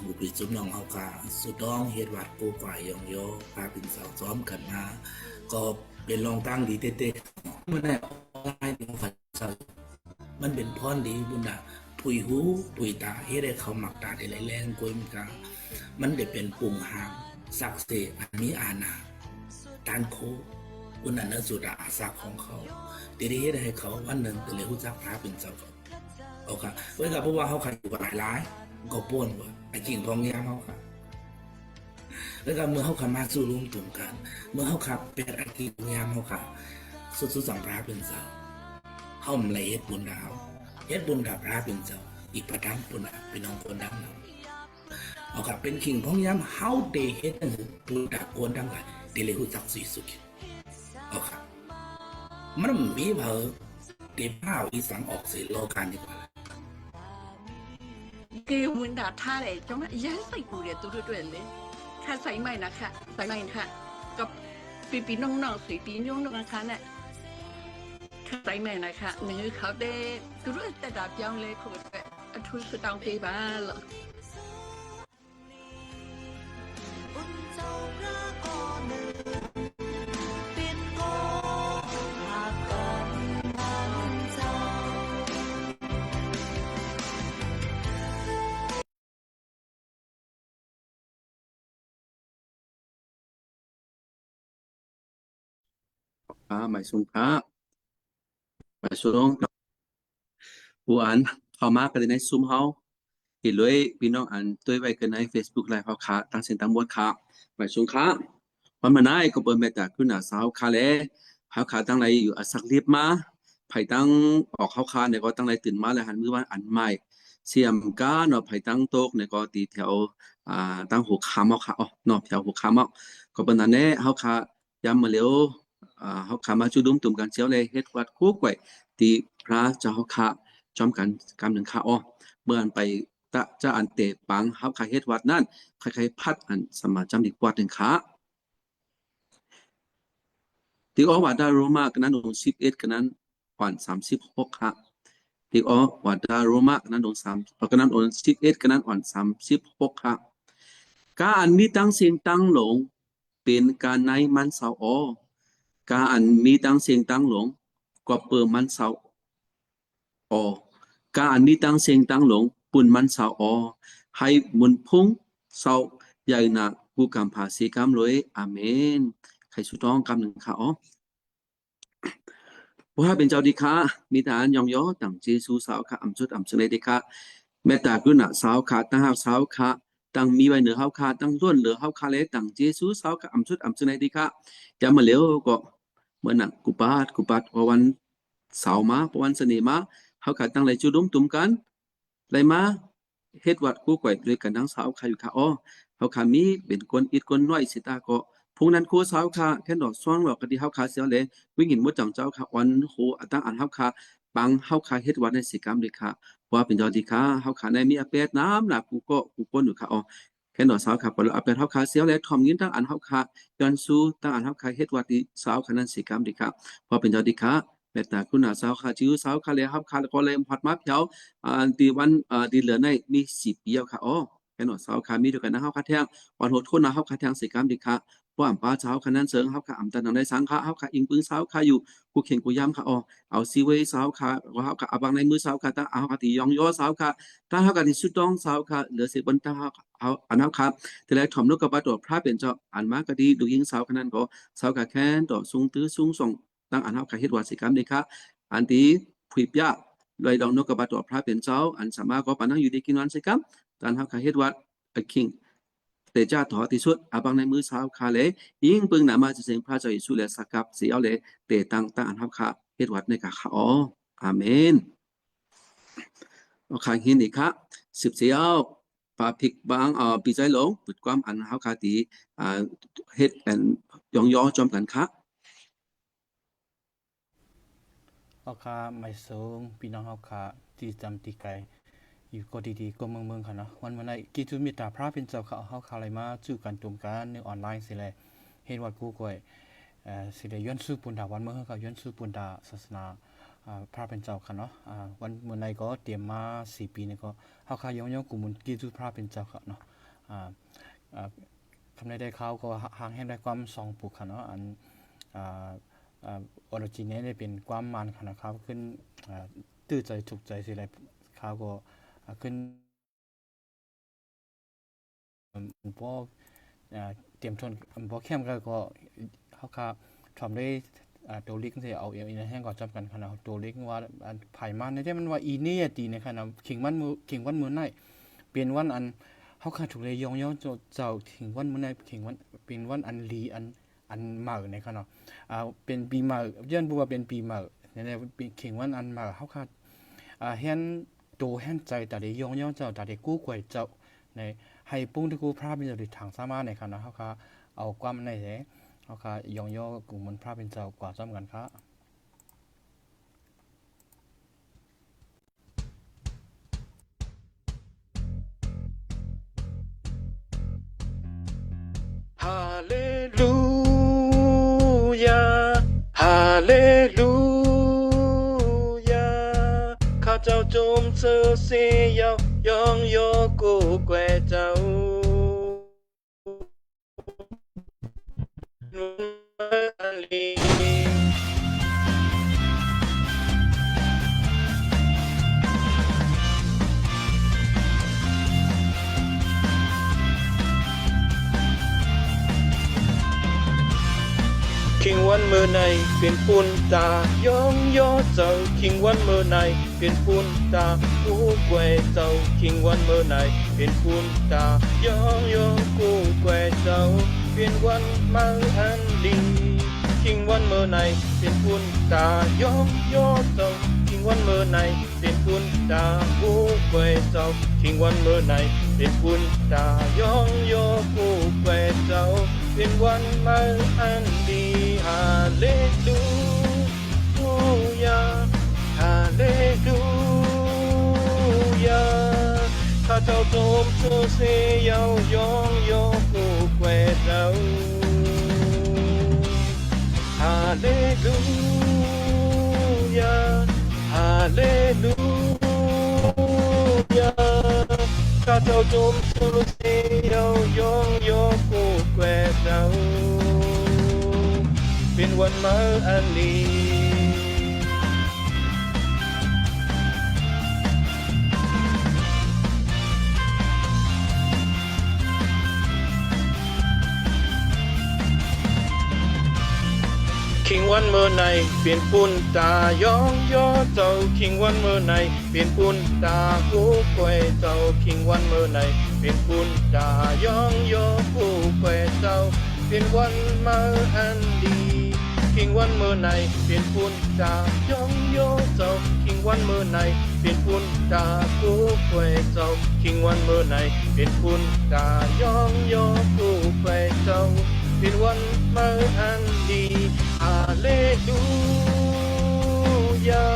บุปิจุมน้องเอากาสุดดองเฮ็ดวัดกูฝ่ายยองโยพาเป็นสาวซ้อมกันมาก็เป็นรองตั้งดีเต้ๆมันได้ออนไลน์ของฝ่ายสาวมันเป็นพรดีบุญดาผุยหูผุยตาเฮ็ดให้เขาหมักตาได้แรงกวยมันกามันได้เป็นปุ่งหางศักดิ์สิทธิ์อันมีอาณาตานโคบุญนั้นสุดอาสาของเขาตีได้เฮ็ดให้เขาวันหนึ่งก็เลยรู้จักพาเป็นสาวโอเคเว้ยกับเพราะว่าเขาขัดอยู่กับหลายก็ป้วนว่าไอ้จริงพองยามเขาค่ะแล้วก็เมื่อเขาขับมาสู้ร่วมตุ่มกันเมื่อเขาขับเป็นไอ้จริงพองยามเขาค่ะสุดสัมภาระเป็นเสาเขาไม่เลยเฮ็ดบุญดาวเฮ็ดบุญดาวพระเป็นเสาอีกประทังบุญเป็นน้องคนดังนั้นเอาค่ะเป็นขิงพองยามเขาเดเฮ็ดนั่นบุญดาวคนดังหลายเดเลยหูจักสีสุดเอาค่ะมันมีเผอเดี๋ยวผ้าอีสังออกเสียโลกันดีกว่าคือมันด่าท่าเลยจังว่าย้ายใส่กูเรียนตัวด้วยเลยค่ะใส่ใหม่นะคะใส่ใหม่ค่ะกับปีน้องๆสีปีน้องๆนะคะเนี่ยค่ะใส่ใหม่นะคะหนึ่งเขาได้ตัวด้วยแต่ดาบยาวเลยเขาแบบทุยคือตองปีบ้าเหรอหมายสูงหมายสูงผู้อ่านเข้ามากันในซูมเฮาเห็นเลยพี่น้องอ่านตัวไว้กันใน Facebook ไลฟ์เขาค่ะตั้งเส้นตั้งบทค่ะหมายสูงวันมาไหนก็เปิดเมตตาขึ้นหน้าสาวค่ะเลยเขาค่ะตั้งไรอยู่สักเรียบมาไผ่ตั้งออกเขาค่ะเนี่ยก็ตั้งไรตื่นมาเลยหันมือว่าอันใหม่เสียมก้าเนาะไผ่ตั้งโต๊ะเนี่ยก็ตีแถวตั้งหัวคำเอาค่ะอ๋อเนาะแถวหัวคำเอาก็เป็นนั้นแน่เขาค่ะย้ำมาเร็วเขาขามาจุดุมตุ่มกันเสียวเลยเฮ็ดวัดคู่ไว้ที่พระเจ้าเขาขาจอมกันกำหนึ่งขาอ้อเมื่ออันไปตะเจ้าอันเตปังเขาขาเฮ็ดวัดนั่นใครๆพัดอันสมาจำดีกวัดหนึ่งขาที่อ้อวัดดาโรมากันนั้นองค์11กันนั้นวัน36ขาที่อ้อวัดดาโรมากันนั้นองค์3กันนั้นองค์11กันนั้นวัน36ขาการมีตั้งเสียงตั้งหลงเป็นการในมันเสาอ้อการมีตั้งเสียงตั้งหลงก็เปิดมันเสาออการมีตั้งเสียงตั้งหลงปุ่นมันเสาออให้มุนพุ่งเสาใหญ่หนักผู้กำภาษีกำเลยอาเมนใครสุดท้องกำหนึ่งค่ะอ๋อว่าเป็นเจ้าดีค่ะมีฐานยองย่อต่างเจสูสาวค่ะอำชุดอำเสนดีค่ะแม่ตากุณะสาวค่ะตั้งห้าสาวค่ะตั้งมีไว้เหนือเฮาค่ะตั้งล้วนเหลือเฮาค่ะเลยต่างเจสูสาวค่ะอำชุดอำเสนดีค่ะจะมาเร็วก็เมื่อนักกุปาดพอวันเสาร์มาพอวันเสน่ห์มาเขาขาตั้งไรจุดุมตุ่มกันไรมาเฮ็ดวัดกู้ไก่ด้วยกันทั้งสาวขาอยู่ขาอ้อเขาขามีเป็นคนอิดคนน้อยสิตาก็พงนั้นคู่สาวขาแค่ดอกซ้อนหลอกกะดีเขาขาเสียเลยวิ่งหินมุดจังเจ้าขาวันโหตั้งอันเขาขาปังเขาขาเฮ็ดวัดในสิกรรมเลยค่ะว่าเป็นจอดีค่ะเขาขาในมีอาเปดน้ำหนักกูก้นอยู่ค่ะอ๋อแค่ดอกสาวขาปลอาเปดเขาขาเสียเลยทอมยินตั้งอันเขาขาย้อนสู้ตั้งอันเขาขาเฮ็ดวัดที่สาวขานั้นสิกรรมดีค่ะว่าเป็นจอดีค่ะเมตตาคุณาสาวขาจิวสาวขาเลยครับขาก็เลยพัดมาเพียวตีวันตีเหลือในมี10 ปีค่ะอ๋อแค่หนอสาวขามีด้วยกันนะเฮาขาแทงวันโหดคนนะเฮาขาแทงสิกรรมดีค่ะเพราะอ่ำป้าสาวขานั้นเสริงเฮาขาอ่ำตันทางได้สังขาเฮาขาอิงปึงสาวขาอยู่กูเข่งกูย้ำค่ะอ๋อเอาซีเวสาวขาเฮาขาอาบังในมือสาวขาตั้งเอาขาตียองย่อสาวขาตั้งเฮาขาที่สุดต้องสาวขาเหลือ10 บนตั้งเฮาอันเฮาขาแต่แล้วถ่อมนุกกับตัวพระเป็นเจ้าอันมากก็ดีดูยิงสาวขานั้นก็สาวขาแค้นต่อสูงตื้อสูงส่งตั้งอันเฮาขาเฮ็ดวัดสิกรรมดีค่ะอันที่ผุยยาลอยดองนกกระบาดตัวพระเป็นเจ้าอันสามารถก็ปานั่งอยู่ในกินวันสิครับตอนเขาขายเฮ็ดวัดไอ้คิงเตจ้าถอที่สุดอาบังในมือสาวคาเลยยิ่งปึงหนามาจะเสียงพระเจ้าอิสุเลสักกับเสียเลยเตตั้งอันเขาขาเฮ็ดวัดในกะขาอ๋ออาเมนเอาขางหินอีกครับ14ปาพิกบางปีใจหลงปุดความอันเขาขาตีเฮ็ดอันยองย่อจอมกันครับเอาคาไม่สูงพี่น้องเอาคาที่จำตีไกลอยู่ก็ดีๆก็เมืองค่ะเนาะวันไหนกิจุมิตาพระเป็นเจ้าเขาเฮาคาอะไรมาจู่กันตุ่มกันในออนไลน์สิเลยเห็นว่ากูก่อยสิได้ย้อนสู้ปุนดาวันเมื่อเขาย้อนสู้ปุนดาศาสนา พระเป็นเจ้าค่ะเนาะวันเมื่อไหร่ก็เตรียมมา4 ปีนี่ก็เฮาค่ะย่องๆกูมุนกีจุพระเป็นเจ้าค่ะเนาะอ่าอ่าคำได้ข่าวก็ห่างแห่งได้ความสองปุกค่ะเนาะอันอ่าออริจินเนี่ยเป็นความมันค่ะนะครับขึ้นตื้อใจถูกใจสิอะไรข่าวก็ขึ้นพอเตรียมทนพอเข้มก็เฮาค่ะทำได้ตัวเล็กที่เอาอย่างนี้แห้งก่อนจำกันขนาดตัวเล็กว่าไผ่มันเนี่ยมันว่าอีนี่ตีในขนาดขิงวันมือไหนเป็นวันอันเฮาค่ะถูกเลยย่องเจ้าขิงวันมือไหนขิงวันเป็นวันอันลีอันมาในขนาดเป็นปีมาย้อนบัวเป็นปีมาเนี่ยเป็นขิงวันอันมาเฮาค่ะเห็นโตเห็นใจแต่ได้ย่องเจ้าแต่ได้กู้กวยเจ้าในให้ปุ้งที่กูพระเป็นเจ้าทางสามารถในขณะเขาค่ะเอาความในแท้เขาค่ะย่อกูมันพระเป็นเจ้ากว่าซ้ำกันค่ะฮาเลลูยาฮาเลลูยาข้าเจ้าจมเสือเสียวยองโยกูแกวเจ้าคิงวันเมื่อในเป็นปุ่นตาย่องย่อเจ้าคิงวันเมื่อในเป็นปุ่นตากูแกวเจ้าคิงวันเมื่อในเป็นปุ่นตาย่องย่อกูแกวเจ้าเป็นวันมาอันดีคิงวันเมื่อในเป็นปุ่นตาย่องย่อเจ้าคิงวันเมื่อในเป็นปุ่นตากูแกวเจ้าคิงวันเมื่อในเป็นปุ่นตาย่องย่อกูแกวเจ้าเป็นวันมาอันดีฮาเลลูยาฮาเลลูยาข้าเจ้าโจมโซเซเยาย่องโยกูแกวเจ้าฮาเลลูยาฮาเลลูยาข้าเจ้าโจมโซเซเยาย่องโยกูแกวเจ้าเป็นวันมาอันดีคิงวันเมื่อในเปลี่ยนปุ่นตาย่องย่อเจ้าคิงวันเมื่อในเปลี่ยนปุ่นตากูแกวเจ้าคิงวันเมื่อในเปลี่ยนปุ่นตาย่องย่อกูแกวเจ้าเป็นวันมาอันดีคิงวันเมื่อในเปลี่ยนปุ่นตาย่องย่อเจ้าคิงวันเมื่อในเปลี่ยนปุ่นตากูแกวเจ้าคิงวันเมื่อในเปลี่ยนปุ่นตาย่องย่อกูแกวเจ้าเป็นวันมาอันดีฮาเลลูยา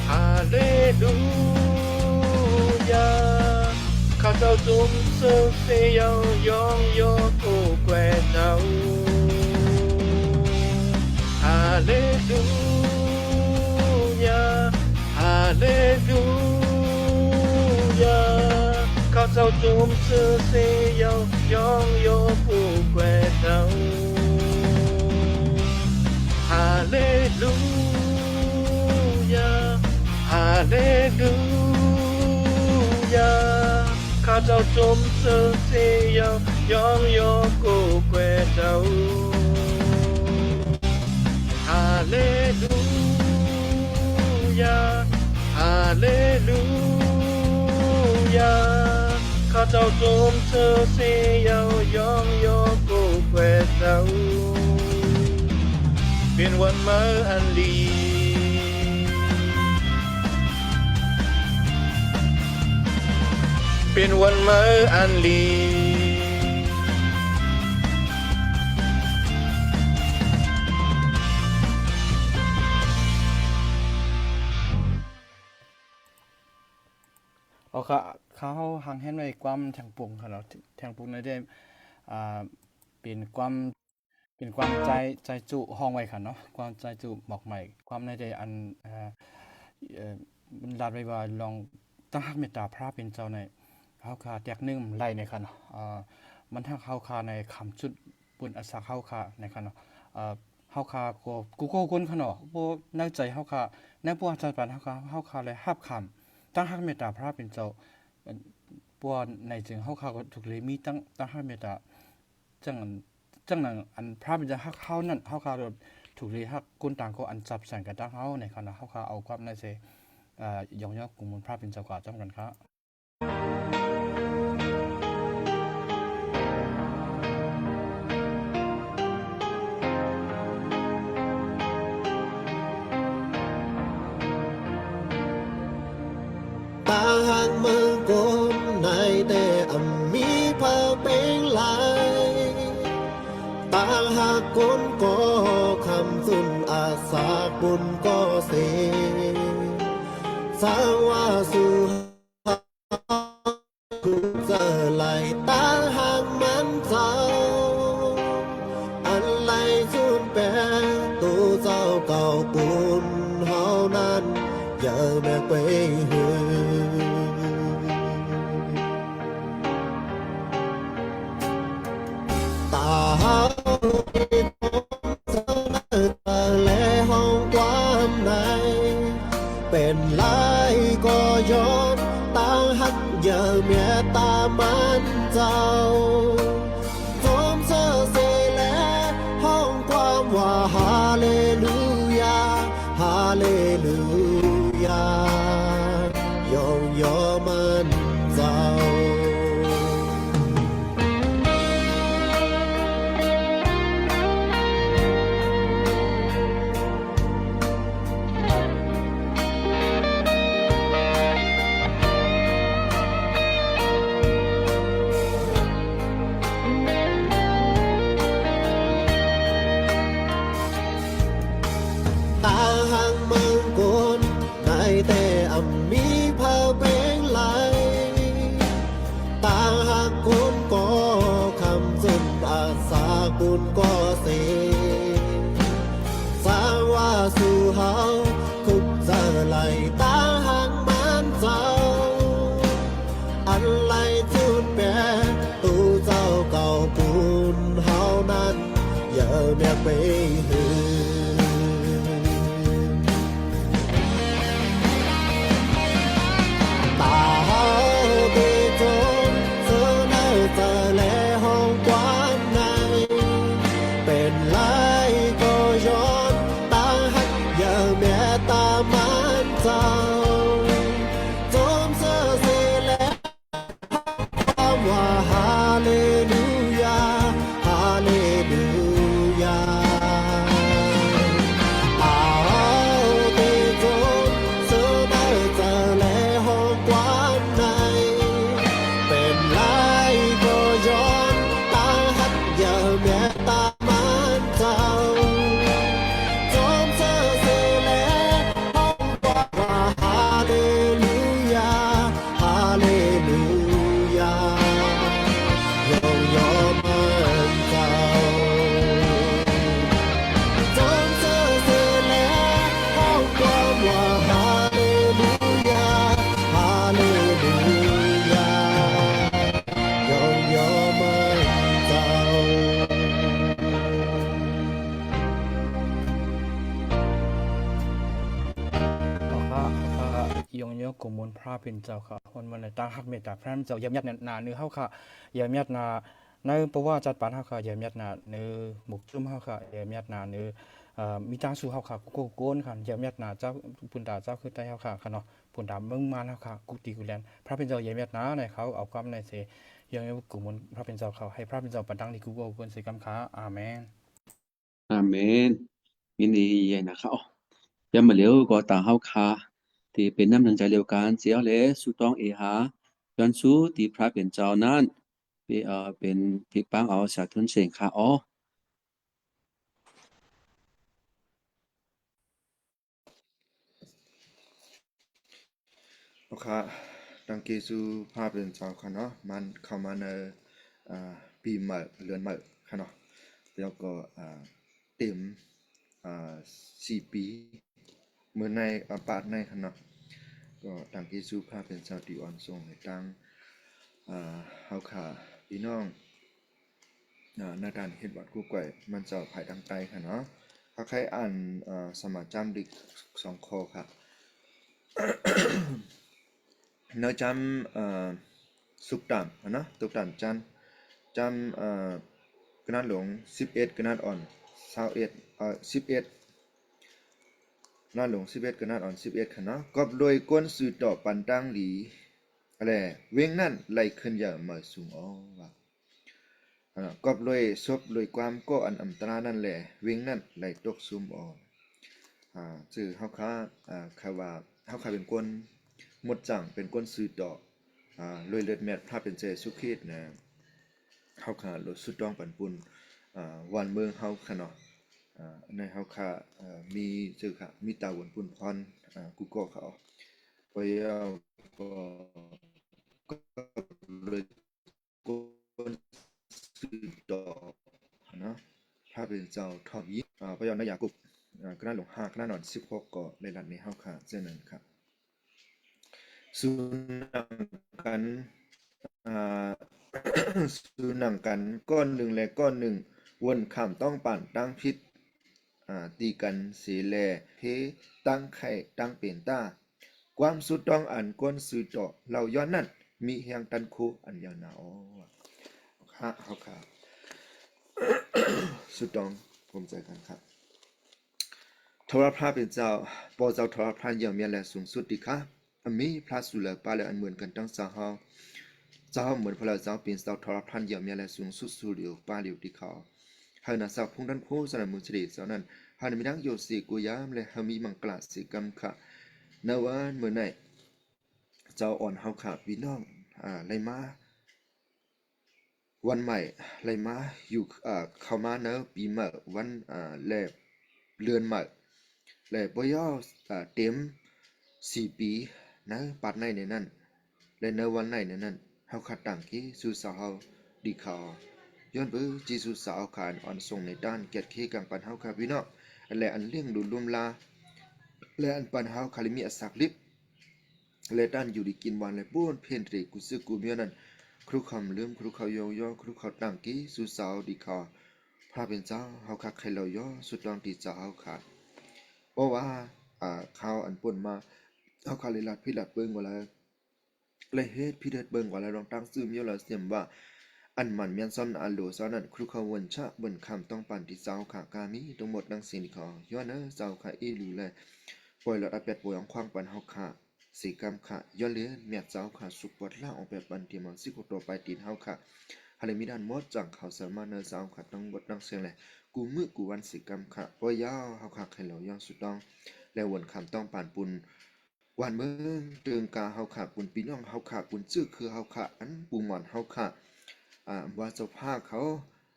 ฮาเลลูยาข้าเจ้าจุมเสือเสียวยองโยกูแกวเจ้าฮาเลลูยาฮาเลลูยาข้าเจ้าจุมเสือเสียวยองโยกูแกวเจ้าฮาเลลูยาฮาเลลูยาข้าเจ้าจมเสือเสียวยองโยกูแกวเจ้าฮาเลลูยาฮาเลลูยาข้าเจ้าจมเสือเสียวยองโยกูแกวเจ้าเป็นวันมาอันดีเป็นวันมาอันดีเอาค่ะเขาหางแห่นไว้ความแทงปุงค่ะเนาะแทงปุงในได้เป็นความใจจุห้องไว้ค่ะเนาะความใจจุบอกใหม่ความในใจอัน มันลาดไว้ว่าลองตั้งฮักเมตตาพระเป็นเจ้าในเฮาคาแตกหนึงไล่ในคันเนาะมันทักเฮาคาในคำจุดปุ่นอาสาเฮาคาในคันเนาะเฮาคากูคนคันเนาะบ่ในใจเฮาคาในปัวจัดปานเฮาคาเลยรับคำตั้งฮักเมตตาพระเป็นเจ้าปัวในจึงเฮาคาก็ถูกเลยมีตั้งฮักเมตตาจังนั้นอันพระเป็นเจ้าฮักเฮานั่นเฮาคาถูกเลยฮักคนต่างก็อันจับสันกันตั้งเฮาในคันเนาะเฮาคาเอาความในเสยองยอกกุมมุลพระเป็นเจ้ากว่าจ้องกันครับ ตาหางเมืองกลมในแต่มีพาเป็นลายตาหากคนก็คำสุนอาสาบุญก็เสสาวาสุคุณจะไหลตาหางมันเจ้าอันไหลสุนแปรตัวเจ้าเก่าปุนเฮานั้นอย่าแม่ไปหือตาเฮาและห้องความในเป็นลายก็ย้อนตาหักอย่าเมียตามันเจ้าโจมเสื้อเสและห้องความว่าฮาเลลูยาฮาเลลูยายองยอมันเจ้าตาหางเมืองกลในแต่มีพาเป็นไหลตาหากคุณก็คำสุนอาสาคุณก็เสสาวาสู่เฮาคุกจะไหลตาหางมันเจ้าอันไหลจุดแปรตู้เจ้าเก่าปุนเฮานั้นอย่าแม่ไปหือตาเฮาดีจนเสื้อเนื้อเจอและห้องความในเป็นลายก็ย้อนตาหักอย่าแม่ตามันเจ้าโจมเสื้อเสียและความว่าฮาเลลูยาฮาเลลูยาตาเฮาดีจนเสื้อเนื้อเจอและห้องความในเป็นลายก็ย้อนตาหักอย่าแม่ตามันเจ้าโจมเสื้อเสียและห้องความว่าฮาเลลูยาฮาเลลูยายองยอมันเจ้าโจมเสื้อเสียและห้องความว่าฮาเลลูยาฮาเลลูยายองยอมันเจ้า ยองยอกกุมมุลพระเป็นเจ้าค่ะวันในตั้งฮักเมตตาพระเป็นเจ้ายำยัดหนาเนื้อเฮาค่ะยำยัดหนาในเพราะว่าจัดปานเฮาค่ะยำยัดหนาเนื้อหมกจุ่มเฮาค่ะยำยัดหนาเนื้อมีตาสู่เฮาค่ะกุโกนค่ะยำยัดหนาเจ้าปุ่นตาเจ้าคือใต้เฮาค่ะค่ะเนาะปุ่นตาเมืองมานเฮาค่ะกุฏิกุแลนพระเป็นเจ้ายำยัดหนาในเขาเอาความในเสยองยอกกุมมุลพระเป็นเจ้าเขาให้พระเป็นเจ้าประดังที่กุโกนสิกำขาอาเมน อาเมนยินดีใหญ่นะครับยังมาเร็วก็ต่างเฮาคาที่เป็นน้ำหนึ่งใจเดียวกันเสียเลยสุต้องเอหาย้อนสู้ที่พระเป็นเจ้านั้นเป็นที่ปังเอาสาธุนเสียงคาอ๋อ โอเคดังเกซูภาพเรือนเจ้าค่ะเนาะมันเข้ามาในปีใหม่เรือนใหม่ค่ะเนาะแล้วก็เต็ม4 ปี เหมือนในปาดในคันเนาะก็ต่างที่สู้ภาพเป็นชาวติอ่อนทรงในตั้งเฮาขาพี่น้องในการเฮ็ดวัดกู้ก่อยมันจะภายทางใต้ค่ะเนาะถ้าใครอ่านสมาจำดิก2ข้อค่ะ เนื้อจำสุกต่ำนะตุกต่ำจำกระนาดหลง11กระนาดอ่อน2111กระนาดหลง11กระนาดอ่อน11ค่ะเนาะกอบโดยก้นสื่อต่อปันตั้งหลีอะไรเว้งนั่นไหลขึ้นอย่ามาสูงว่ากอบโดยซบโดยความก็อันอัมตรานั่นแหละเว้งนั่นไหลตกซุ่มชื่อเฮาค้าว่าเฮาค้าเป็นก้นหมดจังเป็นก้นสื่อต่อลอยเลือดแมทถ้าเป็นเจสุขีดนะเฮาค้าลดสุดต้องปันปุนวันเมืองเฮาค่ะเนาะในเฮาค้ามีชื่อค่ะมีตาวนปุนพรกูก็เขาไปเอาก็เลยก้นสื่อต่อนะถ้าเป็นเจ้าทอมยิพยอนายากุบคณะหลวง5คณะนอน16ก็ในรัฐนี้เฮาค่ะเช่นนั้นครับสุนังกันอ่า สุนังกันก้อนหนึ่งและก้อนหนึ่งวนคำต้องปั่นตั้งพิษตีกันเสียแลเพตั้งไข่ตั้งเป็นต้าความสุดต้องอันก้นสื่อต่อเราย้อนนั่นมีเฮียงตันคูอันยาวหนาวค่ะเฮาค่ะ สุดต้องภูมิใจกันครับทวารพระเป็นเจ้าปอเจ้าทวารพระอย่างเมียและสูงสุดดีค่ะมีพระสุลปาและอันเหมือนกันทั้งสองเจ้าเหมือนพระเจ้าเป็นเจ้าทวารพระอย่างเมียและสูงสุดสุริยวปาเลียวที่เขาหานาสักพงดันผู้สนมุจริตเจ้านั้นหานามิดังโยสีกุยามและหามีมังกลาสิกรรมค่ะนวันเมื่อไหนเจ้าอ่อนเฮาขาพี่น้องไรมาวันใหม่ไรมาอยู่เข้ามาเนอะปีใหม่วันแลบเรือนใหม่และบ่ยอเต็ม4ปีนะปัดในนั้นและในวันในนั้นเฮาขัดตั้งกี้สู่สาวดีเขาย้อนเบอจีสุสาวขานอ่อนส่งในด้านเกียรติกังปันเฮาค่ะพี่น้องและอันเลี้ยงดูลุมลาและอันปันเฮาคาลิมีอสักลิบและด้านอยู่ดีกินวันและบ้วนเพนตรีกุซึกูเมียนั้นครุคำลืมครุเขาโยครุเขาตั้งกี้สู่สาวดีเขาพระเป็นเจ้าเฮาคักใครเราย่อสุดลองตีเจ้าเฮาขาดเพราะว่าข่าวอันป่นมาเฮาคาลิลัดพิลัดเบิ่งว่าแล้วเลยเฮ็ดพิเดดเบิ่งว่าแล้วลองตั้งซื่อมีแล้วเสียมว่าอันมันเมียนซ้อนอันโหลซ้อนนั้นครุเขาวนชะบนคำต้องปั่นที่เจ้าขากามีทั้งหมดดังสิ่งที่เขาย้อนเนอเจ้าขาอีหลูแลปล่อยหลอดอาเป็ดป่วยของควางปันเฮาขาสีกรรมค่ะย้อนเลือเมียเจ้าขาสุกปวดล่างออกแบบปันที่มันสิกตัวไปตีนเฮาค่ะหาเลยมีด้านมดจังเขาสามารถเนอเจ้าขาต้องบดดังเสียงแหละกูมือกูวันสีกรรมค่ะปล่อยยาวเฮาขาใครเหล่าย่างสุดต้องและวนคำต้องปั่นปุนวันเมืองเตืองกาเฮาขาปุนปีน้องเฮาขาปุนชื่อคือเฮาขาอันปูหมอนเฮาขาว่าเจ้าภาคเขา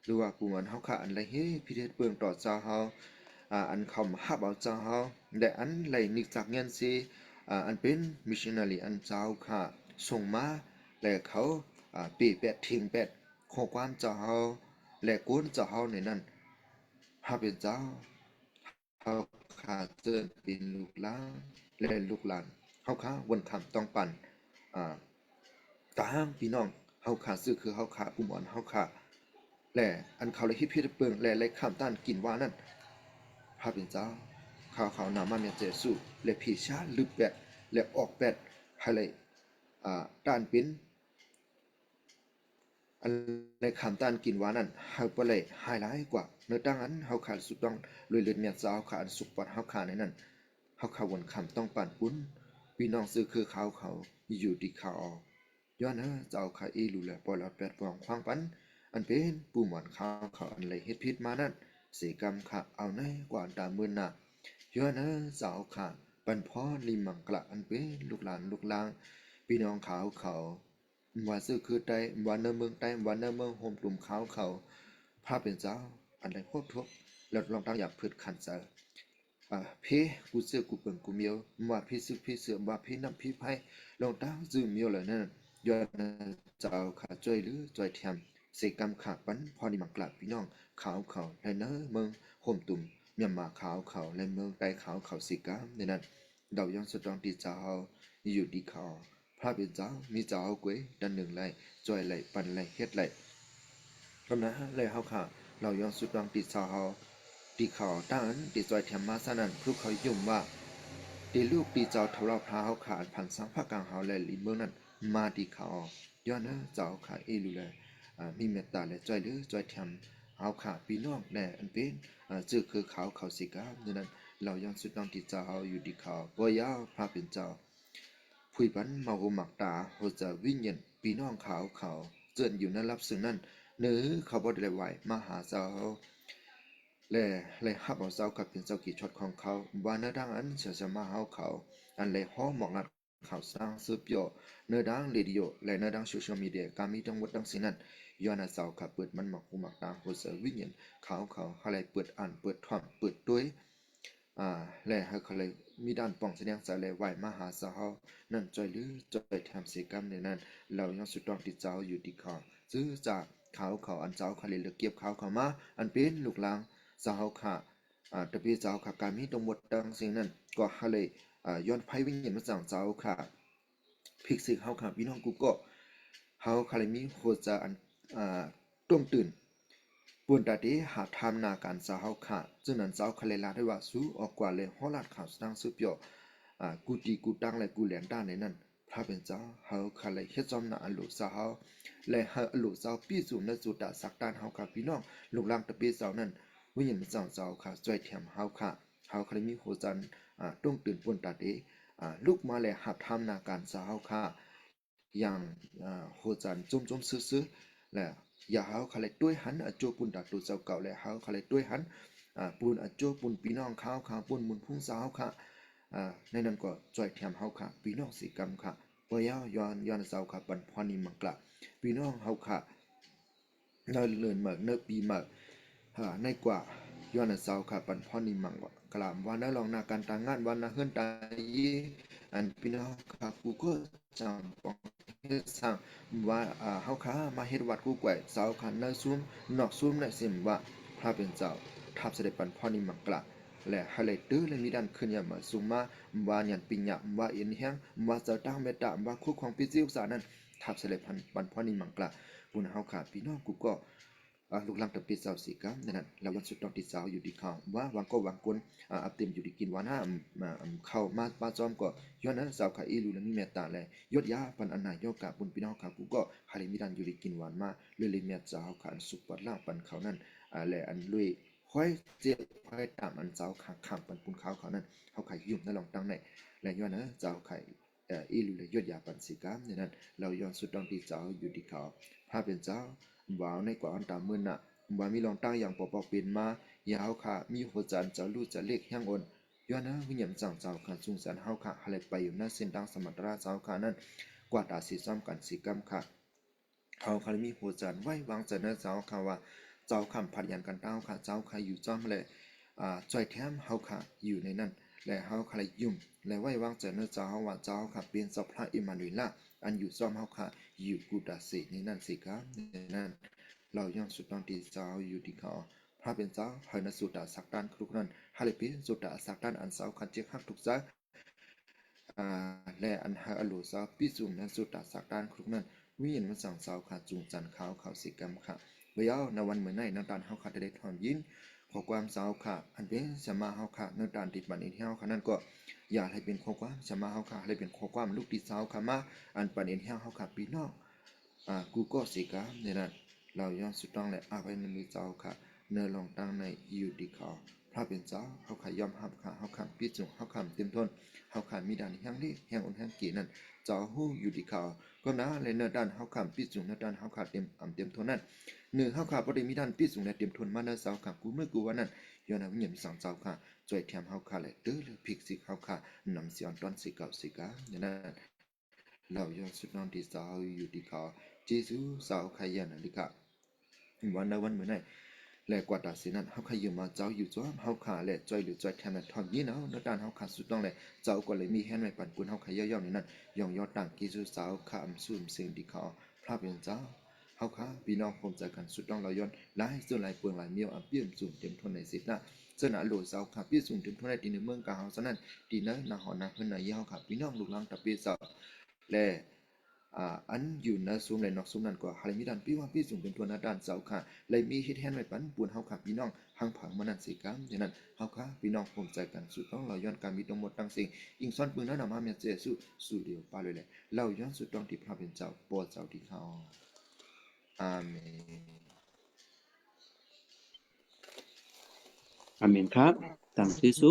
หรือว่าปูหมอนเฮาขาอันไรเฮ้พิเดชเบิ่งต่อเจ้าเฮาอันคำฮับเอาเจ้าเฮาและอันไรนิกจากเงินซีอันเป็นมิชชันนารีอันเจ้าค่ะส่งมาและเขาปีเป็ดทิ้งเป็ดข้อความเจ้าเฮาและก้นเจ้าเฮาในนั้นหาเป็นเจ้าเฮาขาเจอเป็นลูกหลานและลูกหลานเฮาขาวนคำต้องปั่นตามพี่น้องเฮาขาซื้อคือเฮาขาปุ่มอ่อนเฮาขาและอันเขาเลยฮิตพิษเปิงและข้ามต้านกินว่านั่นพระเป็นเจ้าข่าวนามาเมียเจสุและผีชาลึกแปดและออกแปดให้เลยต้านเป็นอันในข้ามต้านกินว่านั่นเฮาบ่เลยหายหลายกว่าเนื้อตั้งอันเฮาขาสุดต้องลุยเลือดเมียเจ้าขาอันสุกปอดเฮาขาในนั้นเฮาขาวนคำต้องปั่นปุ้นพี่น้องซื้อคือเขาอยู่ที่เขาย้อนเจ้าขาอีรูแลปล่อยละแปดปองควางปันอันเป็นปูหมอนเขาอันเลยเฮ็ดพิษมานั่นเสกรรมค่ะเอาในกว่าตามมือหน้าย้อนเจ้าขาปันพ่อลิมังกละอันเป็นลูกหลานลูกลางพี่น้องเขาว่าซื้อคือใต้วันเมืองใต้วันเมืองโฮมกลุ่มเขาพระเป็นเจ้าอันใดพบทุกแล้วลองตั้งอยากพืชขันเจอพี่กูเสือกูเปิงกูเมียวว่าพี่ซึกพี่เสือว่าพี่น้ำพี่ไพ่ลองตั้งจื้อเมียวเลยนั่นย้อนเจ้าขาจ้อยหรือจ้อยแถมเสกรรมขาปันพอดีมังกลาพี่น้องเขาในเมืองโฮมตุ่ม เมียนมาขาวเขาและเมืองใต้ขาวเขาสิกาในนั้นเรายังสุดต้องติดเจ้าอยู่ดีเขาพระเป็นเจ้ามีเจ้ากวยดันหนึ่งไหลจอยไหลปันไหลเฮ็ดไหลก็นะเลยเฮาค่ะเรายังสุดต้องติดเจ้าตีเขาตั้งติดจอยแถมมาซะนั้นคือเขายุ่มว่าตีลูกตีเจ้าทะเลาะพระเฮาขาพันสังภาคกลางเฮาและลีเมืองนั้นมาตีเขาย้อนเจ้าขาเอลูเลยมีเมตตาและจอยหรือจอยแถมเฮาขาพี่น้องแน่อันเป็นจื้อคือเขาสิกาดังนั้นเรายังสุดต้องติดเจ้าอยู่ดีเขาบ่ยาวพระเป็นเจ้าผู้บันมาโหมักตาโหจะวิญญาณพี่น้องเขาเจินอยู่นั้นรับซึ่งนั้นเนื้อเขาบ่ได้ไหวมาหาเจ้าและฮับเอาเจ้ากับเป็นเจ้ากี่ช็อตของเขาว่าเนื้อดังอันเสียจะมาเฮาเขาอันเลยฮ้อหมอกงัดข่าวสร้างสืบย่อเนื้อดังเรดิโอและเนื้อดังโซเชียลมีเดียการมีทั้งหมดทั้งสิ้นนั้นย้อนเจ้ากับเปิดมันหมักหูหมักตาโหจะวิญญาณเขาอะไรเปิดอ่านเปิดท่องเปิดด้วยและเขาเลยมีด้านป้องแสดงใจและไหวมาหาเจ้านั่นจอยหรือจอยทำเสียกรรมในนั้นเรายังสุดต้องติดเจ้าอยู่ที่เขาซื้อจากเขาอันเจ้าเขาเลยเลือกเก็บเขามาอันเป็นลูกหลางเจ้าค่ะตะปีเจ้าค่ะการมีตรงหมดดังสิ่งนั้นก็เขาเลยย้อนไพ่วิญญาณมาจากเจ้าค่ะพิกซิเขาค่ะพี่น้องกูก็เขาเลยมีโคจรอันต้มตื่นปวนตาเดหาทำนาการสาวค่ะจึงนั้นเจ้าคาเลลาได้ว่าสู้ออกกว่าเลยฮอลัดข่าวตั้งสืบย่อกูตีกูตั้งและกูแหลนด้านในนั้นพระเป็นเจ้าเฮาคาเลยเฮ็ดจอมนาอันลูกสาวและเฮาอันลูกสาวปีสู่ในสุดาสักด้านเฮาค่ะพี่น้องลูกหลางตะเปีเจ้านั้นวิญญาณเจ้าค่ะจ่อยแถมเฮาค่ะเฮาคาเลยมีโหจันต้องตื่นปวนตาเดลูกมาและหับทำนาการสาวค่ะอย่างโหจันจุ่มซื่อและอย่าเฮาเขาเลยด้วยหันอโจปุ่นดักตัวเจ้าเก่าและเฮาเขาเลยด้วยหันปุ่นอโจปุ่นพี่น้องเขาปุ่นมุนพุ่งสาวค่ะในนั้นก็จ่อยแถมเฮาค่ะพี่น้องสีกรรมค่ะบ่ยาวย้อนเจ้าค่ะปันพรนี่มังกละพี่น้องเฮาค่ะเนินเลื่อนมาเนินปีมาในกว่าย้อนเจ้าค่ะปันพรนี่มังกลามวันนั้นลองนาการต่างงานวันนะเฮือนตายอันพี่น้องค่ะกูก็จำปองสร้างว่าเฮาค้ามาเฮ็ดวัดกูแกวเจ้าคันในซุมนอกซุมในสิมว่าพระเป็นเจ้าทับเสด็จปันพ่อนิมังกละและให้เลยตื้อและมีด้านขึ้นยามาสุมาว่ายันปิญญาว่าเอ็นแห้งว่าเจ้าตั้งเมตตาว่าคู่ของพิจิตรสานั้นทับเสด็จปันพ่อนิมังกละบุญเฮาขาพี่น้องกูก็ลูกหลานตะปีเจ้าสิกะนั่นเราวันสุดต้องติดเจ้าอยู่ดีเขาว่าวังก็วังคนอับเต็มอยู่ดีกินวันห้าเข้ามาจอมก็ย้อนนั้นเจ้าขาอีลูและมีเมตตาและยศยาปันอันนายกะบุญพี่น้องขากูก็หาเลยมีดันอยู่ดีกินวันมาเลยเมียเจ้าขาอันสุขปัดล่างปันเขานั้นและอันลุยค่อยเจ็บค่อยตามอันเจ้าขาข้ามปันปุนเขานั้นเขาขายยุ่มนั่นลองตั้งในและย้อนนั้นเจ้าขายอีลูและยศยาปันสิกะนั่นเราย้อนสุดต้องติดเจ้าอยู่ดีเขาพระเป็นเจ้าว้าวในกว่าอันตามมือน่ะว่ามีลองตั้งอย่างปอเป็นมายาวค่ะมีหัวจันจะลู่จะเล็กแห้งอ่อนย้อนนะวิญญาณจังเจ้าค่ะจุงสันเฮาค่ะอะไรไปอยู่หน้าเส้นดังสมัตราเจ้าค่ะนั้นกว่าตาสีซ้อมกันสีกำค่ะเฮาค่ะมีหัวจันไว้วางใจนะเจ้าค่ะว่าเจ้าคำผัดยันกันเต้าค่ะเจ้าค่ะอยู่จอมเลยจอยแถมเฮาค่ะอยู่ในนั้นและเฮาค่ะยุ่มและไว้วางใจนะเจ้าว่าเจ้าค่ะเป็นสัพพะอิมานุยละอันอยู่จอมเฮาค่ะอยู่กูดาสีในนั้นสิครับในนั้นเรายังสุดตอนที่เจ้าอยู่ที่เขาพระเป็นเจ้าให้นสุดาสักด้านครุกนั้นฮาเลปิสุดาสักด้านอันเจ้าคันเจียหักทุกใจและอันหาอโลเจ้าพิจุมนั้นสุดาสักด้านครุกนั้นวิญญาณมันสั่งเจ้าขาจุงจันเขาสิกรรมค่ะเบียวในวันเหมือนในน้ำตาลเฮาขาได้ถอนยินขอความเจ้าค่ะอันเป็นสมาเฮาขาน้ำตาลติดบันอินเฮาค่ะนั่นก็อยากให้เป็นข้อความสมาเฮาขาให้เป็นข้อความลูกติดเจ้าค่ะมาอันปันอินเฮาขาปีนอกกูก็สิกรรมในนั้นเราย้อนสุดต้องและอาภัยมันมีเจ้าค่ะเนื้อลองตั้งในอยู่ดีเขาพระเป็นเจ้าเขาขายอมหับค่ะเขาขำปิดจุงเขาขำเต็มทนเขาขำมีด้านแห่งนี้แห่งอุ่นแห่งกีนั่นเจ้าหู้อยู่ดีเขาก็นะเลยเนื้อด้านเขาขำปิดจุงเนื้อด้านเขาขาดเต็มทนนั่นเนื้อเขาขาดประเดี๋ยวมีด้านปิดจุงและเต็มทนมาเนื้อเจ้าค่ะกูเมื่อกูวันนั้นย้อนเอาวิญญาณสั่งเจ้าค่ะจ่วยแถมเขาขาดเลยตื้อเลยพิกสิเขาขานำเสียงตอนสิเก่าสิกาอย่างนั้นเราย้อนสุดนอนที่เจ้าอยู่ดีเขาเจซูสาวขยันลิกะวันในวันเหมือนไงและกว่าตัดสินนั้นเขาขยืมมาเจ้าอยู่จ้อมเขาขาและจอยหรือจอยแทนนั้นทอนยี่เนาะนักการเขาขาสุดต้องเลยเจ้าก็เลยมีแฮนด์ไม่ปั่นกุนเขาขย่อยๆในนั้นย่องยอดต่างกิจูสาวขามสุ่มสิ่งที่เขาพระเป็นเจ้าเขาขาพี่น้องผมใจกันสุดต้องเราย้อนไล่ส่วนไล่เปลืองไล่เมียวอับเปี่ยมสุ่มเต็มทนในสิทธิ์นะ เจ้าหน้าหลวงเสาค่ะพี่สูงถึงทั่วในตีในเมืองกาเฮาฉะนั้นตีนะนาหอนาเพิ่นนาเยาค่ะพี่น้องลูกหลานตะเปีเสาและอันอยู่นะซุมและนอกซุมนั้นก็หามีดันพี่ว่าพี่สูงถึงทั่วหน้าด้านเสาค่ะเลยมีเฮ็ดแฮนไว้ปันปูนเฮาค่ะพี่น้องหังผังมานั่นสิกรรมฉะนั้นเฮาค่ะพี่น้องภูมิใจกันสุดต้องเราย้อนการมีทั้งหมดทั้งสิ่งอิงซ้อนปืนนั้นมาเมียเจสุสู่เดียวปาเลยแหละเราย้อนสุดต้องที่พระเป็นเจ้าโปรดเจ้าที่เฮาอาเมน อาเมนครับตามเยซู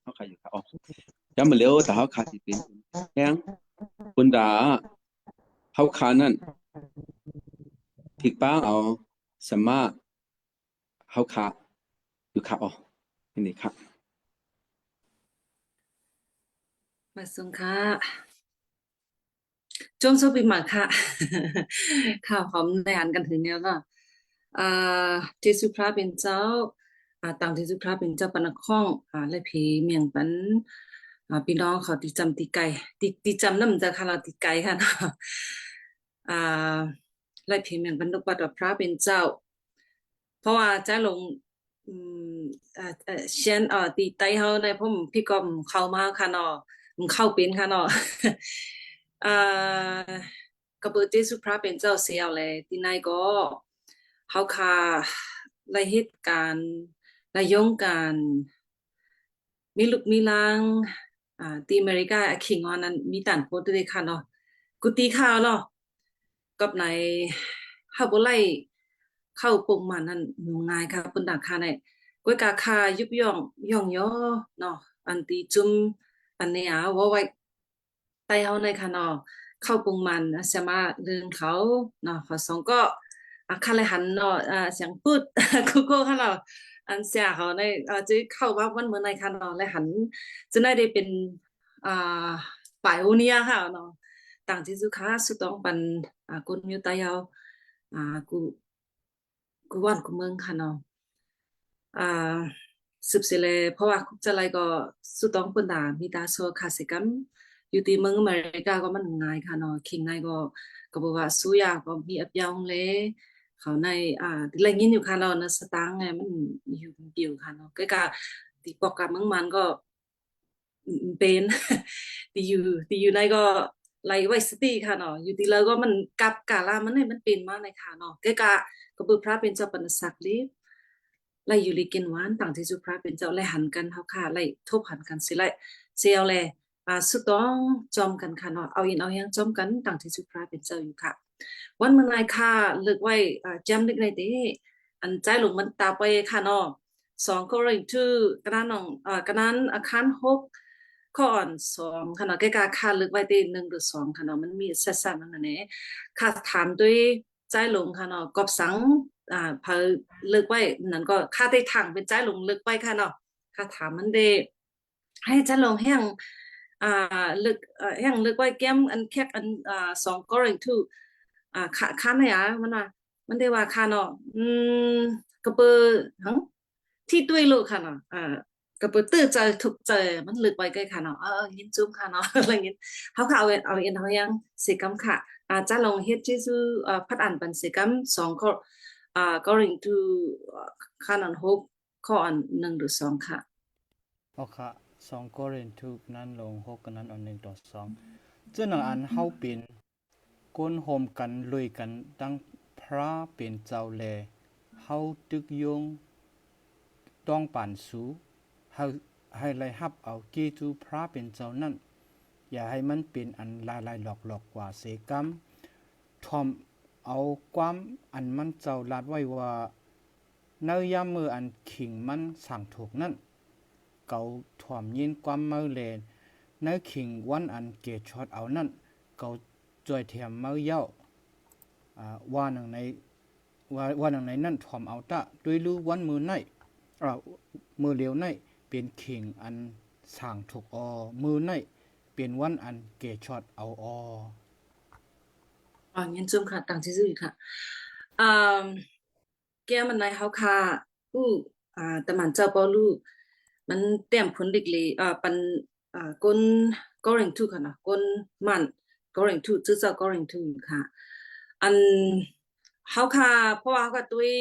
เขาขายอยู่ครับอ๋อจำมาเร็วแต่เขาขาดสิเป็นแข้งคนด่าเขาขานั่นผิดป้างเอาสมาเขาขาอยู่ครับอ๋อนี่ครับ มาส่งค่ะจงโชคปีใหม่ค่ะ ข่าวหอมในอ่านกันถึงเนี้ยก็อ่าเจสุพระเป็นเจ้าต่างเจสุพระเป็นเจ้าปนข้องและผีเมียงปันพี่น้องเขาติจำติไก่ติจำน้ำจะค่ะเราติไก่ค่ะเนาะอ่าและผีเมียงปันลูกปัดว่าพระเป็นเจ้า เพราะว่าจ้าหลงอืมเชียนตีไตเฮาในพ่อมพี่ก็เข้ามาค่ะเนาะมันเข้าเป็นค่ะเนาะ อ่ากระเบิดเจสุพระเป็นเจ้าเสียวเลยที่ไหนก็เฮาค่ะรายเหตุการณ์รายยงการมีลูกมีลางที่อเมริกาคิงออนนั้นมีต่านโพสต์ด้วยค่ะเนาะกูตีข่าวเนาะกับในเฮาบ่ไล่เข้าปุ่มมันนั่นง่ายค่ะเพิ่นดักค่ะในก้อยกาคายุบย่องย่องย่อเนาะอันตีจุ่มอันเนี้ยว่าไว้ไตเฮาในค่ะเนาะเข้าปุ่มมันสามารถเรื่องเขาเนาะข้อสองก็คันเลยหันเนาะเสียงปึ๊ด กูโก้ค่ะเนาะอันเสียเขาในจะเข้าว่าวันเมื่อในค่ะเนาะและหันจะได้เป็นอ่าฝ่ายโอเนียค่ะเนาะต่างที่สุขาสุดต้องปันกุนมิวตายาวกูว่านกูเมืองค่ะเนาะอ่าสืบเสเลยเพราะว่าคุกจะไรก็สุดต้องปนด่ามีตาโซคาสิกัมอยู่ที่เมืองอเมริกาก็มันง่ายค่ะเนาะคิงไงก็บอกว่าสู้ยากก็มีอับยองเลยเขาในอะไรยินอยู่ค่ะเนาะนะสตางค์ไงมันอยู่เดียวค่ะเนาะก็ตีปอกกับเมืองมันก็เป็น ตีอยู่ในก็ไลไว้สติค่ะเนาะอยู่ที่แล้วก็มันกับกาลามันเนี่ยมันเป็นมาในค่ะเนาะก็เบิดพระเป็นเจ้าปนศักดิ์ลิไล่อยู่ลีกินหวานต่างที่สุพระเป็นเจ้าไล่หันกันเฮาค่ะไล่ทบหันกันสิไล่เซียวแลสุดต้องจอมกันค่ะเนาะเอาอินเอายังจอมกันต่างที่สุพระเป็นเจ้าอยู่ค่ะวันเมื่อไงค่ะเลิกไว้จำนึกในตีอันใจหลงมันตาไปค่ะเนาะ2ก็เลยชื่อกระนั้นน้องกระนั้นอาคาร6ข้ออ่อน2ค่ะเนาะใกล้ๆค่าเลิกไว้ตี1หรือ2ค่ะเนาะมันมีสั้นๆนั่นน่ะแหละค่ะถามด้วยใจหลงค่ะเนาะกอบสังพอเลิกไว้นั่นก็ค่าได้ถังเป็นใจหลงเลิกไว้ค่ะเนาะค่ะถามมันเดให้ใจหลงแห้งเลิกแห้งเลิกไว้แก้มอันแคบอัน2ก็เลย2ค่าไหนมันว่ามันได้ว่าค่ะเนาะก็เปิดหังที่ด้วยลูกค่ะเนาะก็เปิดตื้อใจถูกใจมันลึกไปใกล้ค่ะเนาะยินจุ้มค่ะเนาะ อะไรเงี้ยเขาค่ะเอาเอ็นเขายังเสกรรมค่ะจะลองเฮ็ดที่ซื่อพัดอ่านปันเสกรรม2ข้อgoing to ข้านัน6ข้ออัน1หรือ2ค่ะ โอเค2 Corinth นั้นลง6กันนั้นอัน1ต่อ2เจ้าหนังอันเฮาเป็นก้นโฮมกันลุยกันตั้งพระเป็นเจ้าแลเฮาตึกยงต้องป่านสูให้ไล่ฮับเอาเกจูพระเป็นเจ้านั่นอย่าให้มันเป็นอันลายหลอกกว่าเสกรรมทอมเอาความอันมันเจ้าลาดไว้ว่าเนื้อยามมืออันขิงมันสั่งถูกนั่นเกาถ่อมยินความเมื่อเลนเนื้อขิงวันอันเกช็อตเอานั่นเกาจอยเทียมเมื่อเย้าว่าหนังในนั่นถ่อมเอาตะด้วยรู้วันมือในมือเลี้ยวในเป็นขิงอันสั่งถูกมือในเป็นวันอันเกช็อตเอายันจุ่มค่ะต่างที่ซื่อค่ะแกมันในเฮาค่ะแต่มันเจ้าปอลูกมันเต็มผลเด็กเลยปันก้นก็เร่งทุกค่ะนะก้นมันก็เร่งทุกชื่อเจ้าก็เร่งทุกค่ะอันเฮาค่ะเพราะว่าเฮาก็ตุ้ย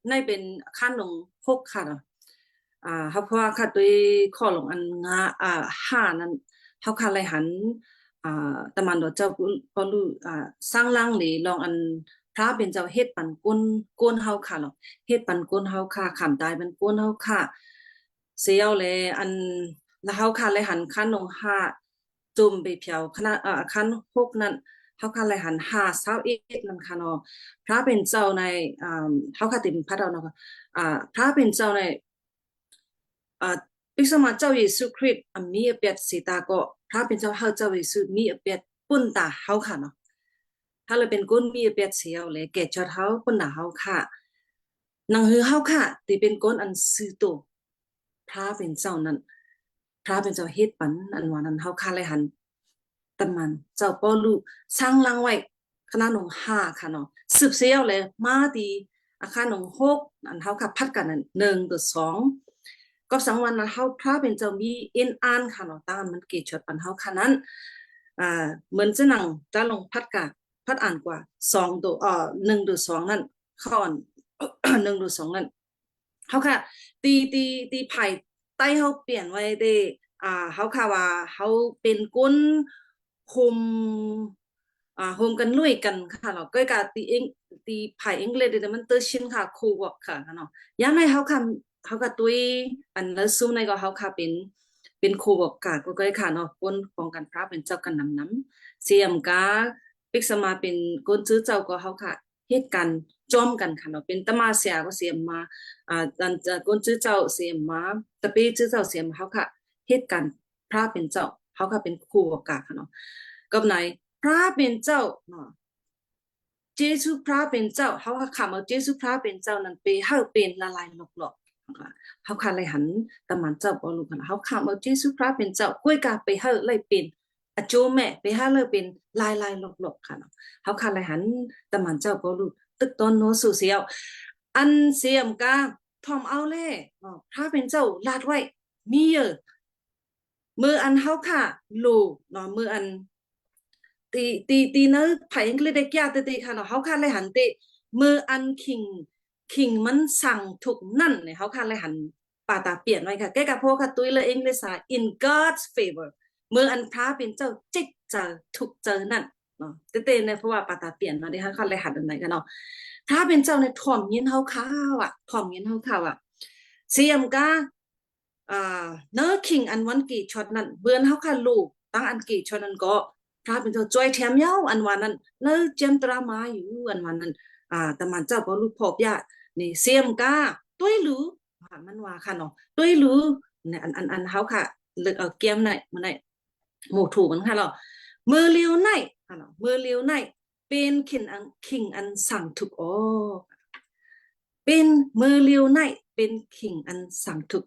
ในเป็นขั้นลง6ค่ะเนาะ เฮาเพราะว่าค่ะด้วยข้อหลงอันงาห้านั้นเฮาค่ะเลยหันตะมันดอกเจ้าก็รู้สร้างล่างหรือลองอันพระเป็นเจ้าเฮ็ดปันก้นเฮาค่ะเนาะเฮ็ดปันก้นเฮาค่ะขำตายเป็นก้นเฮาค่ะเสียวเลยอันแล้วเฮาค่ะเลยหันคันลงห้าจุ่มไปเพียวคณะคันหกนั้นเฮาค่ะเลยหันห้า21นั่นค่ะเนาะพระเป็นเจ้าในเฮาค่ะติมพระเราเนาะพระเป็นเจ้าในปิกสมาเจ้าเยซูคริสต์มีอเปียดสีตาก็พระเป็นเจ้าเฮาเจ้าเยซูมีอเปียดปุ่นตาเฮาค่ะเนาะถ้าเราเป็นก้นมีอเปียดเสียวเลยแก่จอดเฮาปุ่นตาเฮาค่ะนังฮือเฮาค่ะที่เป็นก้นอันซื่อโตพระเป็นเจ้านั้นพระเป็นเจ้าเฮ็ดปันอันว่านั้นเฮาค่ะเลยหันตะมันเจ้าป้อลูกสร้างลังไว้คณะหนองห้าค่ะเนาะสืบเสียวเลยมาดีอาคารหนองหกอันเฮาค่ะพัดกันนั่น1ตัว2ก็สังวันนะเฮาพระเป็นเจ้ามีเอ็นอ่านค่ะเนาะตามมันเกจดปันเฮาค่ะนั้นเหมือนจะนั่งจะลงพัดกะพัดอ่านกว่า2ตัว1ตัว2นั่นข้ออ่อน1ตัว2นั่นเฮาค่ะตีไผ่ใต้เฮาเปลี่ยนไว้ได้เฮาค่ะว่าเฮาเป็นก้นคุมโฮมกันลุยกันค่ะเนาะก็กะตีไผ่อังกฤษเดมันเตอร์ชินค่ะคูวอกค่ะเนาะยามในเฮาค่ะเขาก็ตุยอันแล้วสู้ในก็เขาค่ะเป็นครูบอกกาก็ได้ค่ะเนาะคนป้องกันพระเป็นเจ้ากันน้ำเสียมกาปิกสมาเป็นคนซื้อเจ้าก็เขาค่ะเฮ็ดกันจอมกันค่ะเนาะเป็นตมาเสียก็เสียมมาอันจะคนซื้อเจ้าเสียมมาตะปีซื้อเจ้าเสียมเขาค่ะเฮ็ดกันพระเป็นเจ้าเขาค่ะเป็นครูบอกกาค่ะเนาะกับไหนพระเป็นเจ้าเนาะเจสุพระเป็นเจ้าเขาค่ะคำเอาเจสุพระเป็นเจ้านั้นไปเฮาเป็นละลายหลอกเขาค่ะเลยหันตะมันเจ้าบ่รู้ค่ะเขาคำเอาเจสุพระเป็นเจ้าก้วยกาไปเฮาเลยเป็นอโจแม่ไปเฮาเลยเป็นลายหลอกค่ะเขาค่ะเลยหันตะมันเจ้าบ่รู้ตึกตอนโนสู่เสียวอันเสียมกาทอมเอาแลพระเป็นเจ้าลาดไว้มีเยอะมืออันเฮาค่ะลูเนาะมืออันตีเนอะไผอังกฤษได้แก่ตีค่ะเนาะเฮาค่ะเลยหันติมืออันคิงมันสั่งถูกนั่นเนี่ยเฮาค่ะเลยหันปาตาเปลี่ยนไว้ค่ะแกกับพวกค่ะตุ้ยเลยเองเลยสา in God's favor มืออันพระเป็นเจ้าจิกเจอถูกเจอนั่นเนาะเต้ๆเนี่ยเพราะว่าปาตาเปลี่ยนมาได้เฮาค่ะเลยหันอันไหนกันเนาะพระเป็นเจ้าในถ่อมยินเฮาข้าวถ่อมยินเฮาข้าวเสียมกาเนอะคิงอันวันกี่ช็อตนั้นเบือนเฮาค่ะลูกตั้งอันกี่ช็อตนั้นก็พระเป็นเจ้าจอยแถมยาวอันวันนั้นเนอะเจมตรามาอยู่อันวันนั้นแต่มันเจ้าบ่รู้พบญาตินี่เสียมกาตุ้ยหรือมันว่าค่ะเนาะตุ้ยหรือเนี่ยอันเฮาค่ะเลิกเกมไหนมันไหนหมู่ถูกมันค่ะเนาะมือเลียวไหนค่ะเนาะมือเลียวไหนเป็นคิงอันสั่งถูกเป็นมือเลียวไหนเป็นคิงอันสั่งถูก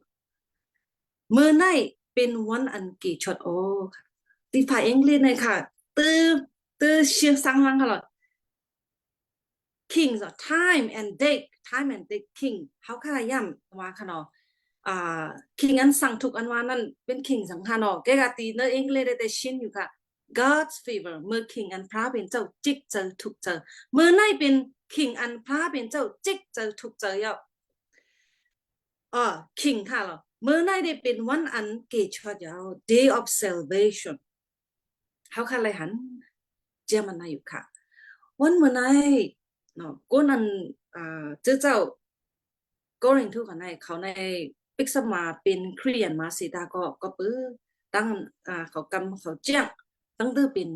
มือไหนเป็นวันอันกี่ช็อตตีฝ่ายอังกฤษเลยค่ะตื้อเชียงสังลังค่ะเนาะ Kings time and date king เขาค่ะย่ำว่าค่ะเนาะking อันสั่งถูกอันว่านั่นเป็น king สังค่ะเนาะแกกะตีเนออังกฤษได้ชินอยู่ค่ะ God's favor เมื่อ king อันพระเป็นเจ้าจิกเจอถูกเจอเมื่อไหนเป็น king อันพระเป็นเจ้าจิกเจอถูกเจอยking ค่ะเนาะเมื่อไหนได้เป็นวันอันเกจอดยาว day of salvation เขาค่ะเลยหันเจามันอยู่ค่ะวันเมื่อไหนเนาะก็นั่นเจ้าก็เรียนทุกคนในเขาในปิกสมาเป็นครียนมาสีตาก็ปื้อตั้งเขากำเขาเจ้าตั้งเด้อเป็น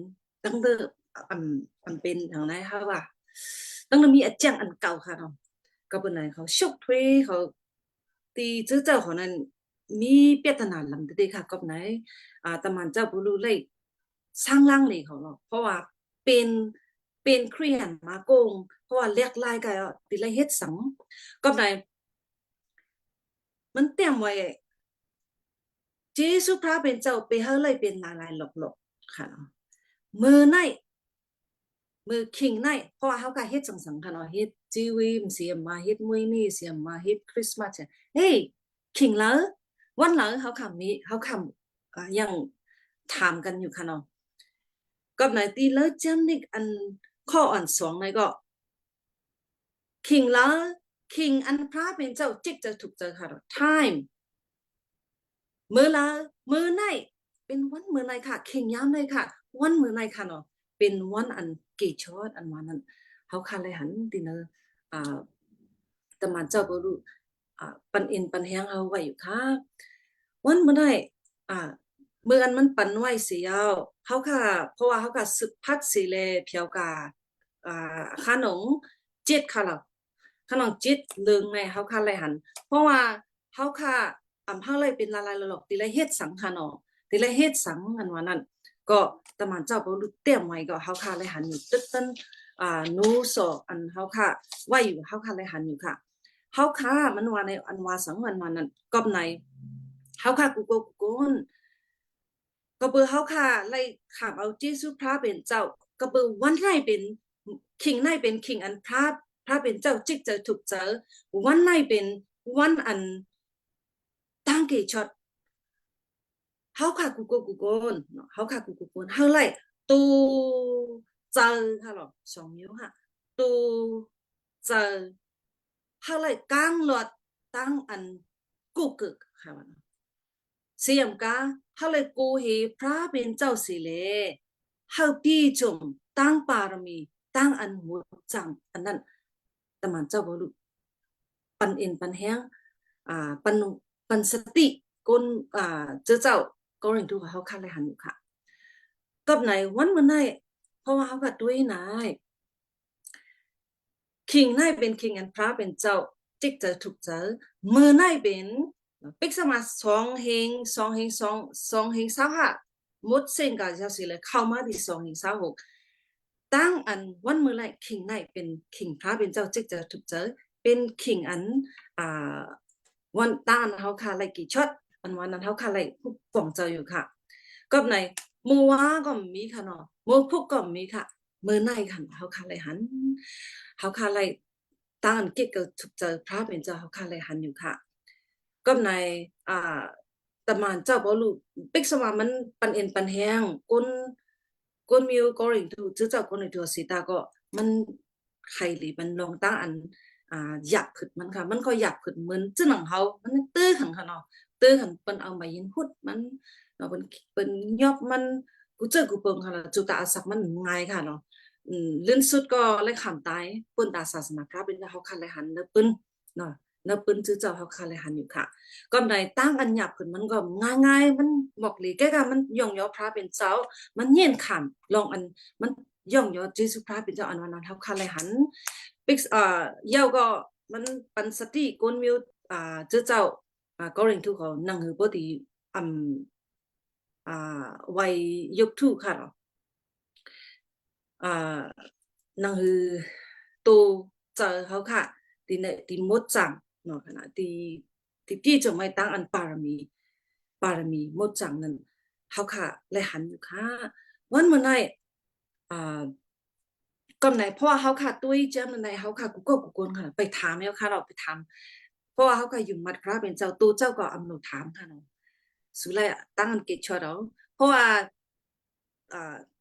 ตั้งเด้ออันเป็นทางไหนค่ะว่าตั้งเด้อมีอาจารย์อันเก่าค่ะเนาะก็เป็นไหนเขาชกถ้วยเขาตีเจ้าเขานั้นมีเปียตนาลำเด็ดค่ะก็ไหนตะมันเจ้าบุรุษเลยสร้างร่างเลยเขาเนาะเพราะว่าเป็นครียนมาโกงเพราะว่าเรียกลายกันติไลเฮ็ดสังก็ไหนมันเตรียมไว้เจสุพระเป็นเจ้าไปเฮาเลยเป็นลายหลอกค่ะมือไหนมือคิงไหนเพราะว่าเฮาก็เฮ็ดสังค่ะเนาะเฮ็ดจีวีมเสียมาเฮ็ดมวยนี่เสียมาเฮ็ดคริสต์มาสเฮ้ยคิงแล้ววันหลังเฮาคำนี้เฮาคำยังถามกันอยู่ค่ะเนาะก็ไหนตีแล้วจำนิกอันข้ออ่อน2ในก็คิงแล้วคิงอันพระเป็นเจ้าจิกจะถูกเจอค่ะ time มื้อละมื้อไหนเป็นวันมื้อไหนค่ะเข่งยามไหนค่ะวันมื้อไหนค่ะเนาะเป็นวันอันเกชอดอันวันนั้นเฮาคันเลยหันติเนออ่าตะมันเจ้าบ่รู้ปันเอ็นปันแฮงเฮาไว้อยู่ค่ะวันมื้อไหนอ่ามื้ออันมันปันไว้เสียวเฮาค่ะเพราะว่าเฮาก็สึกพัดสิแลเพียวกาขนมเจ็ดค่ะล่ะขนมเจ็ดเรื่องในเฮาค่ะเลยหันเพราะว่าเฮาค่ะเฮาเลยเป็นละลายหลอกติเลยเฮ็ดสังค่ะเนาะติเลยเฮ็ดสังอันว่านั้นก็ตะมันเจ้าบ่รู้เตรียมไว้ก็เฮาค่ะเลยหันอยู่ตึ๊ดตันนูสออันเฮาค่ะไว้อยู่เฮาค่ะเลยหันอยู่ค่ะเฮาค่ะมันว่าในอันว่าสังอันว่านั้นก็ในเฮาค่ะกูโกกูโกนก็เบอเฮาค่ะไล่ขามเอาเจซูพระเป็นเจ้าก็เบอวันไหนเป็นคิงไหนเป็นคิงอันพระเป็นเจ้าจิกเจอถูกเจอวันไหนเป็นวันอันตั้งเกชอดเฮาค่ะกูโกกูโกนเฮาค่ะกูกูโกนเฮาไล่ตูเจอค่ะหรอสองนิ้วค่ะตูเจอเฮาไล่กลางหลอดตั้งอันกูกึกค่ะว่าเสียมกาเฮาเลยกูเฮพระเป็นเจ้าสิเลเฮาปีจมตั้งปารมีตั้งอันหัวจังอันนั้นตะมันเจ้าบ่รู้ปันเอ็นปันแฮงปันสติกนเจ้าก็เรียนรู้เฮาคันเลยหันอยู่ค่ะกับไหนวันมื้อไหนเพราะว่าเฮาก็ด้วยนายคิงนายเป็นคิงอันพระเป็นเจ้าจิกเจอถูกเจอมือนายเป็นปิกสมา2 เฮง25หมดเส้นก็จะสิเลยเข้ามาที่2 เฮง26ตั้งอันวันมื้อไหนคิงนายเป็นคิงพระเป็นเจ้าจิกเจอถูกเจอเป็นคิงอันอ่าวันต้านเฮาค่ะไล่กี่ช็อตอันวันนั้นเฮาค่ะไล่ผู้กองเจ้าอยู่ค่ะกับไหนมือว่าก็มีค่ะเนาะมือพวกก็มีค่ะมือในค่ะเฮาค่ะไล่หันเฮาค่ะไล่ต้านเกี่ยวกับถูกเจอพระเป็นเจ้าเฮาค่ะไล่หันอยู่ค่ะกับในอ่าตะมานเจ้าบ่รู้ปิกสว่ามันปันเอ็นปันแฮงกนมิวกอริงทูจื้อเจ้าคนในตัวสีตาก็มันใครหลีมันลองตั้งอันอยากขึ้นมันค่ะมันก็อยากขึ้นเหมือนจื้อหนังเฮามันตื้อขันค่ะเนาะตื้อขันเปิ้นเอามายินพุดมันเนาะเปิ้นยอบมันกูเจอกูเปิงค่ะจุตาอาศักมันง่ายค่ะเนาะลื่นสุดก็เลยขำตายเปิ้นตาศาสนาพระเป็นเฮาคันเลยหันเด้อเปิ้นเนาะเนาะเปิ้นจื้อเจ้าเฮาคันเลยหันอยู่ค่ะก็ใดตั้งอันหยับขึ้นมันก็ง่ายๆมันบอกเลยแกก็มันย่องยอพระเป็นเจ้ามันเย็นขำลองอันมันย่องยอเจสุพระเป็นเจ้าอันวันนั้นเฮาคันเลยหันปิกเยาก็มันปันสติกนมิวจื้อเจ้าก็เริงทุกเขานั่งหือบ่ดีไว้ยกทุกค่ะเนาะนังคือตูเจอเขาค่ะที่เนี่ยที่มดจังเนาะขณะที่พี่จะไม่ตั้งอันปารมีมดจังนั้นเขาค่ะเลยหันอยู่ค่ะวันเมื่อไหร่ก่อนไหนเพราะว่าเขาค่ะตุ้ยเจ้ามันไหนเขาค่ะกูก็กูกนค่ะไปถามแล้วค่ะเราไปถามเพราะว่าเขาค่ะอยู่มัดพระเป็นเจ้าตูเจ้าก็อำนวยถามค่ะเนาะสุดเลยตั้งอันเกจชอเราเพราะว่า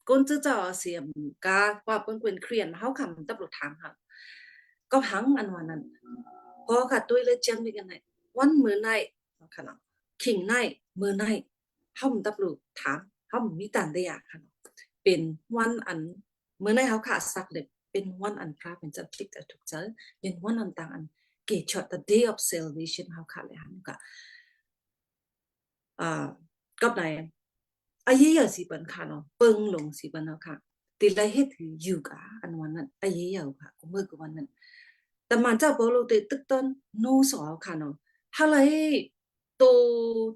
ก้นจื้อเจ้าเสียมกาว่าเปิ้นเป็นเครียนเฮาคำตับรถถามค่ะก็หังอันว่านั้นพอค่ะตุ้ยเลยเจียมด้วยกันไหนวันมื้อไหนค่ะเนาะขิงไหนมื้อไหนเฮาตับรถถามเฮามีตันได้ยากค่ะเป็นวันอันมื้อไหนเฮาค่ะสักเด็เป็นวันอันพระเป็นจันทร์จะถูกเจอเป็นวันอันต่างอันเกชอต the day of salvation เฮาค่ะเลยหันก็กับไหนอาเยยสิปันค่ะเนาะเปิงหลงสิปันเนาะค่ะติไลเฮ็ดถืออยู่กะอันวันนั้นอาเยยค่ะก็เมื่อกับวันนั้นแต่มันเจ้าบ่รู้ติตึกต้นโนสอค่ะเนาะฮาไลโต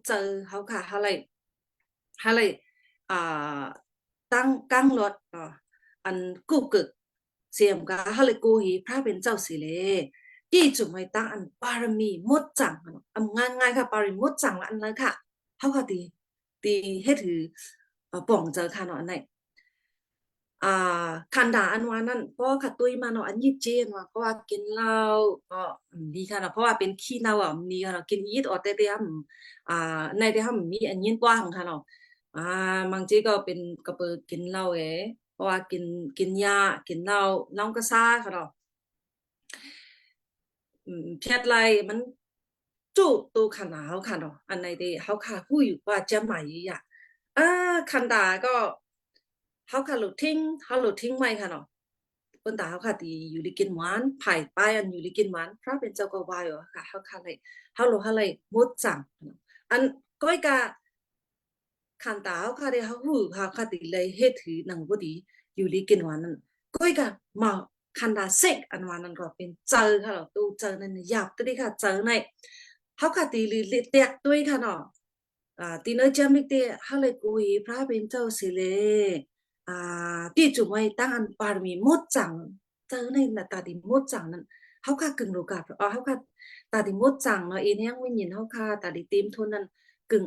เจอเฮาค่ะฮาไลอ่าตั้งกังรถอันกูกึกเสียมกะฮาไลกูฮีพระเป็นเจ้าสิเลที่จุไม่ตั้งอันปารมีมดจังเนาะง่ายๆค่ะปารมีมดจังละอันเลยค่ะเฮาค่ะตีให้ถือป่องเจอค่ะเนาะอันไหนคันดาอันวานั่นเพราะขัดตุ้ยมาเนาะอันยิบเจนว่าเพราะว่ากินเหล้าก็ดีค่ะเนาะเพราะว่าเป็นขี้เหล้ามีค่ะเนาะกินยีดออแต่เดียมในเดียมมีอันยินกว้างค่ะเนาะบางทีก็เป็นกระเปิดกินเหล้าเพราะว่ากินยากินเหล้าน้องก็ซ่าค่ะเนาะเพียดไรมัน就都看到好看咯，อันไหนที่เขาค่ะผู้อยู่ว่าจะหมายอ่ะคันดาก็เขาค่ะหลุดทิ้งไว้ค่ะเนาะคนตาเขาค่ะที่อยู่ลิกินหวานไผ่ป้ายอันอยู่ลิกินหวานพระเป็นเจ้าก็วายค่ะเขาค่ะเลยเขาเลยมดจังอันก้อยกาคันตาเขาค่ะที่เขาหูเขาค่ะที่เลยเฮ็ดถือหนังบุดีอยู่ลิกินหวานนั่นก้อยกามาคันดาเซ็กอันวานั้นก็เป็นเจอค่ะเราตู้เจอนั่นหยาบตัวนี้ค่ะเจอในเขาค่ะตีลิเตียกด้วยค่ะเนาะตีเนื้อจำไม่เตะเขาเลยกุยพระเป็นเจ้าสิเลยที่จุ่มไว้ตั้งอันปารมีมดจังเจอในหน้าตาดีมดจังนั้นเขาค่ะกึ่งโลกาเขาค่ะตาดีมดจังเนาะเอ็นยังไม่ยินเขาค่ะตาดีเต็มทุนนั้นกึ่ง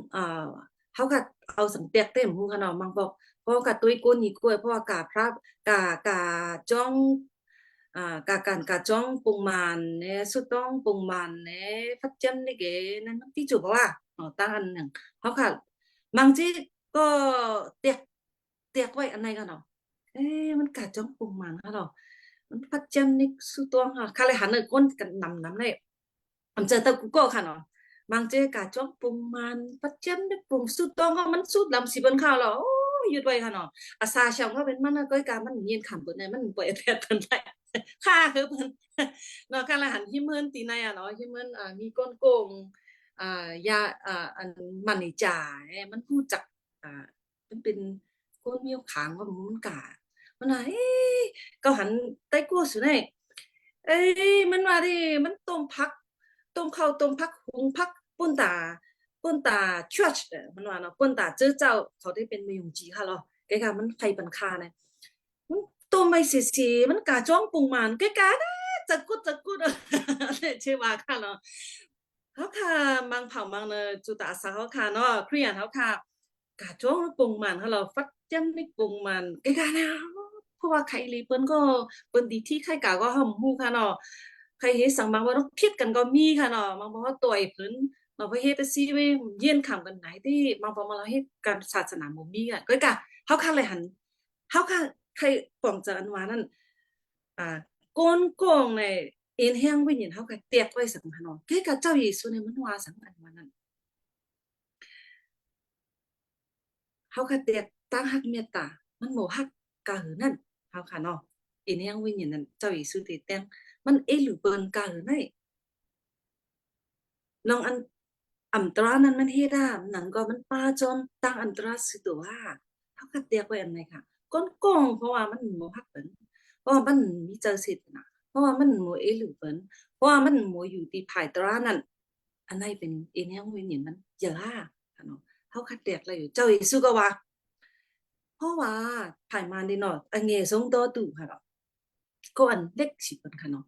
เขาค่ะเอาสังเตียกเต็มหูค่ะเนาะมังบอกเพราะกับตุ้ยก้นอีกล้วยเพราะว่ากาพระกาจ้องการจ้องปรุงมันเนี่ยสุดต้องปรุงมันเนี่ยphát triểnนี่เก๋นั่นที่จุบว่าตั้งอันหนึ่งเขาค่ะบางทีก็เตียกไว้อันไหนกันเนาะมันการจ้องปรุงมันค่ะเนาะมันphát triểnนี่สุดต้องค่ะข้าเลยหันเลยก้นกันนำเลยผมเจอตะกุโก้ค่ะเนาะบางทีการจ้องปรุงมันphát triểnนี่ปรุงสุดต้องมันสุดลำสิบนข้าวแล้วหยุดไว้ค่ะเนาะอาซาเชงก็เป็นมันก็การมันเย็นขำเปิดเนี่ยมันปล่อยแทนกันได้ค่าคือเพิ่นเนาะการละหันที่เมือนตีในเนาะที่เมือนมีก้นโกงยาอันมันนี่จ่ามันพูดจักมันเป็นก้นมีขางว่ามันกามันก็หันใต้กู้สุดนี่มันว่าดิมันต้มผักต้มข้าวต้มผักหุงผักป่นตาชัชมันว่าเนาะป่นตาเจ้าเขาได้เป็นมายงจีค่ะเนาะแกก็มันไผปันคาเนี่ยมันตัวไม่สีมันกาจ้องปรุงมันแกนะจะกุดเชื่อว่าค่ะเนาะเขาค่ะมังเผามังเนจุตาสาเขาค่ะเนาะเครียดเขาค่ะกาจ้องปรุงมันเขาเราฟัดจังไม่ปรุงมันแกนะเพราะว่าใครรีเปิ้นก็เปิ้นดีที่ใครกาก็หอมฮู้ค่ะเนาะใครเฮ็ดสั่งบางว่าต้องผิดกันก็มีค่ะเนาะบางบอกว่าตัวไอ้เพิ่นเราไปเฮ็ดซี่เว้ยเยี่ยนคำกันไหนที่บางพอมาเราเฮ็ดการศาสนาบ่มีอ่ะก็กะเฮาค่ะเลยหันเฮาค่ะใครป้องเจออันว่านั่นก้นโกงในเอ็นแห้งวิญญาณเฮาก็เตียกไว้สังหนอแกกะเจ้าเยซูในมันว่าสังอันว่านั่นเฮาค่ะเตียกตั้งฮักเมตตามันบ่ฮักกะหือนั่นเฮาค่ะเนาะเอ็นแห้งวิญญาณนั้นเจ้าเยซูติแตงมันหรือเปิ้นกะหือไหนลองอันตรานั้นมันเฮ็ดหนังก็มันป้าจอมตั้งอันตราสิตัวเฮาก็เตียกไว้อันไหนค่ะก้นโกงเพราะว่ามันบ่ฮักเปิ้นเพราะว่ามันมีเจอสิทธิ์นะเพราะว่ามันหมูหรือเปิ้นเพราะว่ามันหมูอยู่ที่ภายตรานั่นอันไหนเป็นเอ็นยังวิญญาณมันอย่าเนาะเฮาคัดแตกเลยอยู่เจ้าเยซูก็ว่าเพราะว่าภายมานี่เนาะอันเงสงโตตุค่ะเนาะก็อันเล็กสิเปิ้นค่ะเนาะ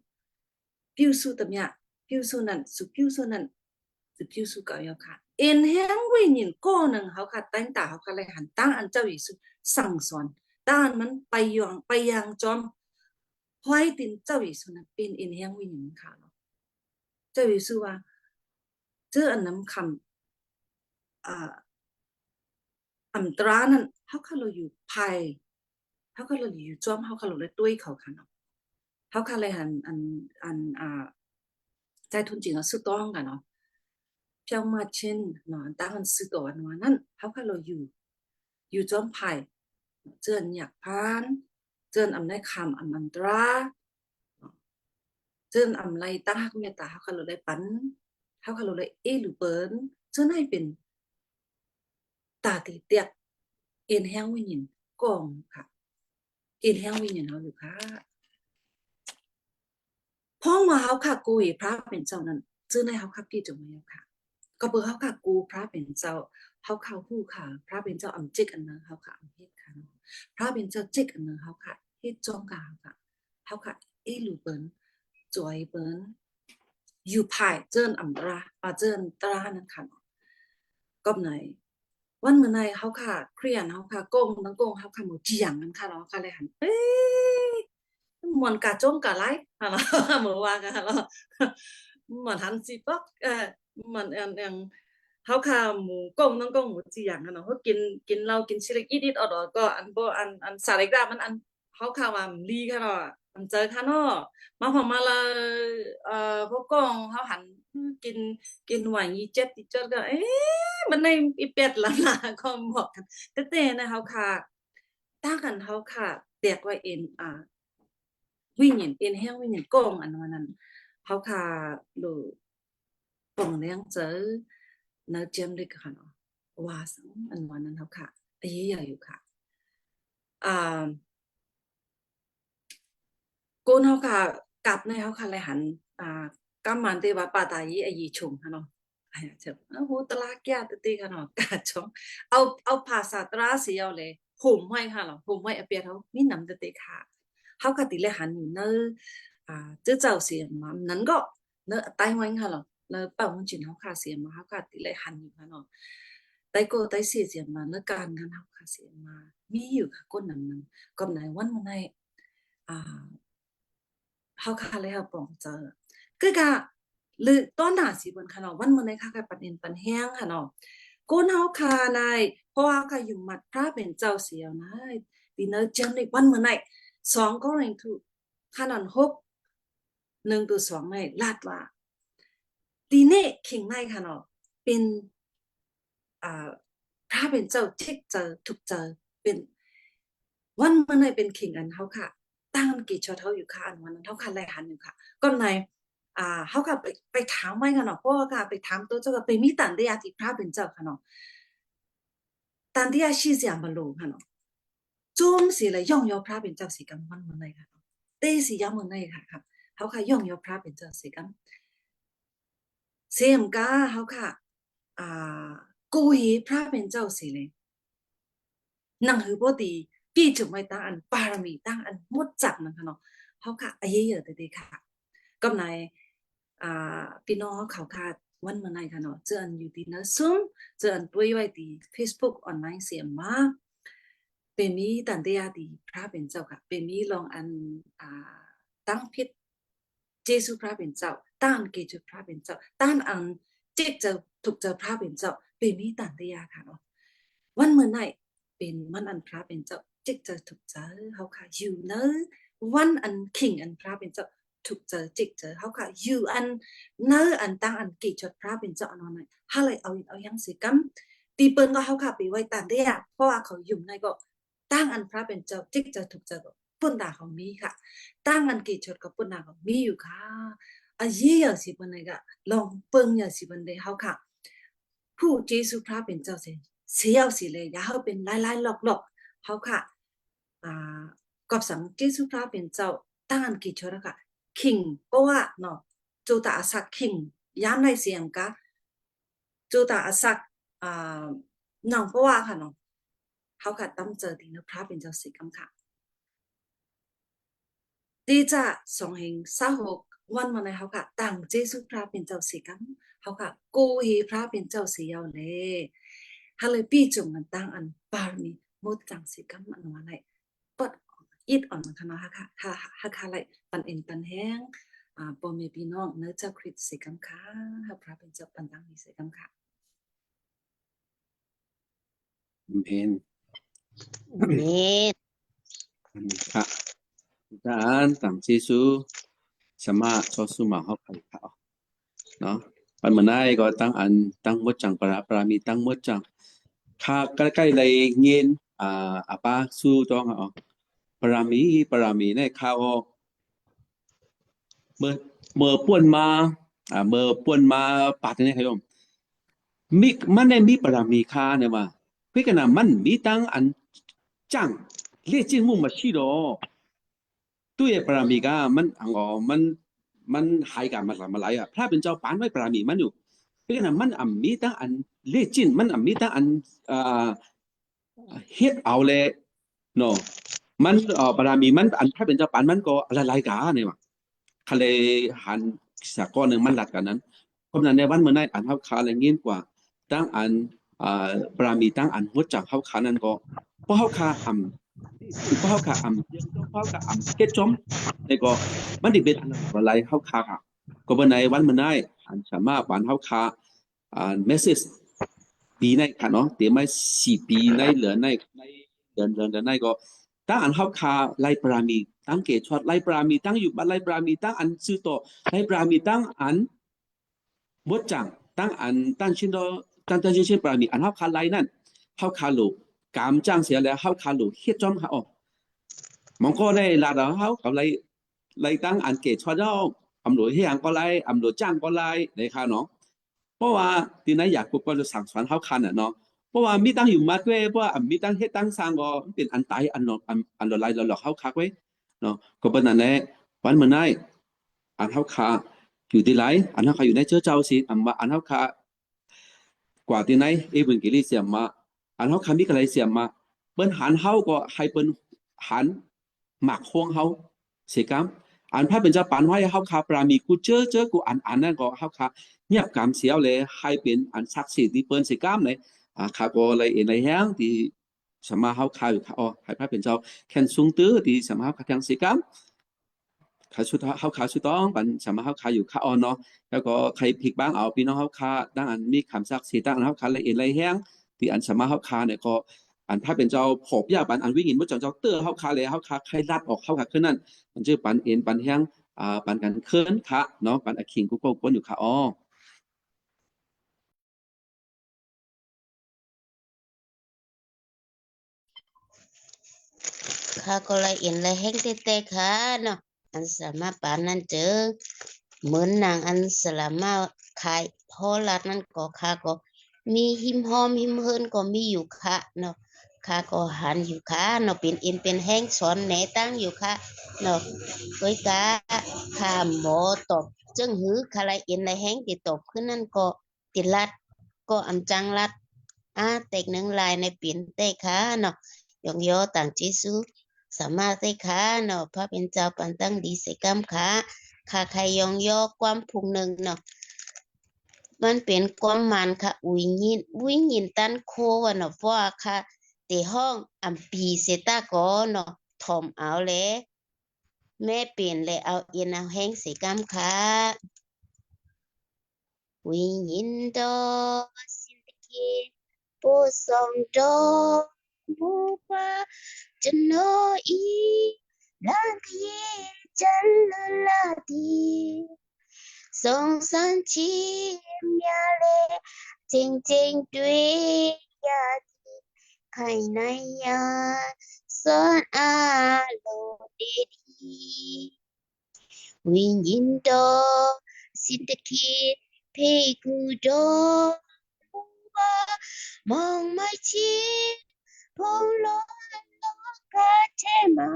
ผิวสู้ตะเนี่ยผิวสู้นั่นสุผิวสู้นั่นสุผิวสู้ก็ยาค่ะเอ็นแฮงวิญญาณก็นึงเฮาค่ะตั้งตาเฮาค่ะเลยหันตั้งอันเจ้าเยซูสั่งสอนด้านมันไปยังจอมห้อยตินเจ้าเยซูนั้นเป็นเอ็นแห่งวิญญาณค่ะเนาะเจ้าเยซูว่าเจออันน้ำคำอันตรานั้นเฮาค่ะเราอยู่ภายเฮาค่ะเราอยู่จอมเฮาค่ะเราเลยตุ้ยเขาค่ะเนาะเฮาค่ะเลยหันใจทุนจริงสุดต้องกันเนาะเพียงมาเช่นเนาะตั้งอันสุดตัวนั้นเฮาค่ะเราอยู่จอมภายเจือนอยากพานเจือนอำในคำอันตราเจือนอำไรตั้งฮักเมตตาเฮาค่ะเราได้ปันเฮาค่ะเราได้หรือเปิ้นเจือนให้เป็นตาติเตียกเอ็นแห้งวิญญาณกองค่ะเอ็นแห้งวิญญาณเฮาอยู่ค่ะพ้องว่าเฮาค่ะกุยพระเป็นเจ้านั้นเจือนให้เฮาค่ะพี่จงไว้ค่ะก็เบิ่งเฮาค่ะกูพระเป็นเจ้าเฮาเข้าฮู้ค่ะพระเป็นเจ้าอำจิกอันนั้นเฮาค่ะอำเฮ็ดค่ะพระเป็นเจ้าจิกอันนั้นเฮาค่ะเฮ็ดจ้องกาค่ะเฮาค่ะหรือเปิ้นจอยเปิ้นอยู่ภายเจิ้นอำตราเจิ้นตรานั้นค่ะก็ไหนวันมื้อไหนเฮาค่ะเครียดเฮาค่ะโกงทั้งโกงเฮาค่ะหมู่เจียงนั้นค่ะเนาะค่ะเลยหันม่วนกะจงกะไลค่ะเนาะมื้อว่ากันเนาะม่วนหันสิปอกมันอันเฮาค่ะหมูกงน้องกงหมูจีหยังเนาะเฮากินเหล้ากินซิลิกอีดิดออดก็อันบ่อันสาริกามันอัน เขาข่าวว่าลีค่ะเนาะมันเจอค่ะเนาะมาพอมาละพวกกองเขาหันกินกินหวานยี่เจ็ดที่เจ็ดก็มันในอีเป็ดละนะก็บอกกันแต่นะเขาค่ะตั้งกันเขาค่ะแตกไว้เอ็นวิ่งเห็นเอ็นแห้งวิ่งเห็นกองอันนั้นเขาค่ะหรือป่องเลี้ยงเจอเนื้อเจียมด้วยค่ะเนาะว่าสังอันวันนั้นเขาค่ะใหญ่อยู่ค่ะกูเฮาค่ะกลับในเฮาค่ะเลยหันกำมันที่ว่าปาตายีอายีชงค่ะเนาะเจ็บโอ้โหตลาดแก่ติค่ะเนาะกาชงเอาภาษาตราสีเอาเลยห่มไว้ค่ะเนาะห่มไว้อเปียเฮามีน้ำติค่ะเฮาก็ติเลยหันอยู่เนจื้อเจ้าเสียมานั้นก็เนไต้หวันค่ะเนาะเนเป่ามันจินเฮาค่ะเสียมาเฮาก็ติเลยหันอยู่ค่ะเนาะไต้โกไต้เสียมาเนการงานเฮาค่ะเสียมามีอยู่ค่ะก้นนั้นก็ไหนวันมันในเฮาค่ะเลยเฮาปองเจอคือกะหรือตอนหน้าสิเบิ่นค่ะเนาะวันมื้อในค่ะก็ปันเห็นปันแฮงค่ะเนาะกูเฮาค่ะนายเพราะว่าค่ะอยู่มัดพระเป็นเจ้าเสียวนายดิเนอร์จังในวันมื้อใน2ก็เรงทุค่ะนั้น6 1ตัว2ในลาดว่าตีเน่เข่งในค่ะเนาะเป็นพระเป็นเจ้าเช็คเจอถูกเจอเป็นวันมื้อในเป็นเข่งอันเฮาค่ะตั้งกี่ช็อตเฮาอยู่ค่ะอันวันนั้นเฮาค่ะไล่หันอยู่ค่ะก็ในเฮาก็ไปถามไว้ค่ะเนาะเพราะว่าค่ะไปถามตัวเจ้าก็ไปมีตันได้ยาที่พระเป็นเจ้าค่ะเนาะตันได้ยาชีเสียบ่รู้ค่ะเนาะจุ่มสิเลยย่องยอพระเป็นเจ้าสิกรรมวันมื้อในค่ะเนาะเตสิยามมื้อในค่ะครับเฮาค่ะย่องยอพระเป็นเจ้าสิกรรมเสียมกาเฮาค่ะกูฮีพระเป็นเจ้าสิเลยนังหือบ่ดีพี่จุไม่ตั้งอันปารมีตั้งอันหมดจักนะคะเนาะเฮาค่ะเยอะๆติค่ะก็ในพี่น้องเขาค่ะวันมื้อในค่ะเนาะเจออันอยู่ที่นะซุ่มเจออันด้วยไว้ที่ Facebook ออนไลน์เสียมาเป็นมีตันเตียดีพระเป็นเจ้าค่ะเป็นมีลองอันตั้งพิษเจสุพระเป็นเจ้าต้านเกจุพระเป็นเจ้าต้านอันจิตเจอถูกเจอพระเป็นเจ้าเป็นมีตันเตียค่ะเนาะวันมื้อในเป็นวันอันพระเป็นเจ้าจิตเจอถูกเจอเฮาค่ะอยู่เนอะวันอันคิงอันพระเป็นเจ้าถูกเจอจิตเจอเฮาค่ะอยู่อันเนอะอันตั้งอันเกจุพระเป็นเจ้าอันนั้นเฮาเลยเอายังสิกำตีเปิ้นก็เฮาค่ะไปไว้ตันเตียเพราะว่าเขาอยู่ในก็ตั้งอันพระเป็นเจ้าจิตเจอถูกเจอก็ปุ่นดาของมีค่ะตั้งอันเกจุกับปุ่นดาของมีอยู่ค่ะเยี่ยสิบันไดก็ลองเปิ้งอย่าสิบันไดเฮาค่ะผู้เจสุพระเป็นเจ้าเสียสิเลยอย่าเฮาเป็นหลายๆหลอกๆเฮาค่ะกับสังเจสุพระเป็นเจ้าตั้งอันกี่ชั่วแล้วค่ะคิงเพราะว่าเนาะจูตาอาศักคิงยามในเสียงกะจูตาอาศักน้องเพราะว่าค่ะเนาะเฮาค่ะตั้งเจอที่นะพระเป็นเจ้าสิกำค่ะดีจ้ะ226วันมาในเฮาค่ะตั้งเจสุพระเป็นเจ้าสิกำเฮาค่ะกูฮีพระเป็นเจ้าสิยาวเลยฮาเลยปีจงมันตั้งอันปามีหมดจังสิกำอันว่าไหนปดอิดอ่อนค่ะเนาะค่ะไหลปันเอ็นปันแห้งปอเมพี่น้องเนื้อเจ้าคริสต์สิกำค่ะพระเป็นเจ้าปันตั้งมีสิกำค่ะอาเมน Amen. ค่ะอาจารย์ต่างเจซูสมาชอสุมาฮอกไปค่ะเนาะปันมื้อในก็ตั้งหมดจังปรามีตั้งหมดจังค่ะใกล้ๆเลยเงินอาปาสู้ต้องปรามีในข่าวเมื่อป่วนมาปาดเนี่ยครับโยมมันได้มีปรามีค่าเนี่ยว่าเพื่อกันมันมีตั้งอันจังเรียกจริงมุ่งมาชีโดตัวปรามีก็มันหายกันมาหลายพระเป็นเจ้าปานไว้ปรามีมันอยู่เพื่อกันมันมีตั้งอันเรียกจริงมันมีตั้งอันเฮ็ดเอาเลยเนาะมันปรามีมันอันถ้าเป็นเจ้าปานมันก็หลายๆกาเนี่ยว่าคะเลยหันสะก้อนนึงมันหลัดกันนั้นเพราะนั้นในวันเมื่อนั้นอันเฮาคาอะไรเงี้ยกว่าตั้งอันปรามีตั้งอันหัวจักเฮาคานั้นก็เพราะเฮาคาเพราะเฮาคาเก็ดจอมแล้วก็มันสิเป็นอันอะไรเฮาคาก็บ่ในวันเมื่อนั้นอันสามารถวันเฮาคาเมสเสจปีในค่ะเนาะเดี๋ยวไม่4 ปีในเหลือในเดือนในก็ ตั้งอันเฮาคาไลปรามีตั้งเกชอดไลปรามีตั้งอยู่บัดไลปรามีตั้งอันซื้อโตไลปรามีตั้งอันมดจังตั้งอันตั้งชินโดตั้งชื่อปรามีอันเฮาคาไลนั่นเฮาคาโลกามจ้างเสียแล้วเฮาคาโลเฮ็ดจอมค่ะอ๋อมองก็ได้ลาดเฮากับไลตั้งอันเกชอดเฮาอำโหลเฮียงก็ไลอำโหลจ้างก็ไลในค่ะเนาะเพราะว่าที่ไหนอยากก็จะสั่งสอนเฮาคันอ่ะเนาะเพราะว่ามีตั้งอยู่มาด้วยเพราะว่ามีตั้งเฮ็ดตั้งสร้างก็เป็นอันตายอันละลายละหลอกเฮาคักไว้เนาะก็เป็นนั่นแหละวันเมื่อไหร่อันเฮาคาอยู่ที่ไหนอันเฮาคาอยู่ในเจ้าเจ้าสิอันมาอันเฮาคากว่าที่ไหนเอเวนเกลิเสียมาอันเฮาคามีอะไรเสียมาเปิ้นหันเฮาก็ให้เปิ้นหันหมักห่วงเฮาเสียกรรมอันพระเป็นเจ้าปานไว้เฮาคาปรามีกูเจอกูอันนั้นก็เฮาคาเงียบกรรมเสียเลยให้เป็นอันศักดิ์สิทธิ์ที่เปิ้นเสียกรรมเลยข้าก็เลยเอ็นเลยแห้งที่สมาเฮาคาอยู่ค่ะอ๋อให้พระเป็นเจ้าแคนซุงตื้อที่สมาเฮาคาทางเสียกรรมขาสุดเฮาคาสุดต้องปันสมาเฮาคาอยู่ค่ะอ๋อเนาะแล้วก็ใครผิดบ้างเอาพี่น้องเฮาคาตั้งอันมีคำศักดิ์สิทธิ์ตั้งอันเฮาคาเลยเอ็นเลยแห้งที่อันสมาเฮาคาเนี่ยก็อันพระเป็นเจ้าผบยาปันอันวิ่งอินบ่เจ้าเตื้อเฮาคาเลยเฮาคาใครลัดออกเฮาคาขึ้นนั่นมันชื่อปันเอ็นปันแห้งปันกันเคลื่อนค่ะเนาะปันอคิงกูก็กวนอยู่ค่ะอ๋อข้าก็เลยเห็นเลยแห้งเต้ๆค่ะเนาะอันสามารถปานนั้นเจอเหมือนนางอันสลามารถขายพอลัดนั้นก็ข้าก็มีหิมหอมหิมเฮินก็มีอยู่ค่ะเนาะข้าก็หันอยู่ค่ะเนาะเป็นเอ็นเป็นแห้งสอนแหนตั้งอยู่ค่ะเนาะเอ้ยกะข้าหมอตอบจึงหือข้าเลยเอ็นเลยแห้งติดตบขึ้นนั่นก็ติดลัดก็อำจังลัดเต็กหนึ่งลายในเปลี่ยนเต้ค่ะเนาะยองยอต่างเจซูสามารถได้ค่ะเนาะพระเป็นเจ้าปันตั้งดีเสกรรมค่ะค่ะใครยองยอความพุงหนึ่งเนาะมันเป็นความมันค่ะวิญญาณตันโควะเนาะเพราะว่าค่ะตีห้องอัมพีเซตาก็เนาะถอมเอาเลยแม่เปลี่ยนเลยเอาเอ็นเอาแห้งเสกรรมค่ะวิญญาณดอสินตะเกผู้ทรงดอบูปาจะโนอีลากีจันลลาดีสงสารชีมยาเลจริงจริงด้วยยาดีใครในยาสอนอาโลดีดีวิญญาณดอสินตะคีเพกูดอบูบามองไม่ชิดพงลอยลอกาเทมา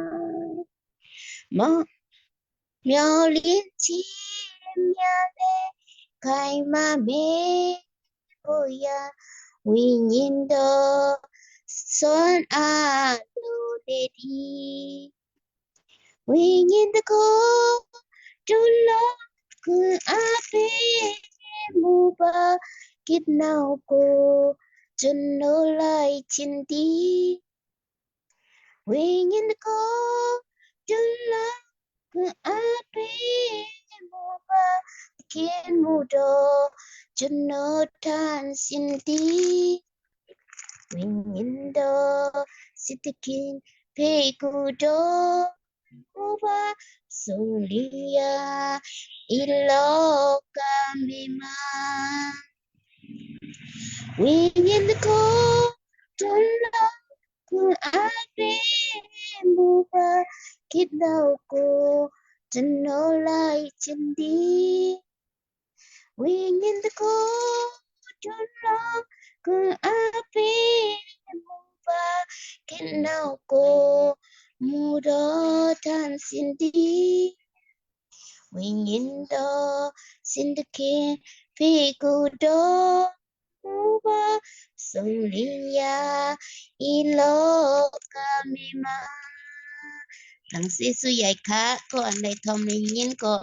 苗栗青苗嘞，开嘛没不呀，为人的酸啊路的地，为人的苦，就老个阿贝木巴，吉闹过，真努来亲地，为人的苦，就老。个阿贝木巴见木多，就诺坦心底，为人多，是的见佩古多，木巴苏里亚，伊洛卡米玛，为人的苦，就老个阿贝木巴。คิดเรากูจะโนไลฉันดีวิ่งยินตะกูจะรอกูอาปีมูบาคิดเรากูมูดอทันสินดีวิ่งยินดอสินตะเคียนพี่กูดอมูบาสุริยาอีโลกามิมาหลังซีสุใหญ่ค่ะก็อันใดทอมในยินก็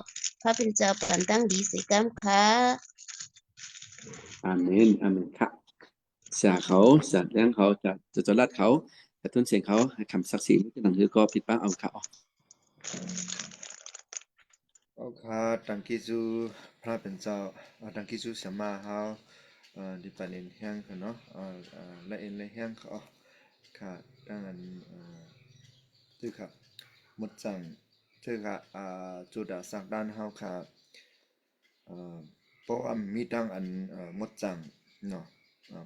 พระเป็นเจ้าปันตั้งดีสิกรรมค่ะอาเมนอาเมนค่ะเสียเขาเสียแรงเขาจะรัดเขาแต่ทุนเสียงเขาให้คำศักดิ์สิทธิ์ที่หนังสือก็ผิดบ้างเอาค่ะเอาค่ะตังกิจูพระเป็นเจ้าตังกิจูสมาเฮาดิปันเอ็นแห้งค่ะเนาะและเอ็นเลยแห้งเขาค่ะตั้งอัน จือครับหมดจังจือครับจุดสักด้านเฮาค่ะเพราะว่ามีตั้งอันหมดจังเนาะ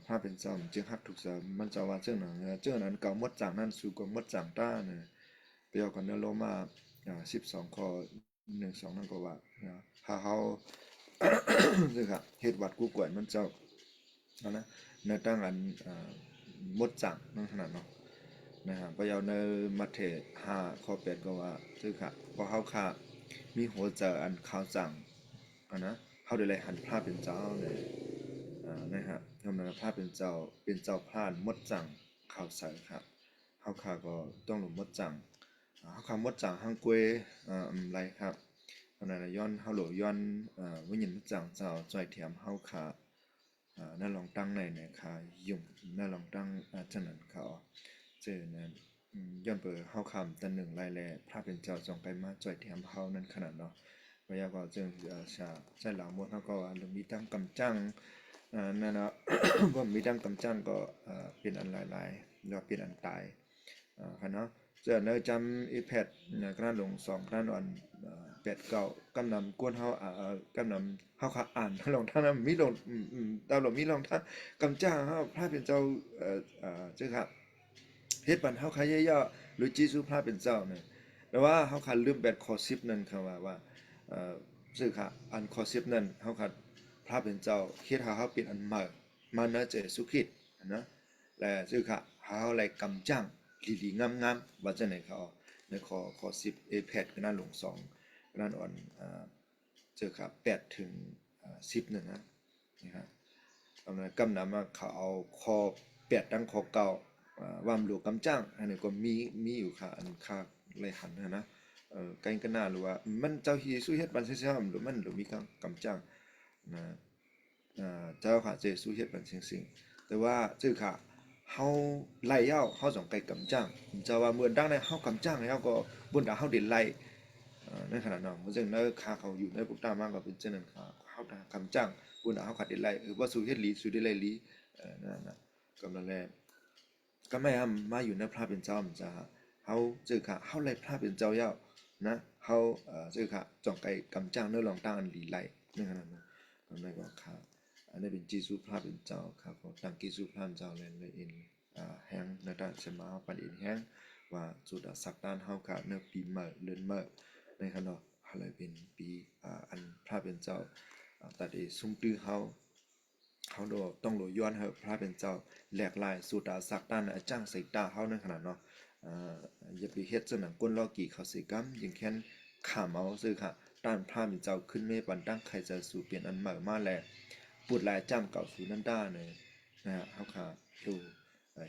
ภาพเป็นเจ้าจึงฮักถูกเสมันจะว่าเจ้าหนังเจ้านั้นเก่าหมดจังนั่นสู่กับหมดจังต้าเนี่ยเปียวกันเนโลมา12 ข้อ 1 2นั่นก็ว่าถ้าเฮา จือครับเฮ็ดวัดกูกวยมันเจ้านะในตั้งอันหมดจังนั่นขนาดเนาะนะครับพระเยาในมัทธิว5 ข้อ 8ก็ว่าจือครับพอเฮาค่ะมีหัวใจอันขาวจังนะเฮาได้เลยหันพระเป็นเจ้าเลยนะครับทำนพระเป็นเจ้าพระหมดจังขาวใสครับเฮาค่ะก็ต้องหลงหมดจังเฮาค่ะหมดจังหังกวยไรครับเพราะนั้นย้อนเฮาโหลย้อนวิญญาณหมดจังเจ้าจ่อยเทียมเฮาค่ะนั่นลองตั้งในเนี่ยค่ะยุ่งนั่นลองตั้งจังนั้นเขาเจอนั้นย้อนเปิดเฮาคำตันหนึ่งไรแลพระเป็นเจ้าจงไปมาจ่อยเทียมเฮานั่นขนาดเนาะพยากรจึงชาใช่หลังหมดเฮาก็มีตั้งกำจังนั่นเนาะ บ่มีตั้งกำจังก็เป็นอันหลายๆแล้วเป็นอันตายค่ะเนาะเจอเนจำอีแพดกระหลง2กระนอน8 9กำนำกวนเฮากำนำเฮาค่ะอ่านลงท่านมีลงดาวลงมีลงท่านกำจังเฮาพระเป็นเจ้าเจ้าครับเฮ็ดปันเฮาค่ะย่อๆหรือจีซูพระเป็นเจ้าเนี่ยแต่ว่าเฮาค่ะลืม8 ข้อ 10นั่นค่ะว่าซึ่งค่ะอันข้อ 10นั่นเฮาค่ะพระเป็นเจ้าเฮ็ดให้เฮาเป็นอันใหม่มานะเจสุคริสต์นะและซึ่งค่ะเฮาเลยกำจังลีๆงามๆว่าจังได๋เขาในข้อ10เอแพดก็น่าลง2ก็น่าอ่อนเจอค่ะ8ถึง10นั่นนะครับกำนำมาเขาเอาข้อ8ตั้งข้อ9ว่ามหลวงกำจังอันนี้ก็มีอยู่ค่ะอันค่าเลยหันนะกันก็น่ารู้ว่ามันเจ้าฮีสู้เฮ็ดบันซื่อๆหรือมันหรือมีกำจังนะเจ้าค่ะเจสู้เฮ็ดบันสิ่งๆแต่ว่าซื่อค่ะเฮาไล่เฮาต้องไกกำจังเจ้าว่าเมื่อดังในเฮากำจังแล้วก็บ่ได้เฮาได้ไล่ในขณะนั้นเพราะฉะนั้นค่าเขาอยู่ในปุกตามากก็เป็นเช่นนั้นค่ะเฮากำจังบ่ได้เฮาขัดได้ไล่ว่าสู้เฮ็ดลีสู้ได้ไล่ลีนั่นน่ะกำลังแลก็ไม่มาอยู่ในพระเป็นเจ้ามันจะเฮาซื่อค่ะเฮาไล่พระเป็นเจ้านะเฮาซื่อค่ะจ่องไก่กำจังเนื้อลองตั้งอันหลีไล่ในขณะนั้นก็ได้ก็ค่ะอันนี้เป็นจีสุพระเป็นเจ้าครับก็ตั้งจีสุพระเจ้าเลยอินแห้งในด้านเสมาปันอินแห้งว่าสุดสักด้านเฮาค่ะเนื้อปีเมื่อเดือนเมื่อในขณะอะไรเป็นปีอันพระเป็นเจ้าตัดเอซุ้มตื้อเฮาต้องโหลย้อนเฮาพระเป็นเจ้าแหลกลายสุดสักด้านจ้างใส่ตาเฮาในขณะเนาะอย่าไปเฮ็ดจังหนังก้นลอกี่เขาสิกรรมอย่างแค่นข่ามเอาซื่อค่ะด้านพระเป็นเจ้าขึ้นเมปันตั้งใครจะสู่เปลี่ยนอันใหม่มาแลปุดลายจ้ำเก่าสู่นั่นด้าเลยนะฮะเฮาค่ะดู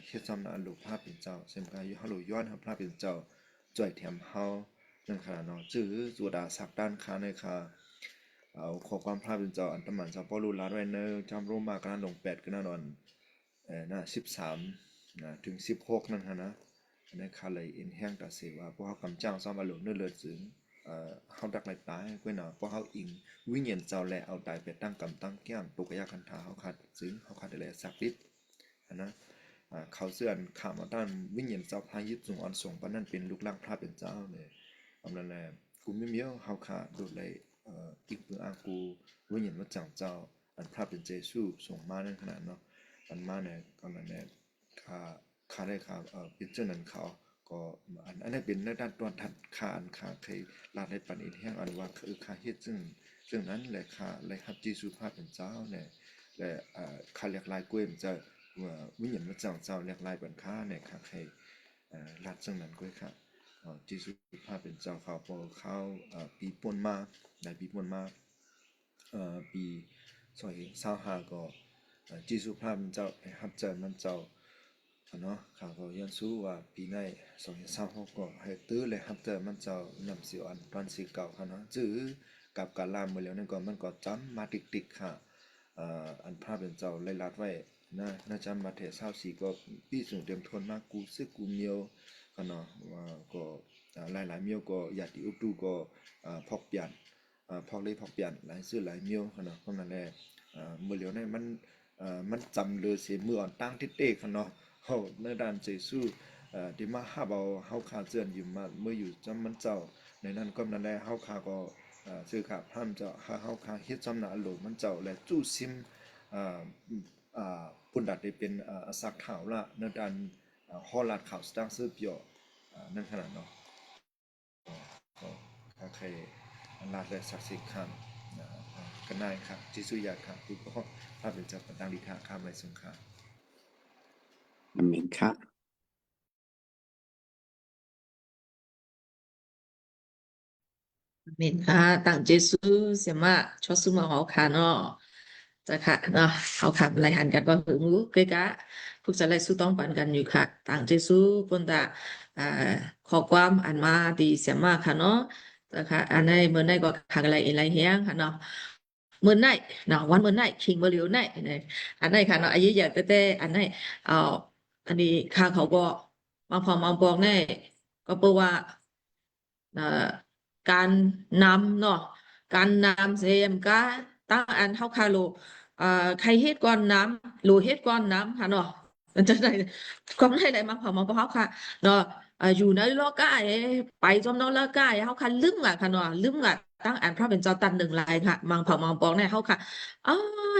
เฮ็ดซ้ำนั้นลูกพระเป็นเจ้าเสมกายอยู่เฮาโหลย้อนเฮาพระเป็นเจ้าจ่อยแถมเฮานั่นขนาดเนาะจื้อสุดาสักด้านค้าในค่ะเอาขอความพระเป็นเจ้าอันตมันสัพพอรูลาไว้เนอจำร่มมากนะลง8ก็น่านอนน่ะ13นะถึง16นั่นฮะนะในคาเลยอินแห้งตัดเสว่าพวกเขากำจังซ้อมอารมณ์เนื้อเลือดซึงเขาดักไหลตายกล้วยหนาพวกเขาอิงวิญญาณเจ้าแหละเอาตายไปตั้งกำตั้งแก้มปกยาคันธาเขาขาดซึงเขาขาดได้สักนิดนะเขาเสื่อนข่าวมาด้านวิญญาณเจ้าพายึดสูงอ่อนส่งปานนั้นเป็นลูกล่างพระเป็นเจ้าเลยอำนั้นแหละกูไม่เมี้ยวเขาขาดโดดเลยอีกเมื่ออากูวิญญาณมาจังเจ้าอันพระเป็นเจสูส่งมาในขนาดเนาะอันมาเนี่ยกำลังเนี่ยขาได้ขาเป็นเจ้านั้นเขาก็อันนี้เป็นในด้านตัวทัดขาอันขาเคยลาได้ปันอินแห้งอันว่าคือขาเฮ็ดซึ่งนั้นแหละขาเลยครับจีสุภาพเป็นเจ้าเนี่ยและขาเรียกลายกล้วยมันจะวิญญาณมาจังเจ้าเรียกลายเป็นขาเนี่ยขาเคยลัดซึ่งนั้นกล้วยค่ะจีสุภาพเป็นเจ้าเขาพอเขาปีป่นมาได้ปีป่นมาปี2025ก็จีสุภาพเป็นเจ้ารับเจอมันเจ้าเนาะข้าก็ยันสู้ว่าปีใน2026ก็ให้ตื้อเลยครับแต่มันจะนำสิอันตอนสิเก่าค่ะเนาะจื้อกับการลามมาแล้วนั่นก็มันก็จำมาติกๆค่ะอันพระเป็นเจ้าเลยลัดไว้นะน่าจำมาเทศ24ก็ปีสูงเต็มทนมากกูซึกกูเมียวค่ะเนาะว่าก็หลายๆเมียวก็ญาติอุตุก็พอกเปลี่ยนพอกเลยพอกเปลี่ยนหลายซื้อหลายเมียวค่ะเนาะเพราะนั้นแหละเมื่อแล้วเนี่ยมันจำเลยเสียมืออ่อนตั้งทิศเตค่ะเนาะเฮาในด้านเจซู ที่มาหาเอาเฮาขาเจือนอยู่มาเมื่ออยู่จำมันเจ้าในนั้นก็นั่นแหละเฮาขาก็ซื้อขาพามเจ้าเฮาขาเฮ็ดจำหนาโหลมันเจ้าและจู้ซิมอ่าปุ่นดัดได้เป็นสักข่าวละในด้านฮอลลาดข่าวสตางซื้อเปียวนั่นขนาดเนาะก็ถ้าใครลาดและศักดิ์สิทธิ์ข้ามกันได้ครับจิสุยาครับคือก็ภาพเป็นเจ้าดังดีท่าข้ามไรสงคราม อาเมนค่ะ เมนค่ะต่างเจซูเสียมาชอสุมาเขาค่ะเนาะจะค่ะเนาะเขาค่ะรายหันกันว่าหึงรู้เกะกะพวกจะไล่สู้ต้องปันกันอยู่ค่ะต่างเจซูปนตาอ่าขอความอันมาดีเสียมาค่ะเนาะจะค่ะอันในเมื่อในก็ขักอะไรอะไรเฮียงค่ะเนาะเมื่อในเนาะวันเมื่อในคิงเมื่อเหลียวในเนี่ยอันในค่ะเนาะอายุอยากแต่อันในเอาอันนี้ข้าเขาก็มาพอมาบอกแน่ก็เปว่า เอ่อการนำเนาะการนำเสียมก็ตั้งอันเท่าคาโลใครเฮ็ดก่อนน้ำโลเฮ็ดก่อนน้ำค่ะเนาะมันจะได้ความได้มาพอมาเพราะค่ะเนาะอยู่ในโลกายไปจอมนอกโลกายเฮาค่ะลืมอ่ะค่ะเนาะลืมอ่ะตั้งอันพระเป็นเจ้าตันหนึ่งลายค่ะมังเผามังปองเนี่ยเฮาค่ะอ๋อ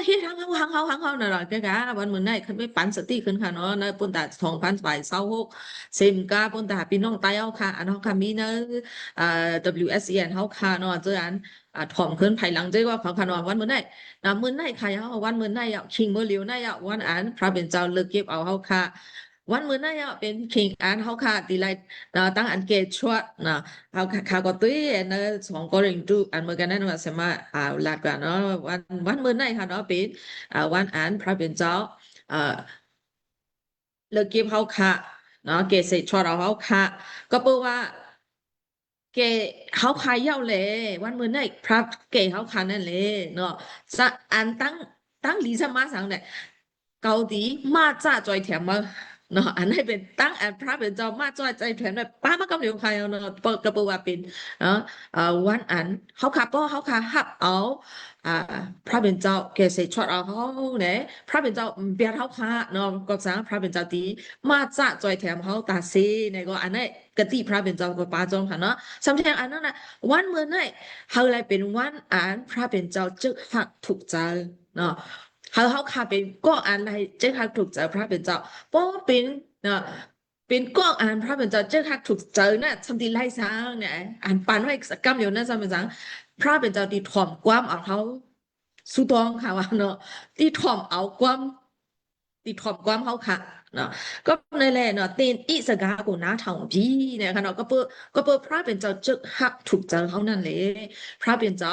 เฮ็ดหังเฮาน่ะเนาะแกกะวันมื้อไหนขึ้นไปปันสติขึ้นค่ะเนาะในปุ่นตา2000ไป26เซมกาปุ่นตาพี่น้องตายเอาค่ะอันเฮาค่ะมีเนอะ WSEN เฮาค่ะเนาะเจออันถ่อมขึ้นภายหลังเจอว่าเขาค่ะเนาะวันมื้อไหนมื้อไหนค่ะเฮาวันมื้อไหนอ่ะคิงมื้อเหลียวไหนอ่ะวันอันพระเป็นเจ้าเลิกเก็บเอาเฮาค่ะวันมื้อไหนอ่ะเป็นคิงอันเฮาค่ะตีไลตั้งอันเกตชวดนะเฮาค่ะก็ตุ้ยเนอะ2ก็ริงดูอันมื้อกันนั้นว่าสมาลาดกันเนาะวันมื้อไหนค่ะเนาะเป็นวันอันพระเป็นเจ้าอ่าเลิกเก็บเฮาค่ะเนาะเกษตรชวดเอาเฮาค่ะก็แปลว่า เกเขาขายเย้าเลยวันมื้อไหนพระเกเขาขายนั่นเลยเนาะสะอันตั้งลีซะมาสังเนี่ยเกาดีมาจ้าจอยแถมมาเนาะอันให้เป็นตั้งอันพระเป็นเจ้ามาจ้อยใจแถมเนี่ยป้ามากำเหลียวใครเนาะเปิดกระเป๋าว่าเป็นเนาะวันอันเขาขาป้อเขาขาหับเอาอ่าพระเป็นเจ้าเกษตรชดเอาเขาเนี่ยพระเป็นเจ้าเบียดเขาขาเนาะก็สังพระเป็นเจ้าตีมาจ้าจอยแถมเขาตาซีเนี่ยก็อันนั้นกติพระเป็นเจ้าก็ป้าจอมค่ะเนาะ สำแดงอันนั้นนะวันเมื่อไหร่เขาเลยเป็นวันอ่านพระเป็นเจ้าจึกหักถูกใจเนาะเขาขาเป็นก็อ่านในจึกหักถูกใจพระเป็นเจ้าเพราะว่าเป็นเนาะเป็นก็อ่านพระเป็นเจ้าจึกหักถูกใจนะทำดีไล่สร้างเนี่ยอ่านปานไว้สักกรรมอยู่นะสมัยสังพระเป็นเจ้าที่ถ่อมความเอาเขาสุดองค่ะว่าเนาะที่ถ่อมเอาความที่ถ่อมความเขาค่ะเนาะ ก็ในแหละเนาะตีนอีสกากูน้าทองพี่เนี่ยค่ะเนาะก็เปิดพระเป็นเจ้าจึกหักถูกใจเขานั่นเลยพระเป็นเจ้า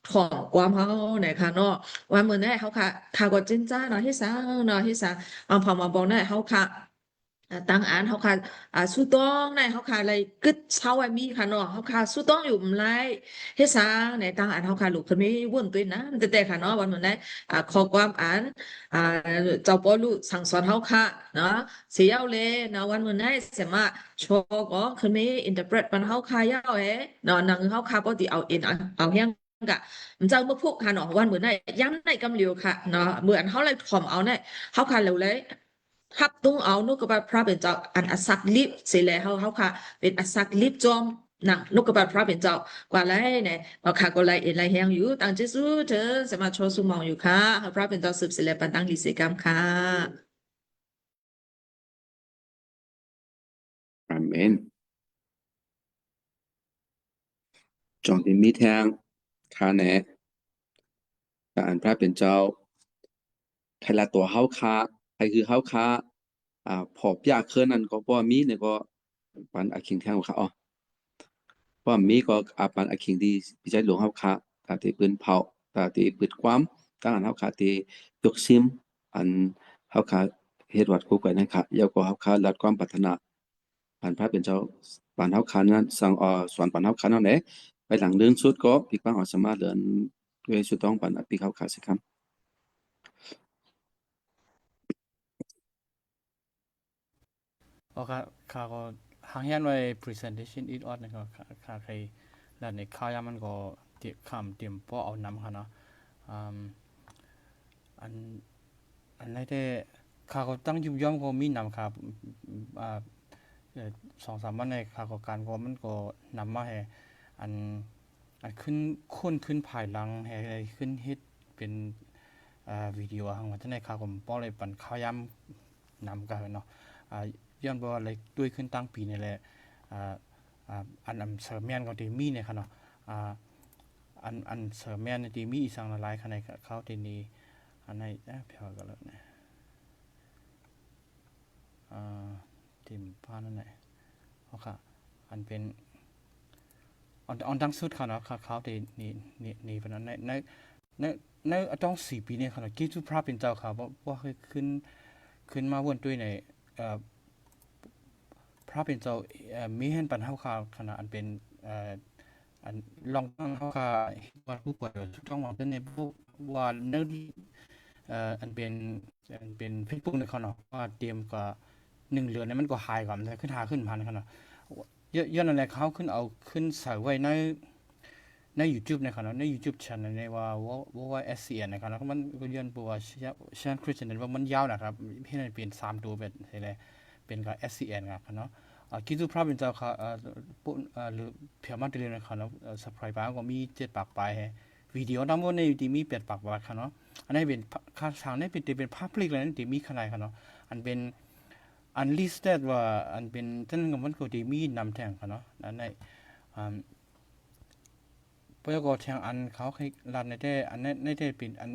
ถ่อมความเขาเนี่ยค่ะเนาะวันเมื่อไหร่เขาค่ะข้าก็จินจ้าเนาะที่สาเนาะที่สาเอาพอมาบอกได้เขาค่ะตั้งอ่านเขาค่ะสู้ต้องในเขาค่ะอะไรกึดเช้าไว้มีค่ะเนาะเขาค่ะสู้ต้องอยู่ไรเฮ็ดซาในตั้งอ่านเขาค่ะลูกคนนี้วุ่นตัวนะแต่ค่ะเนาะวันเมื่อไหร่ขอความอ่านอ่าเจ้าปอลูสั่งสอนเขาค่ะเนาะเสียเอาเลยเนาะวันเมื่อไหร่เสียมาโชว์ก็คนนี้อินเตอร์เพรตปันเขาค่ะยาวเนาะนังเขาค่ะปกติเอาเอ็นเอาเฮียงกะมันจะเมื่อพวกค่ะเนาะวันเมื่อไหร่ย้ำในกำเลียวค่ะเนาะเหมือนเขาเลยถ่อมเอาเนี่ยเขาค่ะเร็วเลยทับตุ้งเอานุกบาพระเป็นเจ้าอันอสักลิบเสียแล้วเขาค่ะเป็นอสักลิบจอมนังนุกบาพระเป็นเจ้ากว่าไรเนี่ยเราค่ะก็ไล่เอ็นไล่เฮียงอยู่ต่างเจสูเธอสามารถโชว์สุมองอยู่ค่ะพระเป็นเจ้าสืบเสียแล้วปันตั้งลิเซกรรมค่ะ อาเมนจงที่มีแทงข้าแน่การพระเป็นเจ้าใครละตัวเฮาค้าใครคือเฮาค้าพอบยากเคินนั่นก็บ่มีเนี่ยก็ปันอาคิงแทงเขาบ่มีก็ปันอาคิงที่พิจัยหลวงเฮาค้าตาที่ปืนเผาตาที่ปืนความตั้งอันเฮาค้าที่ยกซิมอันเฮาค้าเฮ็ดวัดคู่กันนั่นค่ะแล้วก็เฮาค้าลัดความปรารถนาปันพระเป็นเจ้าปันเฮาค้านั้นสั่งสอนปันเฮาค้านั่นแหละไปหลังเรื่องสุดก็พี่ปังสามารถเดินด้วยสุดต้องปันพี่เฮาค้าสิครับ โอเคข้าก็หางยันไว้ presentation it on นะครับข้าเคยแล้วในข้าวยามันก็เตรียมคำเตรียมป้อเอานำค่ะเนาะอันอันไหนแต่ข้าก็ตั้งยุ่มย่อมก็มีนำครับ 2-3วันในข่าวการก็มันก็นำมาให้อันขึ้นขึ้นภายหลังให้ขึ้นฮิตเป็นวิดีโอหังว่าในข่าวผมป้อเลยปั่นข้าวยำนำกันเนาะย้อนบ่อะไรด้วยขึ้นตั้งปีนี่แหละอันเสริมแม่นก็ดีมีเนี่ยค่ะเนาะอันเสริมแม่นดีมีอีสังละลายข้างในเขาทีนี้อันไหนเพียวกันแล้วนะทีมพานั่นแหละโอเคอันเป็นอันดังสุดค่ะเนาะเขาทีนี่เป็นนั้นในต้อง4 ปีเนี่ยค่ะเนาะกิจพระเป็นเจ้าค่ะว่าขึ้นมาวนด้วยในพระเป็นเจ้ามีเห็นปัญหาข่าวขณะอันเป็นอันลองตั้งเขาค่ะว่าผู้ป่วยต้องมองในพวกว่าเนื้ออันเป็นเฟซบุ๊กในเขาเนาะว่าเตรียมกว่า1 เดือนเนี่ยมันก็หายก่อนแต่ขึ้นพันเขาเนาะย้อนอะไรเขาขึ้นใส่ไว้ใน YouTube นะครับใน YouTube channel ในว่า SCN นะครับแล้วมันก็ย้อนตัวชันคริสเตียนว่ามันยาวนะครับพี่นั่นเป็น3 ตัวเป็นอะไรเป็นกับ SCN ครับเนาะกิจพระเป็นเจ้าค่ะหรือเพียงมาเดือนนะครับเนาะสปายบ้างก็มี7 ปากไปวิดีโอทั้งหมดในที่มี8 ปากครับเนาะอันนี้เป็นค่าทางนี้เป็น public เลยนั่นที่มีขนาดครับเนาะอันเป็นunlisted ว่าอันเป็นท่านก็มันก็ที่มีนำแทงครับเนาะนั่นในพยากรณ์แทงอันเขาให้รันในได้อันนี้ได้เป็นอั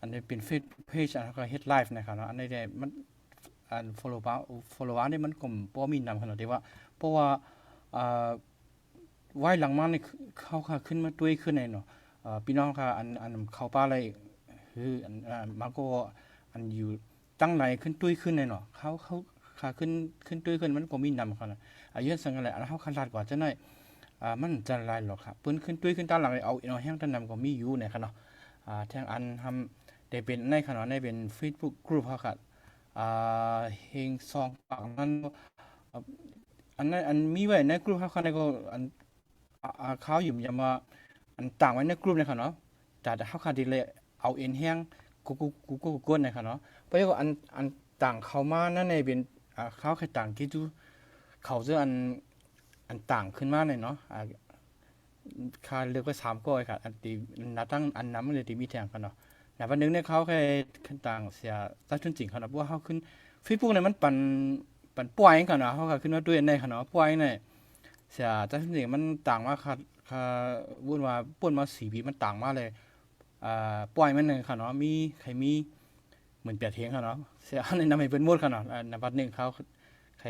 นนี้เป็นเฟซเพจอันเขาเฮ็ดไลฟ์นะครับเนาะอันนี้ได้มันอัน follower นี่มันก็บ่มีนำขนาดที่ว่าเพราะว่าไว้หลังมานี่เขาค่ะขึ้นมาด้วยขึ้นในเนาะพี่น้องค่ะอันเขาป้าอะไรคือมันก็อันอยู่ตั้งไหนขึ้นด้วยขึ้นในเนาะเขาค่ะขึ้นด้วยขึ้นมันก็มีนำเขานะยืนสังอะไรอันเขาขนาดกว่าจะหน่อยมันจะลายหรอกครับปืนขึ้นด้วยขึ้นตามหลังเอาแห้งต้นนำก็มีอยู่เนี่ยครับเนาะแทงอันทำได้เป็นในขนาดในเป็น Facebook group เขาค่ะเฮงซองปากนั้นอันนั้นอันมีไว้ในกลุ่มเขาในก็อันเขาอยู่ยามว่าอันต่างไว้ในกลุ่มเนี่ยค่ะเนาะแต่เขาขาดดีเลยเอาเอ็นแห้งกูก้นเนี่ยค่ะเนาะเพราะว่าอันต่างเขามานั่นในเป็นเขาแค่ต่างกี่จูเขาจะอันต่างขึ้นมาเนี่ยเนาะค่าเลือกไป3 ก้อยค่ะอันตีนับตั้งอันน้ำมันเลยตีมีแทงกันเนาะแต่วันนึงเนี่ยเขาแค่ต่างเสียตั้งจนจริงเขาเนาะเพราะว่าเขาขึ้นเฟซบุ๊กเนี่ยมันปั่นป่วยกันเนาะเขาขึ้นมาด้วยในค่ะเนาะป่วยเนี่ยเสียตั้งจริงมันต่างมากค่ะวุ่นว่าป่วนมา4 ปีมันต่างมากเลยป่วยมันหนึ่งค่ะเนาะมีใครมีเหมือนเปียเทียงค่ะเนาะเสียในน้ำให้เป็นมดค่ะเนาะในวันนึงเขาใคร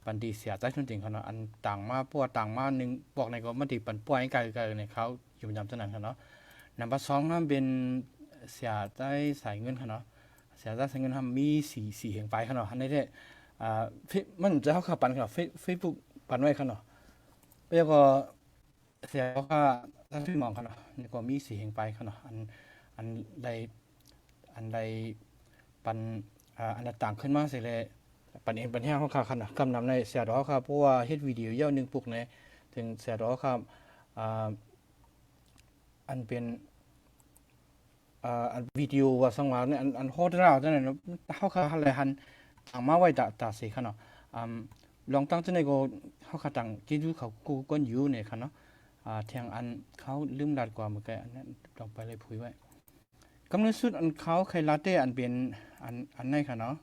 ปันดีเสียใจจริงๆเขาเนาะอันต่างมาพวกต่างมา1บอกในก็มันติปั่นป่วยไกลๆในเขาอยู่ประจำถนนเขาเนาะนับ2นั้นเป็นเสียใจใส่เงินเขาเนาะเสียใจใส่เงินทำมี4 แห่งไปเขาเนาะอันนี้ได้มันจะเขาปั่นเขาเฟซบุ๊กปั่นไว้เขาเนาะแล้วก็เสียเขาถ้าที่มองเขาเนาะนี่ก็มี4 แห่งไปเขาเนาะอันใดปั่นอันต่างขึ้นมาเสียเลยปั่นเองปั่นแห้งเขาค่ะนะกำนำในเสียดอกครับเพราะว่าเฮ็ดวิดีโอยาว1 ปุกเนี่ยถึงเสียดอกครับอันเป็นอันวิดีโอว่าสังวาเนี่ยอันโหดราวจังได๋เนาะเฮาค่ะอะไรหันต่างมาไว้ตาสิค่ะเนาะลองตั้งจังได๋ก็เฮาค่ะตั้งจิดูเขากูก้นอยู่เนี่ยค่ะเนาะแทงอันเขาลืมลัดกว่าเมื่อกี้อันนั้นลองไปเลยพูดไว้กำเนิดสุดอันเขาเคยลาเต้อันเป็นอันไหนค่ะเนาะ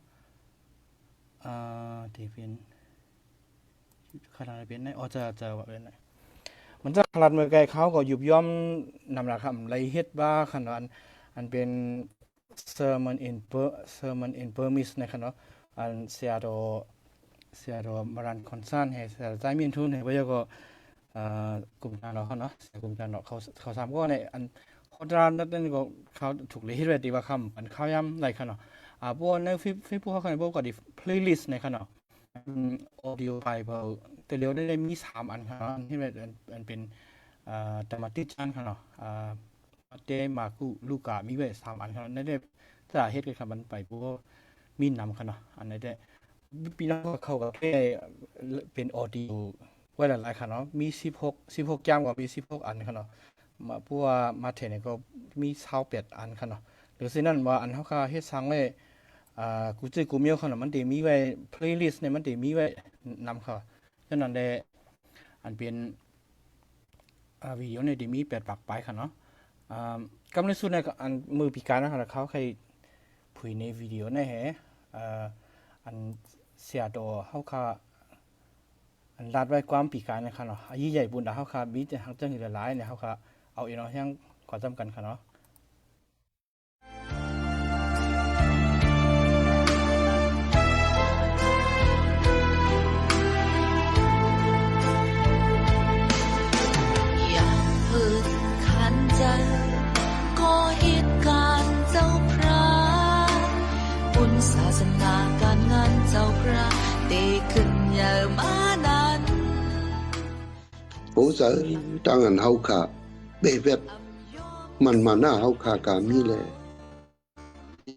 ที่เป็นขนาดเป็นไหนจะว่าเป็นไหนมันจะขนาดเมื่อกี้เขาก็ยุบย่อมนำหลักคำไรเฮ็ดบ้าขนาดอันเป็น sermon in Burmese นะครับเนาะอันเสียดมารันคอนซันให้เสียใจมีทุนให้บ่ยก็กลุ่มการเราเขาเนาะกลุ่มการเราเขา3ก็ในอันโคตรนั้นก็เขาถูกเลยเฮ็ดไว้ดีว่าคำอันเขาย้ำไรค่ะเนาะพวกในFacebookเขาพวกก็ดิ playlist นะครับเนาะaudio Bible แต่เดี๋ยวได้มี3 อันครับที่เป็นธรรมติจันครับเนาะเตมากุลูกามีไว้3 อันครับนั่นได้สาเหตุก็คือมันไปพวกมีนำครับเนาะอันนี้ได้พี่น้องเขาก็เป็น audio ไว้หลายๆครับเนาะมี16อย่างกว่ามี16 อันครับเนาะมาพวกมาเทเนี่ยก็มี28 อันครับเนาะหรือสินั่นว่าอันเขาก็เฮ็ดสร้างไว้ กูเจอกูเมียวเขาน่ะมันได้มีไว้ playlist เนี่ยมันได้มีไว้นำเขาฉะนั้นได้อันเป็นวิดีโอเนี่ยได้มี8ปากไปค่ะเนาะกำลังสุดในอันมือพิการนะครับเขาใครผู้ในวิดีโอเนี่ยแฮอันเสียตัวเขาค่ะอันรัดไว้ความปีการนะครับเนาะอายุใหญ่บุญดาเขาค่ะมีแต่ทางเจ้าหน้าหลายเนี่ยเขาค่ะเอาเองเนาะยังขอจำกันค่ะเนาะอย่างพืชขันใจก็เหตุการณ์เจ้าพระบุญศาสนาการงานเจ้าพระได้ขึ้นเยอะมานั้น bố giờ đang ăn hậu cả bề việt mà na hậu cả cả mi lệ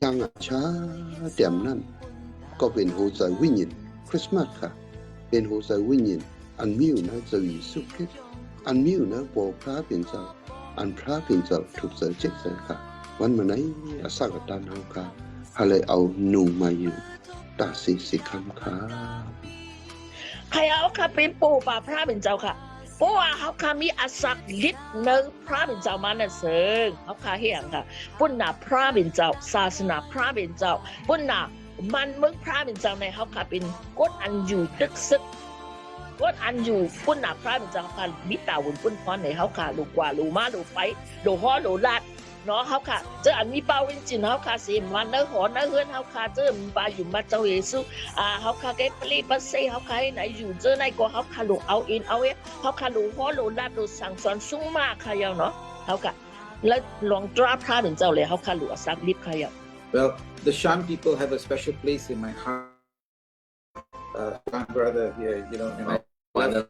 đang ăn chá tiệm năn có bên hồ giờ quy nhịn Christmas cả bên hồ giờ quy nhịn ăn miêu nó giờ Giêsu Christ ăn miêu nó bộ phá bên giờ ăn phá bên giờ thuộc giờ chết giờ cảวันมาไหนอาศักดันเฮาค่ะหาเลยเอาหนูมาอยู่ตาสิคำค่ะ ใครเอาค่ะเป็นปู่ป่าพระเป็นเจ้าค่ะเพราะว่าเขาค่ะมีอาศักฤทธิ์เนื้อพระเป็นเจ้ามานั่นเสิงเขาค่ะเฮียงค่ะปุ่นน่ะพระเป็นเจ้าศาสนาพระเป็นเจ้าปุ่นน่ะมันมึงพระเป็นเจ้าในเขาค่ะเป็นกฎอันอยู่ตึกซึกกฎอันอยู่ปุ่นน่ะพระเป็นเจ้าค่ะมิตาวุ่นปุ่นพรในเขาค่ะลูกกว่าลูกมาลูกไปลูกฮ้อลูกลาดเนาะเขาค่ะเจออันมีเป้าวิจินเขาค่ะสิมันเนื้อหอเนื้อเฮือนเขาค่ะเจอมันบาอยู่มาเจ้าเยซูเขาค่ะแกปลีปัสเซ่เขาค่ะไหนอยู่เจอในก็เขาค่ะลูกเอาอินเอาเขาค่ะลูกฮ้อลูกลาดลูกสั่งสอนสูงมากค่ะยาวเนาะเขาค่ะแล้วลองตราพระเป็นเจ้าเลยเขาค่ะลูกสักลิบค่ะยาว Well, the Shan people have a special place in my heart. My brother here, you know, and I วันนั้น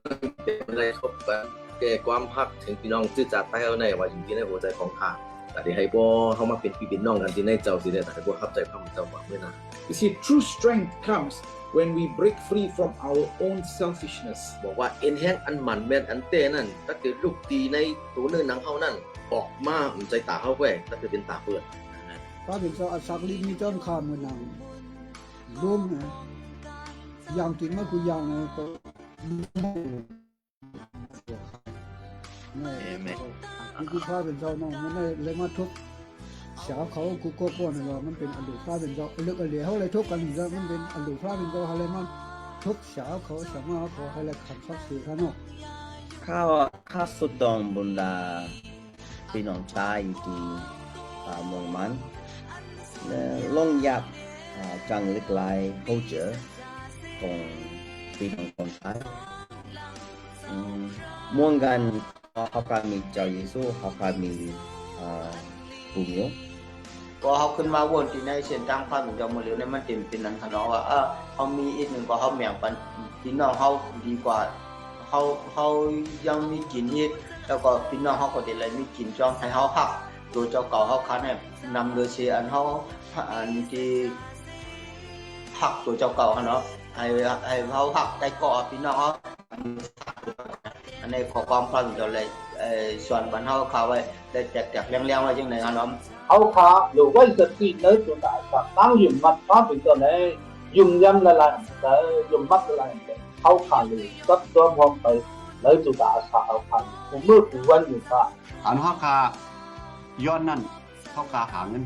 ได้พบกันแก่ความพักถึงพี่น้องซื่อจากใต้เอาในว่าอยู่ที่ในหัวใจของข้าแต่ที่ให้พ่อเขามาเป็นพี่น้องกันที่ในเจ้าสิได้แต่ให้พ่อเข้าใจพระเจ้าว่าไม่นาน you see, true strength comes when we break free from our own selfishness. บอกว่าเอ็นแห้งอันหมันแมนอันเต้นั่นถ้าเกิดลูกตีในตัวเนื้อหนังเขานั่นออกมาใจตาเขาแหวกถ้าเกิดเป็นตาเปิด พระเป็นเจ้าอาศักลิมีเจ้าข้ามนางร่วมนะอย่างจริงมันคืออย่างนะก็นี่คือพระเป็นเจ้าน้องมันได้เลยมาทุบเสียเขากูก็ป้อนว่ามันเป็นอดีตพระเป็นเจ้าเลือกอะไรเขาเลยทุบกันอยู่แล้วมันเป็นอดีตพระเป็นเจ้าอะไรมันทุบเสียเขาสามารถขอให้เลยขัดสักสื่อข้างนอก ข้าสุดดองบุญดาพี่น้องชายที่เมืองมันลงยับจังเล็กลายเขาเจอของพี่น้องคนไทยม่วงกันเขาการมีเจ้าเยซูเขาการมีปู่มิวก็เขาขึ้นมาวนที่ในเส้นทางความเป็นเจ้ามือเลี้ยวในมันเต็มเป็นนั้นขนาดว่าเขามีอีกหนึ่งก็เขาแบ่งปันพี่น้องเขาดีกว่าเขายังมีกินอีกแล้วก็พี่น้องเขาก็ได้เลยมีกินจอมให้เขาพักตัวเจ้าเก่าเขาคันให้นำโดยเสียอันเขาอันที่พักตัวเจ้าเก่าเนาะให้เขาพักได้ก่อพี่น้องเขาอันนี้ขอความพร้อมเจ้าเลยส่วนบ้านเขาไว้ได้แจกเลี้ยงไว้จังไหนครับน้องเขาขาหรือว่าจะตีเนื้อตัวไหนกับตั้งยุ่มมัดฟ้าเป็นตัวไหนยุ่มยำละลายแต่ยุ่มมัดละลายเขาขาเลยก็ตัวพร้อมไปเนื้อตัวตาสาวพันผมเมื่อถึงวันอยู่ค่ะอันเขาขาย้อนนั่นเขาขาหาเงิน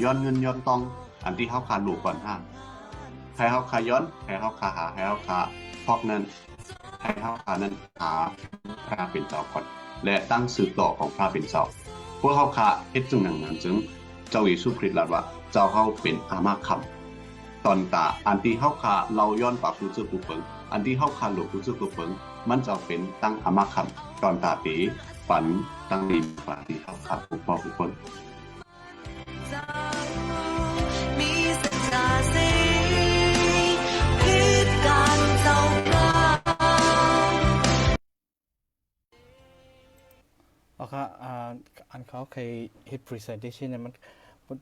ย้อนเงินย้อนตองอันที่เขาขาหลูกก่อนห้างให้เขาขาย้อนให้เขาขาหาให้เขาขาพอกนั้นให้เขาขานั้นหาพระเป็นเจ้าก่อนและตั้งสืบต่อของพระเป็นเจ้าพวกเขาขาเฮ็ดจึงหนังนั้นจึงเจ้าเยซูคริสต์รัสว่าเจ้าเขาเป็นอามาคำตอนตาอันที่เขาขาเราย้อนปากรู้สึกกูเปิงอันที่เขาขาหลูกรู้สึกกูเปิงมันจะเป็นตั้งอามาคำตอนตาปีฝันตั้งดีฝันที่เขาขาผู้พ่อผู้คนมีสัจจะสิคิดการเจ้าพระ ค่ะอันเขาเคยเฮ็ด presentation เนี่ยมัน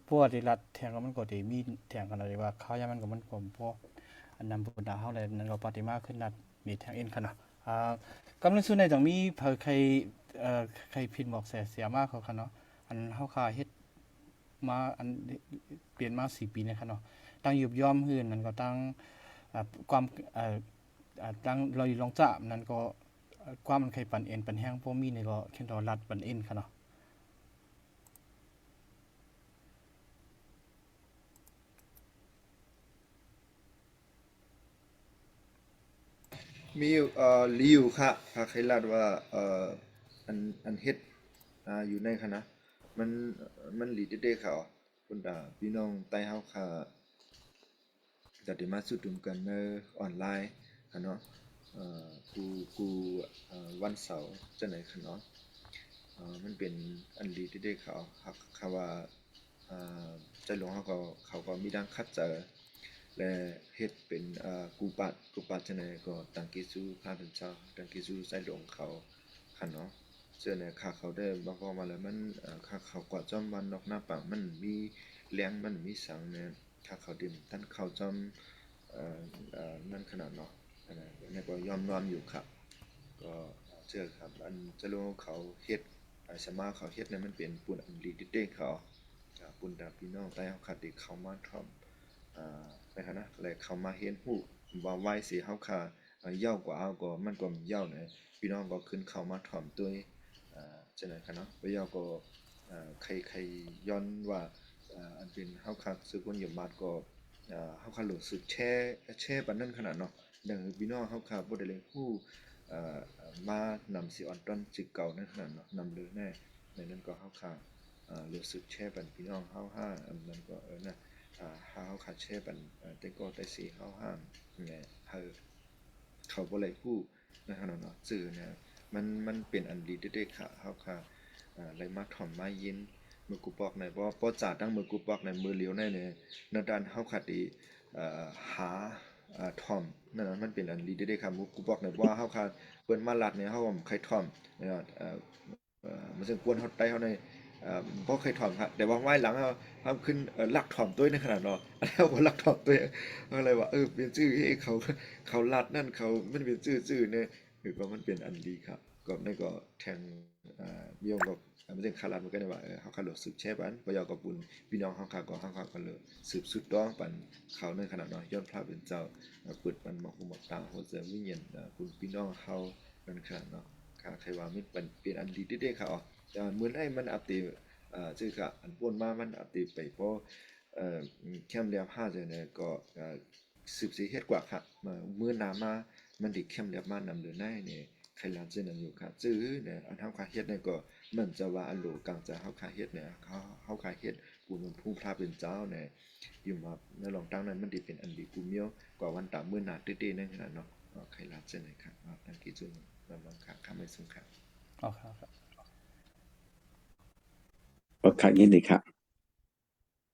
พวกที่รัฐแทงก็มันก็ได้มีแทงกันอะไรว่าเขายังมันก็มันผมพวกอันนำบุญดาเฮาเลยนั่นก็ปฏิมาขึ้นนัดมีแทงเอ็นค่ะเนาะกำลังสู้ในจังมีใครพิมพ์บอกเสียมากเขาค่ะเนาะอันเฮาค่าเฮ็ดมาอันเปลี่ยนมา4 ปีเนี่ยค่ะเนาะ ตั้งยุบย่อมหื่นนั้นก็ตั้งความตั้งเราอยู่ลองจับนั้นก็ความมันใครปันเอ็นปันแห้งพวกมีนี่ก็แค่ดอรัดปันเอ็นค่ะเนาะ มีอยู่ลีอยู่ค่ะใครลาดว่าอันเฮ็ดอยู่ในคณะมันหลีเด้ๆค่ะคนพี่น้องใต้เฮาค่ะจะได้มาสุดดุมกันในออนไลน์ค่ะเนาะกูวันเสาร์จังไหนค่ะเนาะมันเป็นอันหลีเด้ๆค่ะว่าใจหลวงเขาก็มีดังคัดเจอและเฮ็ดเป็นกูปัดจังไหนก็ตังกิซูพระเป็นเจ้าตังกิซูใจหลวงเขาค่ะเนาะเสื้อเนี่ยค่ะเขาได้บอกมาแล้วมันค่ะเขากว่าจอมวันนอกหน้าปังมันมีแรงมันมีสังเนี่ยค่ะเขาดิมท่านเขาจอมนั่นขนาดเนาะเนี่ยก็ยอมนอนอยู่ครับก็เชื่อครับอันจะรู้เขาเฮ็ดสมาเขาเฮ็ดเนี่ยมันเป็นปุ่นอันลีเด้ๆเขาปุ่นดาพี่น้องใต้เฮาคัดที่เขามาทอมไปค่ะนะและเขามาเฮ็ดฮู้ว่าไว้สิเฮาค่ะเย้ากว่าเอาก็มันก็เย้าเนี่ยพี่น้องก็ขึ้นเข้ามาถ่อมตัวจังได๋ค่ะเนาะบ่เย้าก็ใครย้อนว่าอันเป็นเฮาคักสึกคนอยู่มาดก็เฮาคัรู้สึกแชร์ปานนั้นขนาดเนาะดังพี่น้องเฮาค่ะบ่ได้เลยฮู้มานำสิออนตอนจิกเก่านั่นขนาดเนาะนำเลยแน่ในนั้นก็เฮาค่ะรู้สึกแชร์ปันพี่น้องเฮาอันนั้นก็นะเฮาค่ะแชร์ปันแต่ก็ได้สิเฮาเนี่ยเขาบ่เลยฮู้นะครับเนาะสื่อเนี่ยมันเป็นอันดีเด็ดๆค่ะเฮาค่ะเลยมาถ่อมมายินมือกูปอกในบ่จ่าตั้งมือกูปอกในมือเหลียวในด้านเฮาค่ะดีหาถ่อมนั่นมันเป็นอันดีเด็ดๆค่ะมือกูปอกในว่าเฮาค่ะเปิ้นมาลัดเนี่ยเฮาบ่ใครถ่อมมันซึ่งกวนเฮาใต้เฮาในบ่เคยถ่อมครับแต่ว่าไว้หลังเฮาขึ้นลักถ่อมตัวในขนาดเนาะแล้วบ่ลักถ่อมตัวอะไรว่าเป็นชื่อให้เขาลัดนั่นเขามันเป็นชื่อเนี่ยก็มันเป็นอันดีครับก็นั่นก็แทงมีองก็มันเป็นคาลัดมันก็ได้ว่าเฮาคารู้สึกแช่ปันบ่ยอกับบุญพี่น้องเฮาค่ะก็เฮาก็เลยสืบสุดต้องปันเขาในขนาดเนาะย้อนพระเป็นเจ้าเปิดปันหมอกหมอกตาโหเจอวิญญาณคุณพี่น้องเฮานั่นขนาดเนาะใครว่ามันเป็นอันดีเด้ๆค่ะแต่มื้อไหนมันอัปเดตชื่อก็อันป่นมามันอัปเดตไปเพราะแคมเรียบ5จังเนี่ยก็สืบสิเฮ็ดกว่าครับมื้อหน้ามามันดิเข้มเรียบมานำเดือนหน้าเนี่ยใครลานเจนั้นอยู่ครับจื้อเนี่ยอันเฮาคาเฮ็ดเนี่ยก็มันจะว่าอันโหลกลางจะเฮาคาเฮ็ดเนี่ยเฮาคาเฮ็ดกูมันผู้พระเป็นเจ้าเนี่ยอยู่มาในลองตั้งนั้นมันดิเป็นอันดีกูเมียวกว่าวันตามมื้อหน้าตื้อๆนั่นขนาดเนาะใครลานเจนั้นครับตั้งกี่จุดนำบังคับคำไม่สูงครับครับก็ขาดเงินดีครับ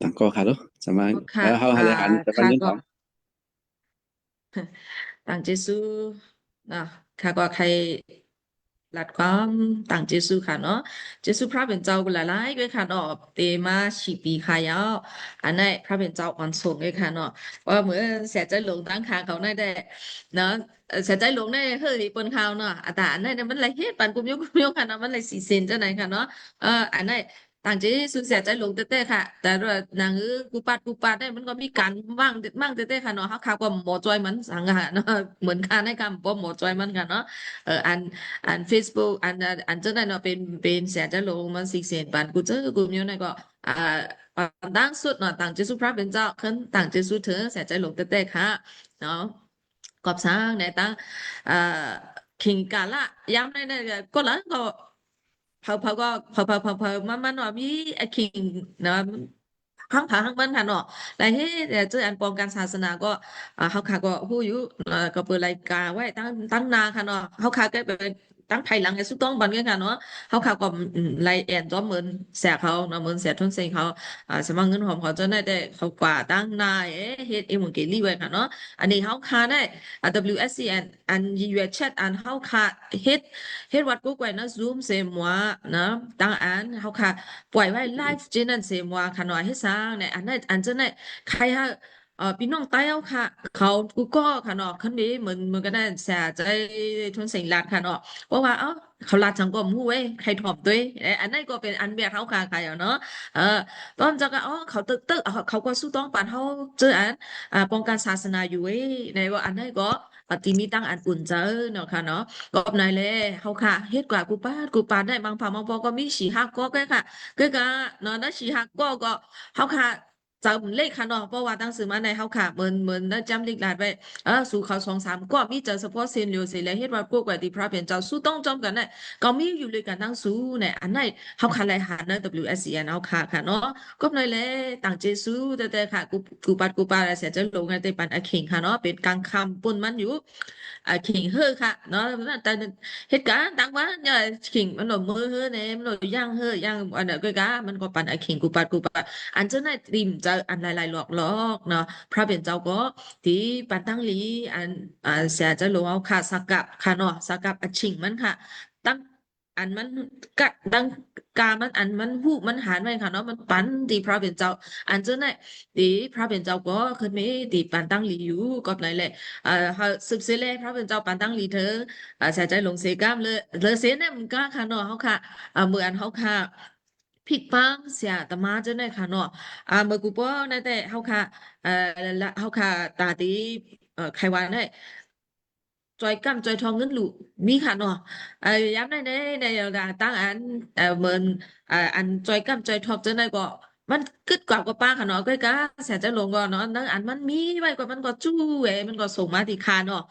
ต่างก็ค่ะเนาะสมัย ค่ะ แล้วเฮาหาหันจะมันเงิน ก็ ของ ต่างเจซูนะค่ะก็ใครหลัดความต่างเจซูค่ะเนาะเจซูพระเป็นเจ้าหลายๆด้วยค่ะเนาะเตมาชีปีค่ะยาวอันนั้นพระเป็นเจ้าอ่อนส่งด้วยค่ะเนาะว่าเหมือนเสียใจหลงตั้งขาเขาได้เนาะเสียใจหลงได้เฮ้ยปนข่าวเนาะแต่อันนั้นมันอะไรเฮ็ดปันกุมยกค่ะเนาะมันอะไรสีเซนจังไหนค่ะเนาะอันนั้นต่างเจซูเสียใจหลงเต้ๆค่ะแต่ว่านางกูปัดได้มันก็มีการว่างมั่งเต้ๆค่ะเนาะเขาข่าวก็หมอจอยมันสังค่ะเนาะเหมือนค่าในคำบ่หมอจอยมันค่ะเนาะอัน Facebook อันเจ้านั่นเนาะเป็นเสียใจหลงมันสีเซนปันกูเจอกูมีนั่นก็ตั้งสุดเนาะต่างเจซูพระเป็นเจ้าขึ้นต่างเจซูเถอเสียใจหลงเต้ๆค่ะเนาะกอบสร้างในตั้งขิงกาละย้ำในก็แล้วก็พอก็พอมันว่ามีไอ้คิงเนาะข้างผาข้างมันค่ะเนาะแต่เฮ้แต่เจออันปองการศาสนาก็เขาขาก็ผู้อยู่ก็เปิดรายการไว้ตั้งนาค่ะเนาะเขาขาก็เป็นตั้งภายหลังไอ้สุดต้องบันกันค่ะเนาะเขาขาก็ไล่แอนจอมเหมือนแสกเขาเนาะเหมือนแสกทุนเซ็งเขาสมัครเงินหอมเขาจะได้เขากว่าตั้งนาเฮ็ดเองเหมือนเกลี่ไว้ค่ะเนาะอันนี้เขาขาได้WSC อันยูแชทอันเขาขาเฮ็ดวัดกูไว้นะ Zoom เสมัวนะตั้งอันเขาขาปล่อยไว้ไลฟ์เจนันเสมัวค่ะเนาะให้สร้างเนี่ยอันนั้นอันจะได้ใครฮะพี่น้องใต้เอาค่ะเขากูก็ค่ะเนาะคันนี้เหมือนก็ได้แสใจทุนสิ่งหลักค่ะเนาะเพราะว่า เขาลาดจังก็มู้เว้ยใครถอมด้วยอันนั้นก็เป็นอันเบียดเขาขาใครเนาะเออตอนจะก็อ๋อเขาตึกเขาก็สู้ต้องปันเขาเจออันป้องกันศาสนาอยู่เว้ยในว่าอันนั้นก็ตีมีตั้งอันอุ่นเจอเนาะค่ะเนาะก็ในเลยเขาค่ะเฮ็ดกว่ากูปาดได้บางผ่าบางปอก็มี4-5ก็ค่ะก็เนาะนะ4-5ก็เขาค่ะจำเลขค่ะเนาะเพราะว่าตั้งสื่อมาในเขาค่ะเหมือนได้จำเลขหลาดไว้สู่เขา2-3ก็มีเจอเฉพาะเซนเลียวเสเลยเฮ็ดว่าพวกว่าที่พระเป็นเจ้าสู้ต้องจอมกันเนี่ยก็มีอยู่เลยกันตั้งสู้เนี่ยอันไหนเขาค่ะไล่หาเนาะ WSCN เอาค่ะเนาะก็ในเลยต่างเจซูแต่ค่ะกูปาเสียจะลงในเตปันอคิงค่ะเนาะเป็นกลางคำปุ่นมันอยู่ขิงเฮ้อค่ะเนาะแต่เหตุการณ์ต่างว่าเนี่ยขิงมันหลมือเฮ้อเนี่ยมันหลย่างเฮ้อย่างอันเดียวกันมันก็ปันขิงกูปาอันเจ้าในตรีมจะอันหลายๆหลอกเนาะพระเป็นเจ้าก็ที่ปันตั้งลีอันเสียจะลงเอาค่ะสักกับค่ะเนาะสักกับชิงมันค่ะตั้งอันมันกัดดังกามันอันมันหูมันหานไว้ค่ะเนาะมันปันที่พระเป็นเจ้าอันเจ้าในที่พระเป็นเจ้าก็คือมีที่ปันตั้งลีอยู่ก็ไหนแหละเขาสืบเสเลยพระเป็นเจ้าปันตั้งลีเธอเสียใจลงเสกามเลยเสียเนี่ยมันก็ค่ะเนาะเขาค่ะเมื่ออันเขาค่ะผิดปังเสียตมาเจ้าเนี่ยค่ะเนาะเมื่อกูป้อในแต่เขาค่ะละเขาค่ะตาตีใครว่าได้จอยกำจอยทองเงินหลุมีค่ะเนาะย้ำในตั้งอันเหมือนอันจอยกำจอยทองเจ้าเนี่ยก็มันกึดกว่าป้าค่ะเนาะก็เสียใจลงก่อนเนาะนั่งอันมันมีไว้กว่ามันก็จู้มันก็ส่งมาที่คาเนาะ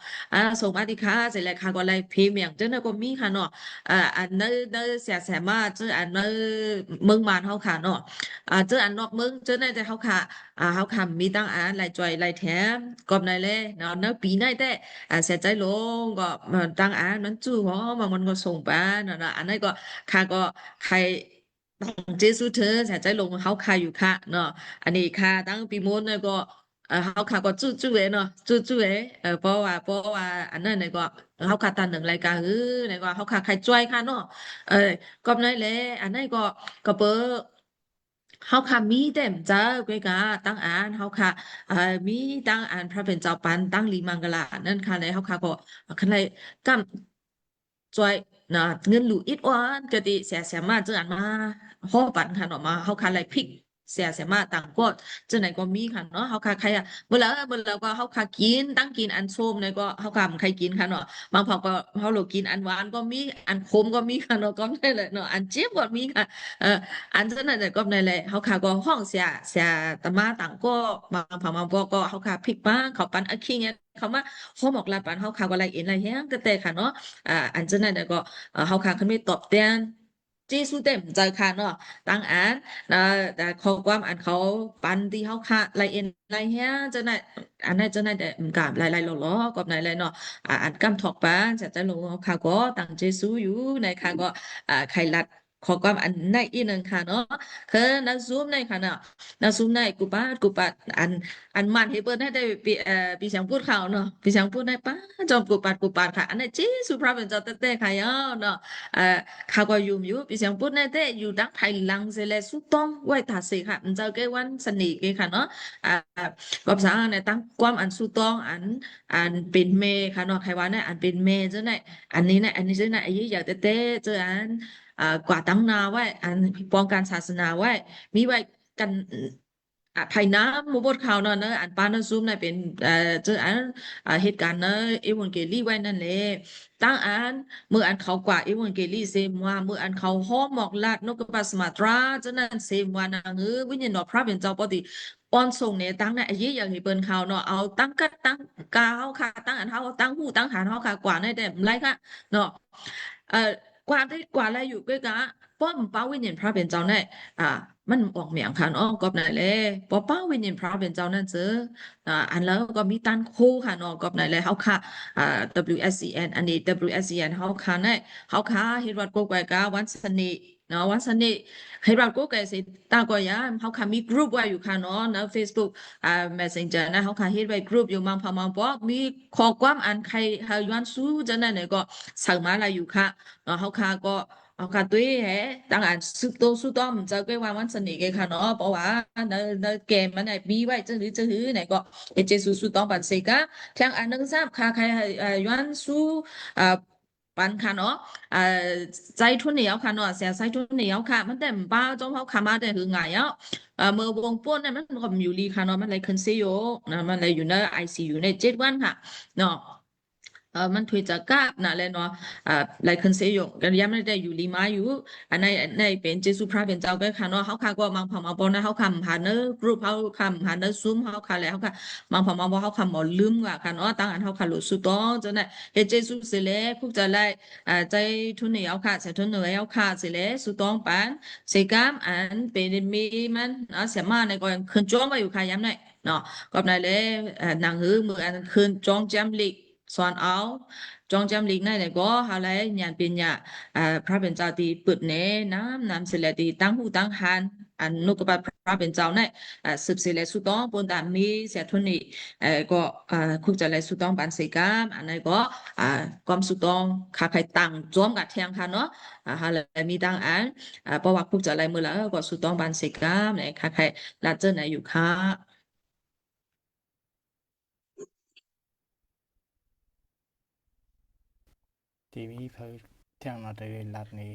ส่งมาที่คาเสร็จแล้วค่ะก็เลยพิมพ์อย่างเจ้าเนี่ยก็มีค่ะเนาะอันเนเสียมาเจออันเนเมืองมานเขาค่ะเนาะเจออันนอกเมืองเจอในแต่เขาค่ะเขาค่ะมีตั้งอันหลายจอยหลายแถมก็ในเลยเนาะปีในแต่เสียใจลงก็ตั้งอันมันจู่เพราะมันก็ส่งไปเนาะอันนั้นก็ค่ะก็ใครเจสุเธอเสียใจลงเขาค่ะอยู่ค่ะเนาะอันนี้ค่ะตั้งปีโมนเนี่ยก็เขาค่ะก็จู่เนาะจู่เพราะว่าอันนั้นเนี่ยก็เขาค่ะตันหนึ่งรายการเนี่ยก็เขาค่ะใครจ้วยค่ะเนาะเออก็นั่นแหละอันนั้นก็เปิดเขาค่ะมีเต็มเจ้าเกกาตั้งอ่านเขาค่ะมีตั้งอ่านพระเป็นเจ้าปันตั้งลีมังกลานั่นค่ะเลยเขาค่ะก็คันเลยกำจอยนะเงินหลูอิดอ้วนก็ติเสียมาเจออันมาห่อปันค่ะเนาะมาเขาค่ะเลยพริกเสียมาต่างก็เจอไหนก็มีค่ะเนาะเขาค่ะใครอ่ะเมื่อแล้วก็เขาค่ะกินตั้งกินอันส้มเนี่ยก็เขาค่ะใครกินค่ะเนาะบางพอก็เขาโลกินอันหวานก็มีอันขมก็มีค่ะเนาะก็ได้เลยเนาะอันเจี๊ยบก็มีค่ะอันเจ้านั่นแต่ก็ในแหละเขาขาก็ห้องเสียตะมาต่างก็มาผ่ามาบอกก็เขาขาพลิกบ้างเขาปันอักขิงเนี่ยเขามาเขาบอกลาปันเขาขาก็ไรเอ็นไรเฮี้ยงแต่ค่ะเนาะอันเจ้านั่นแต่ก็เขาขาเขาไม่ตอบแทนเจสุเต็มใจค่ะเนาะตั้งอ่านแต่ข้อความอันเขาปันที่เขาขาไรเอ็นไรเฮี้ยงเจ้านั่นอันนั้นเจ้านั่นแต่กับไรล้อกับไหนไรเนาะอันกำถอกปานจะลงเขาขาก็ตั้งเจสุอยู่ในค่ะก็ใครรัดขอความอันในอีกหนึ่งค่ะเนาะคือนักซูมในค่ะเนาะนักซูมในกูปาอันมันให้เปิดให้ได้ปีเสียงพูดข่าวเนาะปีเสียงพูดได้ป้าจอมกูปาค่ะอันนี้จีสุภาพเป็นเจ้าเต้ค่ะยาเนาะข่าวก็อยู่ปีเสียงพูดในเต้อยู่ดักไทยลังเสเลสุต้องไว้ตาเสค่ะมันเจ้าเกวันสนิทเกค่ะเนาะก็ภาษาในตั้งความอันสุต้องอันเป็นเมค่ะเนาะใครว่าเนี่ยอันเป็นเมเจ้าไหนอันนี้เนี่ยอันนี้เจ้าไหนอายุอยากเต้เจออันกว่าตั้งนาไว้อันป้องกันศาสนาไว้มีไว้กันภายน้ำมุบดข่าวเนาะอันปานนั้นซูมเนี่ยเป็นเจออันเหตุการณ์เนาะเอวานเกลีไว้นั่นแหละตั้งอันเมื่ออันเขากว่าเอวานเกลีเซมว่าเมื่ออันเขาห้อมหมอกลาดนกกระปาสมาตราเจ้านั้นเซมว่านะวิญญาณพระเป็นเจ้าปกติป้อนส่งเนี่ยตั้งเนี่ยยี่อย่างที่เปิ้นข่าวเนาะเอาตั้งกัดตั้งกาวค่ะตั้งอันเขาตั้งหูตั้งหานเขาค่ะกว่าในแต่ไรค่ะเนาะกว่าได้กว่าอะไรอยู่ก็กะป้อมป้าวิญญาณพระเป็นเจ้าเนี่ยมันออกเหมียงค่ะเนาะก็ไหนเลยป้าวิญญาณพระเป็นเจ้านั่นเจออันแล้วก็มีตันคู่ค่ะเนาะก็ไหนเลยเขาค่ะWSCN อันนี้ WSCN เขาค่ะเนี่ยเขาค่ะเฮ็ดวัดโกไก่กาวันสนิเนาะวันสนิเฮ็ดวัดโกไก่สิตาก็ยาเขาค่ะมีกรุ๊ปไว้อยู่ค่ะเนาะใน Facebook Messenger นะเขาค่ะเฮ็ดไว้กรุ๊ปอยู่มังพะมังบอกมีข้อความอันใครเฮาย้อนสู้จังนั้นเนี่ยก็สั่งมาอะไรอยู่ค่ะเขาค่ะก็เอาค่ะตุ้ยแฮตั้งอ่านสุดต้องเจอcáiวันสนิทกันค่ะเนาะเพราะว่าในเกมมันไหนมีไว้จะหือไหนก็เจสุดต้องปันเสกะทั้งอันนึงทราบค่ะใครย้อนสู้ ปันค่ะเนาะใจทุนเหนียวค่ะเนาะเสียใจทุนเหนียวค่ะมันแต่บ้าจอมเขาขามาแต่คือไงเมื่อวงป้วนเนี่ยมันก็อยู่ดีค่ะเนาะมันเลยคันเซโยนะมันเลยอยู่ในICUใน7 วันค่ะเนาะมันถวยจากกาบนะเลยเนาะไลคันเซโยกันย้ำได้อยู่ลีมาอยู่อันในเป็นเจสุพระเป็นเจ้าก็ค่ะเนาะเขาค่ะก็มังพอมาบอนะเขาคำหาเนอกรุ๊ปเขาคำหาเนอซูมเขาค่ะแล้วเขาค่ะมังพอมาบอเขาคำหมอลืมว่าค่ะเนาะตั้งอันเขาค่ะหลุดสุดต้องจะเนี่ยเฮเจสุเสเลพวกจะไล่ใจทุนเหนียวค่ะเสียทุนเหนียวค่ะเสเลสุดต้องปันเสกามอันเป็นมีมันเสียมาในก็ยังคืนจ้องมาอยู่ค่ะย้ำเนี่ยเนาะก็ในเลยนางฮือมืออันคืนจ้องแจมลิกส่วนเอาจองจำลิกนั่นแหละก็หาไรญาณเป็นญาพระเป็นเจ้าที่เปิดเนน้ำเสลตีตั้งหูตั้งหันอันนุกบาพระเป็นเจ้าเนี่ยสืบเสลสุตองปนตามีเสียทุนนี่ก็คุกจะเลยสุตองปันเสกามอันนั้นก็ความสุตองขาใครตั้งจอมกับเทียงค่ะเนาะหาเลยมีตั้งอันเพราะว่าคุกจะเลยมือแล้วก็สุตองปันเสกามเนี่ยขาใครลาเจอไหนอยู่ค่ะทีวีเพิ่นเที่ยงนาได้รัดนี้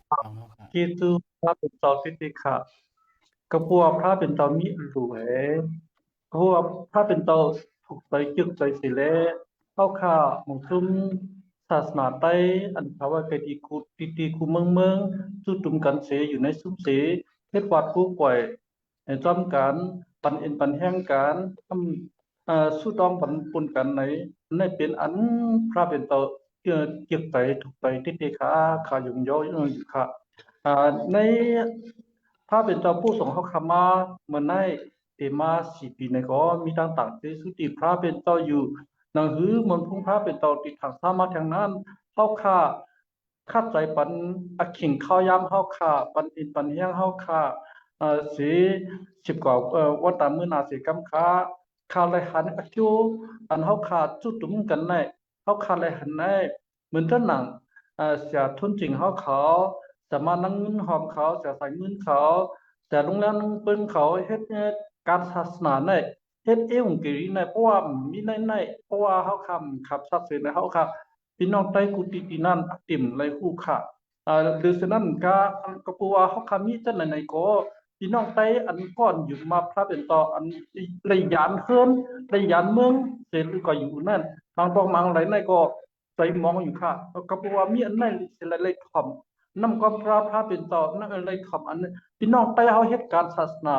ฟังเฮาค่ะ คิดดูพระเป็นเจ้าสิทธิค่ะกระบัวพระเป็นเจ้ามีรวยกระบัวพระเป็นเจ้าถูกใจจึกใจสิเลเข้าข่าหมู่ซุ่มศาสนาไต้อันภาวะเกดีกูตีกูเมืองจุดตุมกันเสอยู่ในซุ้มเสเทศวัดผู้ป่วยจอมการปันเอ็นปันแห่งการทำสู้ต้องปันปนกันในเป็นอันพระเป็นเจ้าเกี่ยวใจถูกใจทิฏฐิค่ะขายุ่งย่ออยู่ค่ะในพระเป็นเจ้าผู้ทรงเข้าคำมาเมื่อในเตมา4 ปีในก็มีต่างๆที่สุติพระเป็นเจ้าอยู่นังหือมนพุ่งพระเป็นเจ้าติดทางสามาทางนั้นเข้าค่าคัดใจปันอักขิงข้าวยามเข้าค่าปันอินปันเฮียงเข้าค่าสี10 กว่าวันตามมือนาสีกำค้าข้าเลยหันอักจูอันเข้าค่าจุดตุ้มกันในเข้าค่าเลยหันในเหมือนต้นหนังเสียทุนจริงเขาจะมานั่งเงินหอมเขาจะใส่เงินเขาจะลงแล้วนั่งเปิ้นเขาเฮ็ดการศาสนาในเฮ็ดกิริในเพราะว่ามีในเพราะว่าเขาคำขับศักดิ์สิทธิ์ในเขาครับพี่น้องใต้กุฏิที่นั่นติ่มเลยคู่ค่ะหรือฉะนั้นก็เพราะว่าเขาคำมีจังไหนก็พี่น้องใต้อันก่อนอยู่มาพระเป็นต่ออันระยานเฮินระยานเมืองเสร็จก็อยู่นั่นทางบอกมังไหลในก็ใจมองอยู่ค่ะก็เพราะว่ามีอันไหนเสร็จเลยทำนำความพระเป็นต่อนั่นอะไรคำอันพี่น้องใต้เขาเหตุการณ์ศาสนา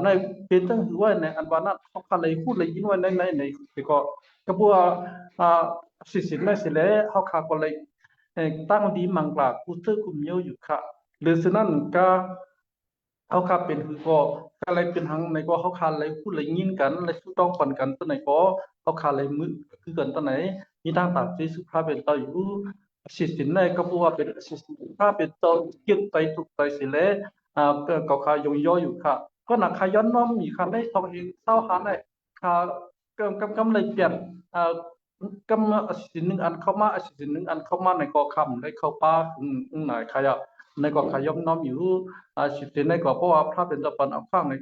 ในเป็นตั้งหือว่าในอันวานั้นเขาคันเลยพูดเลยยินว่าในก็กระบวนสิ่งในสิ่งแล้วเขาขาก็เลยตั้งดีมังกรกูเตอร์กุมเยอะอยู่ค่ะหรือฉะนั้นก็เขาขาเป็นคือก็อะไรเป็นทางในก็เขาขาเลยพูดเลยยินกันเลยต้องปั่นกันตัวไหนก็เขาขาเลยมือคือกันตัวไหนมีทางต่างที่สุภาพเป็นต่ออยู่สิ่งในก็บอกว่าเป็นสิ่งถ้าเป็นตัวเกี่ยวไปถูกไปสิเลยก็ขายย่อยอยู่ค่ะก็หนักขย้อนน้อมมีค่ะได้ทองเองเศร้าหาได้ค่ะกำเลยเปลี่ยนกำสิ่งหนึ่งอันเข้ามาสิ่งหนึ่งอันเข้ามาในก็คำได้เข้าป้าไหนขยะในก็ขย้อนน้อมอยู่สิ่งในก็เพราะว่าพระเป็นตัวปันเอาข้างใน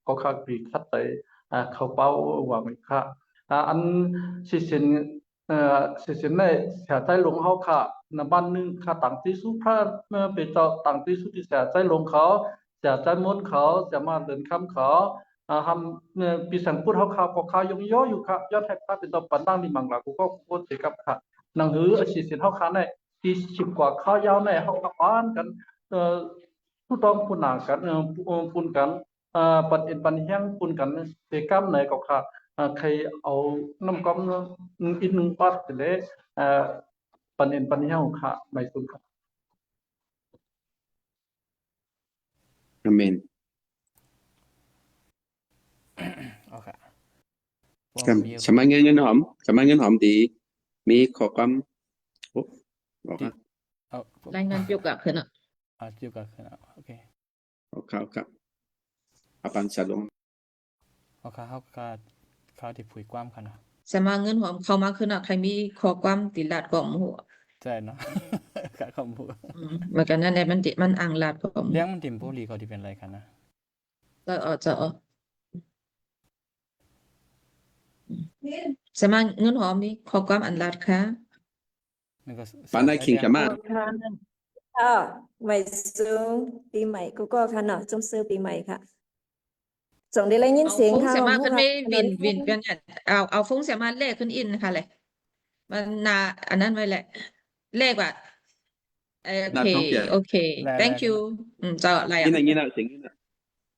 ก็ขาปีคัดใจเข้าเป้าว่าไม่ค่ะอันสิ่งในเสียใจลงเขาค่ะในบ้านนึงค่ะต่างที่สุพระเป็นเจ้าต่างที่สุที่เสียใจลงเขาเสียใจมนเขาจะมาเดินคำเขาทำปีสังพูดเขาข่าวก็ข่าวยงย่ออยู่ค่ะยอดแท็กพระเป็นตัวปันตั้งดีมังหลักกูก็โคตรเสียกับค่ะหนังหือสิ่งเขาขาในที่10 กว่าข้าวยาวในเขากับบ้านกันผู้ต้องผู้หนากันปุ่นกันปันเอ็นปันแห้งปุ่นกันเสียกับไหนก็ค่ะใครเอาน้ำก้อมอีก1 ปัดเลยปันเอ็นปันแห้งค่ะไม่สุดค่ะอาเมนโอเค ครับสมัยเงินหอมดีมีข้อความโอ้บอกนะ รายงานเกี่ยวกับเพิ่นเกี่ยวกับเพิ่นโอเคครับอาปันสะลงโอเคเฮาก็ที่คุยความกันนะ สมาเงินหอมเข้ามาขึ้นใครมีข้อความติลาดก็หมู่ใช่เนาะกะคำพูดเหมือนกันนั่นแหละมันอ่างลาดก็เลี้ยงมันติ่มโพลีก็ที่เป็นอะไรกันนะจะสมาเงินหอมนี่ข้อความอันลาดค่ะง มันก็ ปานได้คิงจะมา ใหม่สูงปีใหม่กูก็ค่ะเนาะจงซื้อปีใหม่ค่ะส่งได้เลยยิน เอา เสียง ฟง ค่ะ เสีย ของ มา พว ขึ้ ก น เรา ไม่ ถน วิ น นวินกันเนี่ยเอาฟงเสียมาเลขขึ้นอินนะคะเลยมันนาอันนั้นไว้แหละเลขว่าโอ นา เค ท้องเปีย โอเค แล thank you เจ้าอะไร งี้ อ่ะ นะงี้นะเสียงงี้นะ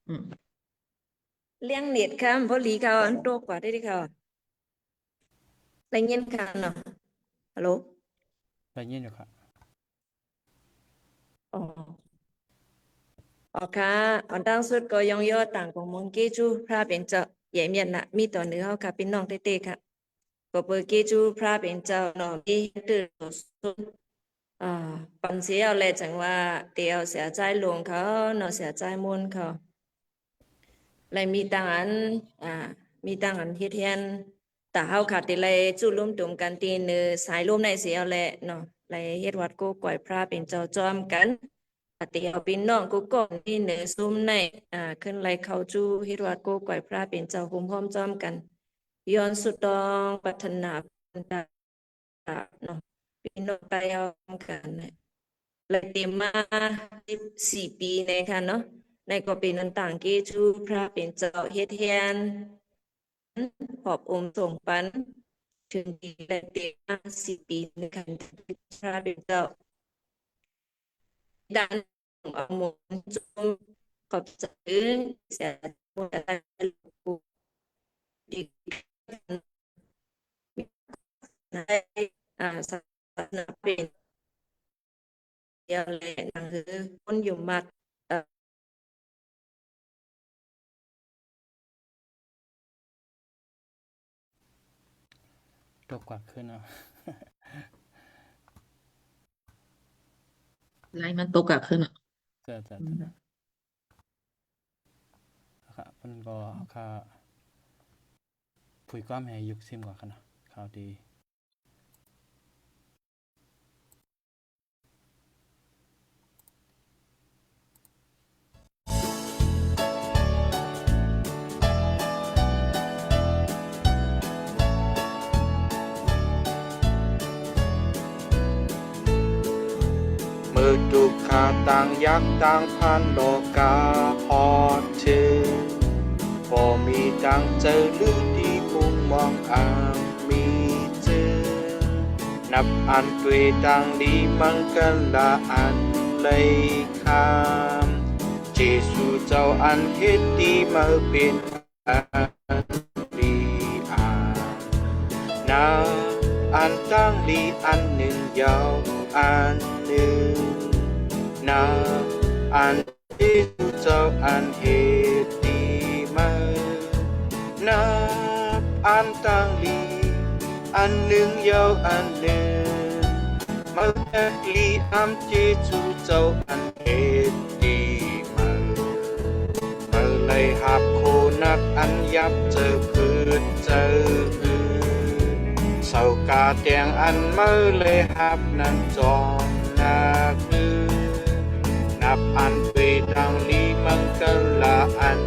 อืม เลี้ยงเน็ตค่ะเพราะลีเขาอันโตกว่าได้ดิค่ะได้ยินค่ะเนาะฮัลโหล ได้ยินอยู่ครับ อ๋อค่ะอันดังสุดก็ยองยอต่างของมงเกจูพระเป็นเจ้าใหญ่เมียนนะมีต่อเนื้อเฮาค่ะเป็นน้องเต้ๆค่ะก็เปิดเกจูพระเป็นเจ้าน้องมีตื่นสุดปันเสียเอาแลจังว่าเตียวเสียใจหลวงเขาเนาะเสียใจมนต์เขาเลยมีต่างอันมีต่างอันเฮ็ดแทนแต่เฮาขาดที่เลยจุดรวมตุ่มกันตีเนื้อสายรวมในเสียเอาแลเนาะเลยเฮ็ดวัดโกก่อยพระเป็นเจ้าจอมกันเตียวพี่น้องกูก่อนที่เนื้อซุ่มในขึ้นไลเข้าจูเฮ็ดวัดโกก่อยพระเป็นเจ้าคุ้มพร้อมจอมกันย้อนสุดดองปัฒนาเนาะพี่น้องไปเอากันเนี่ยเลยเต็มมา14 ปีนะคะเนาะในก็เป็นอันต่างเกจูพระเป็นเจ้าเฮ็ดแทนขอบอมส่งปันถึงดีและเต็มมา10 ปีนะคะพระเป็นเจ้าดันเอาหมุนจุมขอบใจเสียหมดแต่ลูกดีในศาสนาเป็นเดียวเลยนั่นคือคนอยู่มัดตกกว่าขึ้นเนาะ ไลน์มันตกอะขึ้นอ่ะ จะครับมันก็ค่าผุยความให้ยุคซิมกว่ากันนะข่าวดีมือตุกขาต่างยักษ์ต่างพันโลกาพอเธอบ่มีดังเจอหรือที่มุมมองอ่างมีเจอนับอันด้วยดังดีมังกันละอันเลยคามเจสูเจ้าอันเฮ็ดดีมาเป็นอันดีนาอันตั้งดีอันหนึ่งยาวอันหนึ่งนาอันที่เจ้าอันเหตุดีมานับอันตั้งดีอันหนึ่งยาวอันหนึ่งมาลีอันที่เจ้าอันเหตุดีมาเลยหับโคนักอันยับเจอพืชเจอเศร้ากาเตียงอันเมื่อเลยหับนั้นจองนาคือนับอันไปดังลีมังกละอัน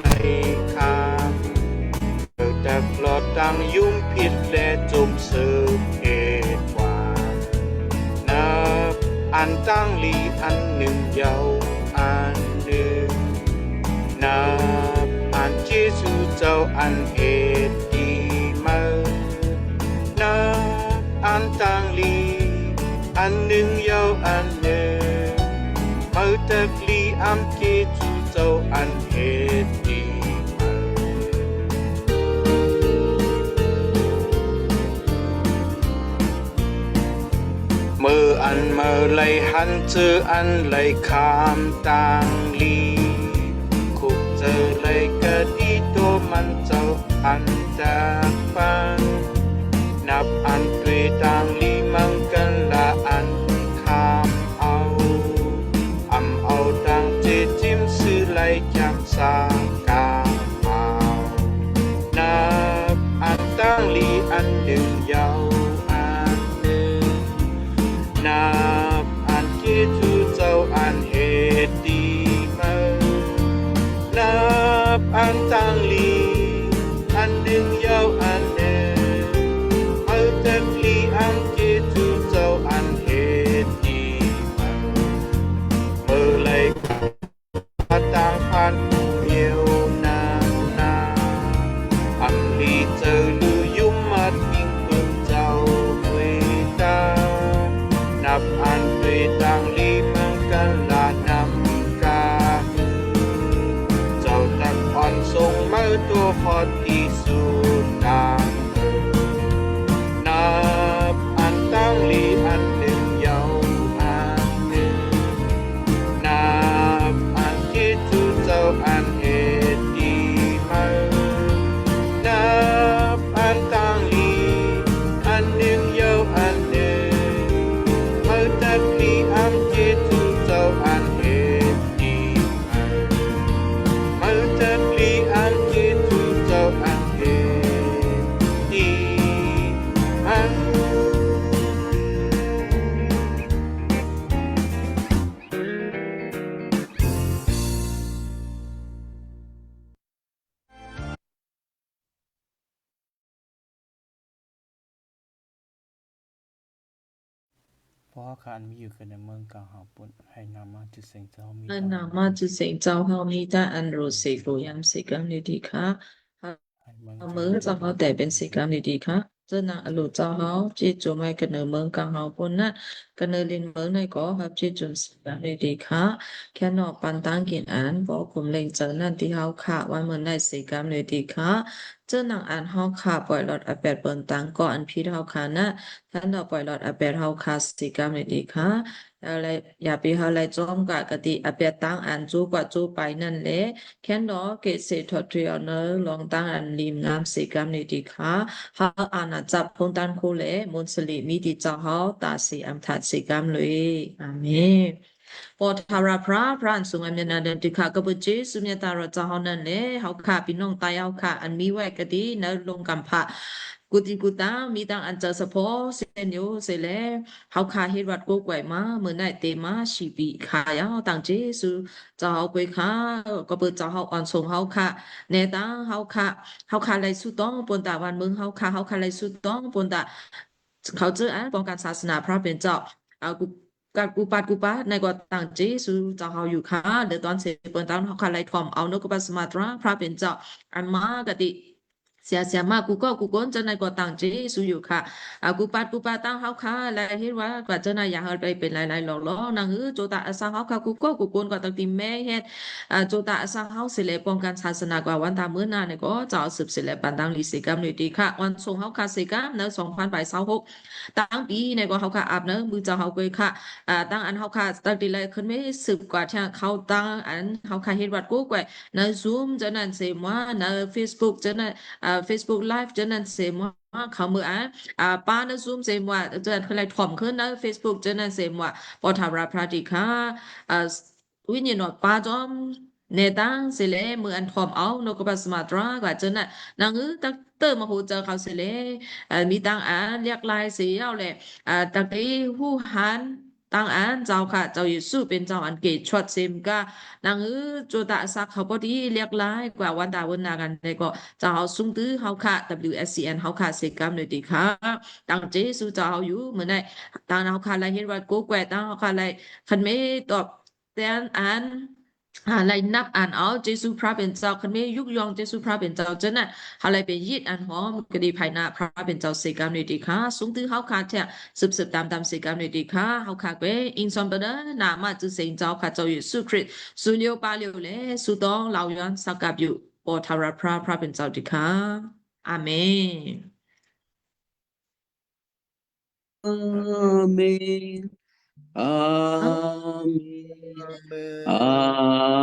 ให้คำแต่ปลอดดังยุ่มผิดและจุ่มสืบเหตุว่านับอันตั้งลีอันหนึ่งยาวอันหนึ่งนับอันเจสูเจ้าอันเหตุดีมานับอันตั้งลีอันหนึ่งยาวอันหนึ่งมาตักลีอันเจสูเจ้าอันเหตุดีมืออันมือเลยหันเจออันเลยคำต่างลีคุกเจอเลยกะดีตัวมันเจ้าอันจากฟันนับอันด้วยต่างลีมังกันละอันคำเอาดังเจจิ้มซื้อเลยจำสากาเอานับอันต่างลีอันหนึ่งยาวนับอันเจจูเจ้าอันเหตุดีมานับอันตั้งลีอันหนึ่งยาวอันหนึ่งเอาแต่ลีอันเจ ลานำกาเจ้าตักอ่อนทรงมือตัวพอที่สุดตางนับอันตั้งลีอันหนึ่งยาวอันหนึ่งนับอันที่ทุเจ้าอันเหตุดีมือนับอันตั้งลีอันหนึ่งยาวอันหนึ่งมือตักลีอันที่ทุเจ้าอันเหตุดีมือตักลีอันที่ทุเจ้าอันเหตุดีอัน เพราะการมีอยู่กันในเมืองกาหาปุ่นให้นามาจุดเสียงเจ้ามี อันนามาจุเสียงเจ้าเฮามีแต่อันรู้สึกรู้ยามสิกรรมดีๆค่ะมือเจ้าเฮาแต่เป็นสิกรรมดีๆค่ะเจ้านาอรุเจ้าเฮาจิตจุไม่กันเนเมืองกลางเฮาปุ่นนั้นกันเนลินเมืองในก็ฮับจิตจุสิกรรมดีๆค่ะแค่นอกปันตั้งกินอันบอกคุมเล็งเจอนั่นที่เฮาค่ะวันเมืองในสิกรรมดีๆค่ะเจ้านางอันเฮาค่ะปล่อยหลอดอแปดเปิ้นตังก็อันพี่เฮาค่ะนะท่านดอกปล่อยหลอดอแปดเฮาค่ะสิกรรมดีๆค่ะ อะไรอย่าไปหาอะไรจอมกะกะติอเปียตังอันจูกว่าจูไปนั่นแหละแค่นดอเกษตรทรียเนอลองตั้งอันริมงามสิกรรมนี่ดีค่ะหาอาณาจับพงตันคูเลมุนสลิมีดีเจ้าเฮาตาสีอัมทัดสิกรรมเลยอาเมนปอทาราพระพระอันทรงอำนาจเดินติค่ะกบเจสุเมตาเราเจ้าเฮานั่นแหละเฮาค่ะพี่น้องตายเฮาค่ะอันมีไว้ก็ดีนะลงกำพะกุติกุตามีตังอันเจอสะโพเซนโยเสแลเฮาค่ะเฮ็ดวัดกูไกวมาเมื่อไหนเตมาชีปีค่ะยาตังเจสุเจ้าเฮากวยค่ะก็เปิดเจ้าเฮาอ่อนส่งเฮาค่ะเนตาเฮาค่ะเฮาค่ะไลสุต้องปนตาวันเมืองเฮาค่ะเฮาค่ะไลสุต้องปนตาเขาเจออันป้องกันศาสนาพระเป็นเจ้าเอากูกัดกูปาในกว่าต่างเจสุเจ้าเฮาอยู่ค่ะเดี๋ยวตอนเสร็จเปิ้นตามเฮาค่ะไลทอมเอานกกบสมาตราพระเป็นเจ้าอันมากะติเสียมากกูก็กูก้นจะในกว่าต่างเจสุอยู่ค่ะกูปาตั้งเฮาค่ะและเห็นว่ากว่าจะนายอยากให้ไปเป็นหลายๆหลอกๆนางโจตาอสังเฮาค่ะกูก็กูก้นกว่าตั้งที่แม่เฮ็ดโจตาอสังเฮาสิเลป้องกันศาสนากว่าวันตามมื้อหน้าเนี่ยก็จะเอาสืบสิเลปันดังลิสิกรรมนี่ดีค่ะวันส่งเฮาค่ะสิกรรมใน2026ตั้งปีในก็เฮาค่ะอาบเนอะมือเจ้าเฮาเกยค่ะตั้งอันเฮาค่ะตั้งดีเลยขึ้นไม่สืบกว่าที่เขาตั้งอันเฮาค่ะเฮ็ดวัดกูกว่าใน Zoom จะนั่นเสมาใน Facebook จะนั่นFacebook Live จะนั่นเสมาเขามือป้าใน Zoom เสมาจะอะไรถ่อมขึ้นใน Facebook จะนั่นเสมาพอทำรับพระติค่ะวิญญาณป้าจอมเนตังสิเลมืออันถ่อมเอานกบัสมาตรากว่าจะนั่นนางตักเตอร์มาหูเจอเขาสิเลมีตังเรียกลายเสียเอาแหละตักที่ผู้หันตั้งอันเจ้าค่ะเจ้าเยซูเป็นเจ้าอันเกตชวดเซมกานางโจตาสักเขาพอดีเรียกลายกว่าวันดาวันนากันได้ก็เจ้าเฮาซุงตื้อเฮาค่ะ WSCN เฮาค่ะเสกรรมเลยดีค่ะตั้งเจซูเจ้าเฮาอยู่เหมือนในตั้งเฮาค่ะไลเห็นว่าโกแกวตั้งเฮาค่ะไลคันไม่ตอบแต่อันไลนับอ่านเอาเจซูพระเป็นเจ้าคันไม่ยุกยองเจซูพระเป็นเจ้าเจ้าน่ะหาไลเป็นยีดอันหอมกดีภายหน้าพระเป็นเจ้าเสกรรมเลยดีค่ะซุงตื้อเฮาค่ะแท้สืบตามเสกรรมเลยดีค่ะเฮาค่ะเว้อินซอมเบเดนามาจุเสงเจ้าค่ะเจ้าเยซูคริสต์สุเลียวปาเลียวเลสุตองเหล่าย้อนสักกับอยู่ปอทาราพระเป็นเจ้าดีค่ะอาเมนอาเมนอาเมนอา